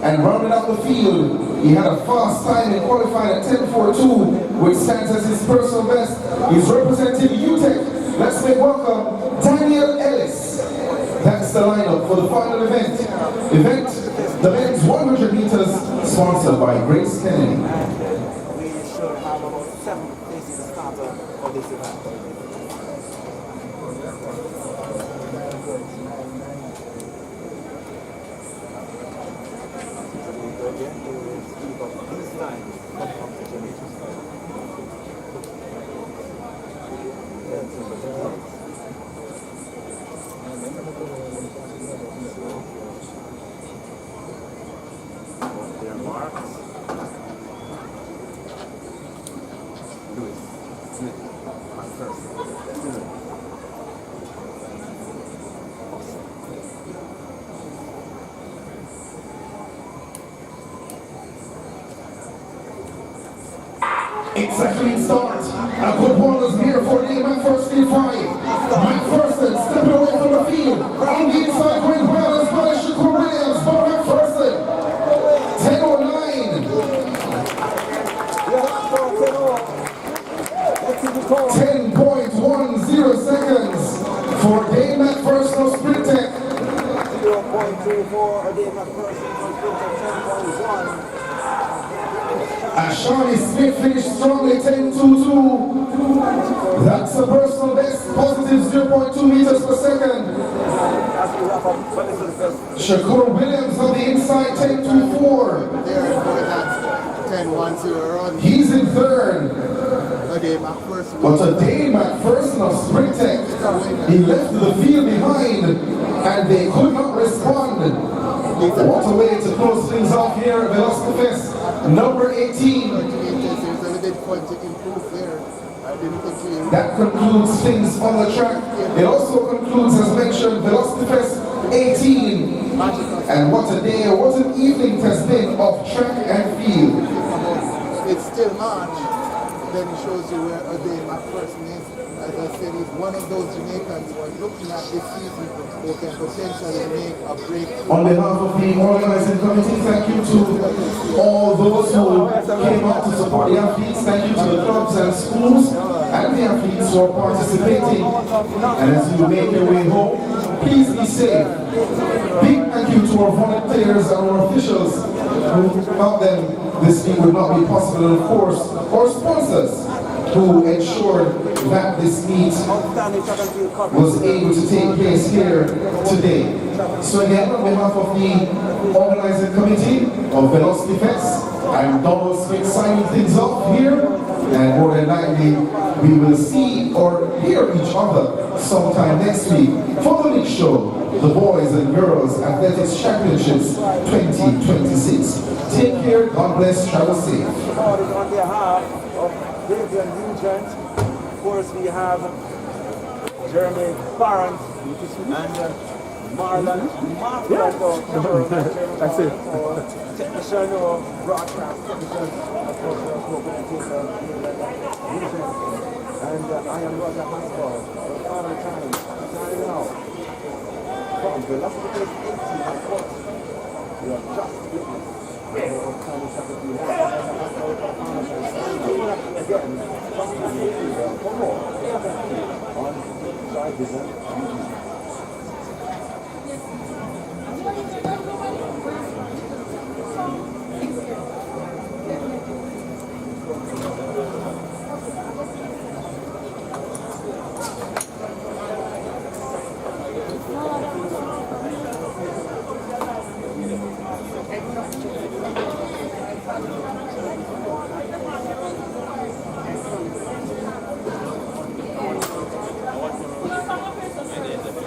And rounding out the field, he had a fast time in qualifying at 10.42, which stands as his personal best. He's representing UTEC. Let's make welcome Daniel Ellis. That's the lineup for the final event. The men's 100 meters, sponsored by Grace Kennedy. We should have about 7 places to start of this event. It's a clean start. A good one is here for the McPherson 5. McPherson stepping away from the field. On the inside, going well as well as Shakur Williams for McPherson. 10.09. 10.10 seconds for Dave McPherson of Sprintech. 0.24 a Dave McPherson from Sprintech, 10.1. Shawnee Smith finished strongly, 10.22. That's a personal best, positive 0.2 meters per second. Shakur Williams on the inside, 10.24. There, that's 10.10. He's in third. But a Dave McPherson of Sprintech, he left the field behind and they could not respond. What a way to close things off here at Velocity Fest. Number 18. That concludes things on the track. It also concludes, as mentioned, Velocity Fest 18. And what a day, what an evening it has been of track and field. It's still March. Then it shows you where O'Dane McPherson is. As I said, he's one of those Jamaicans who are looking at this season who can potentially make a breakthrough. On behalf of the organizing committee, thank you to all those who came out to support the athletes. Thank you to the clubs and schools and the athletes who are participating. And as you make your way home, please be safe. Big thank you to our volunteers and our officials who, without them, this thing would not be possible. And of course, our sponsors who ensured that this meet was able to take place here today. So again, on behalf of the organizing committee of Velocity Fest, I'm Donald Smith signing things off here, and more than likely we will see or hear each other sometime next week for the next show, the Boys and Girls Athletics Championships 2026. Take care, God bless, travel safe. On behalf of David Nugent, of course we have Jeremy Barron and Marlon That's it. technician or broadcast technician, of course, and I am Roger Haskell, the final time, signing out from Velocity Fest 18, of course. We are just witness. Again, for more on Drive Vision YouTube.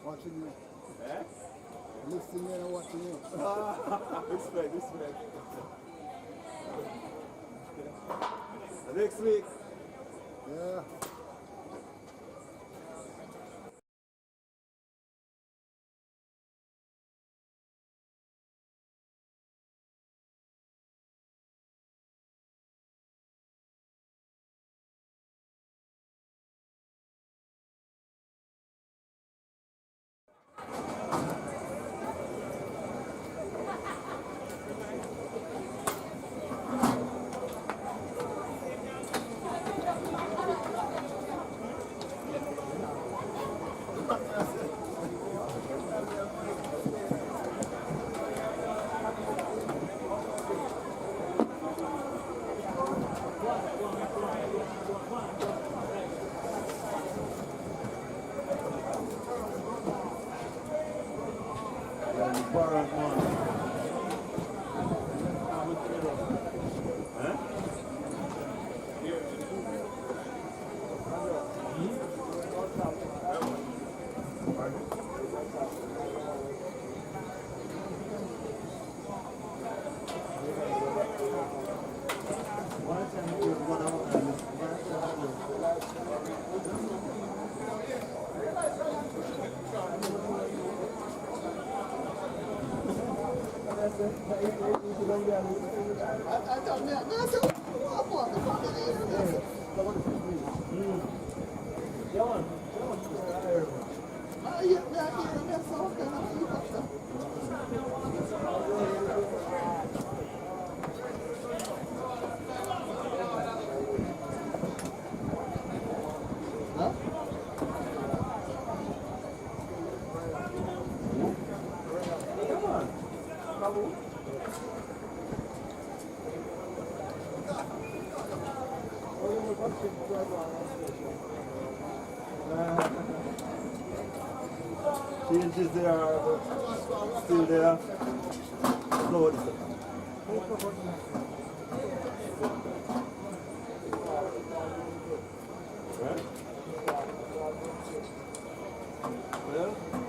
Watching you. Eh? Listening and watching you. Respect. Next week. Yeah. Changes there, still there. Load. Well,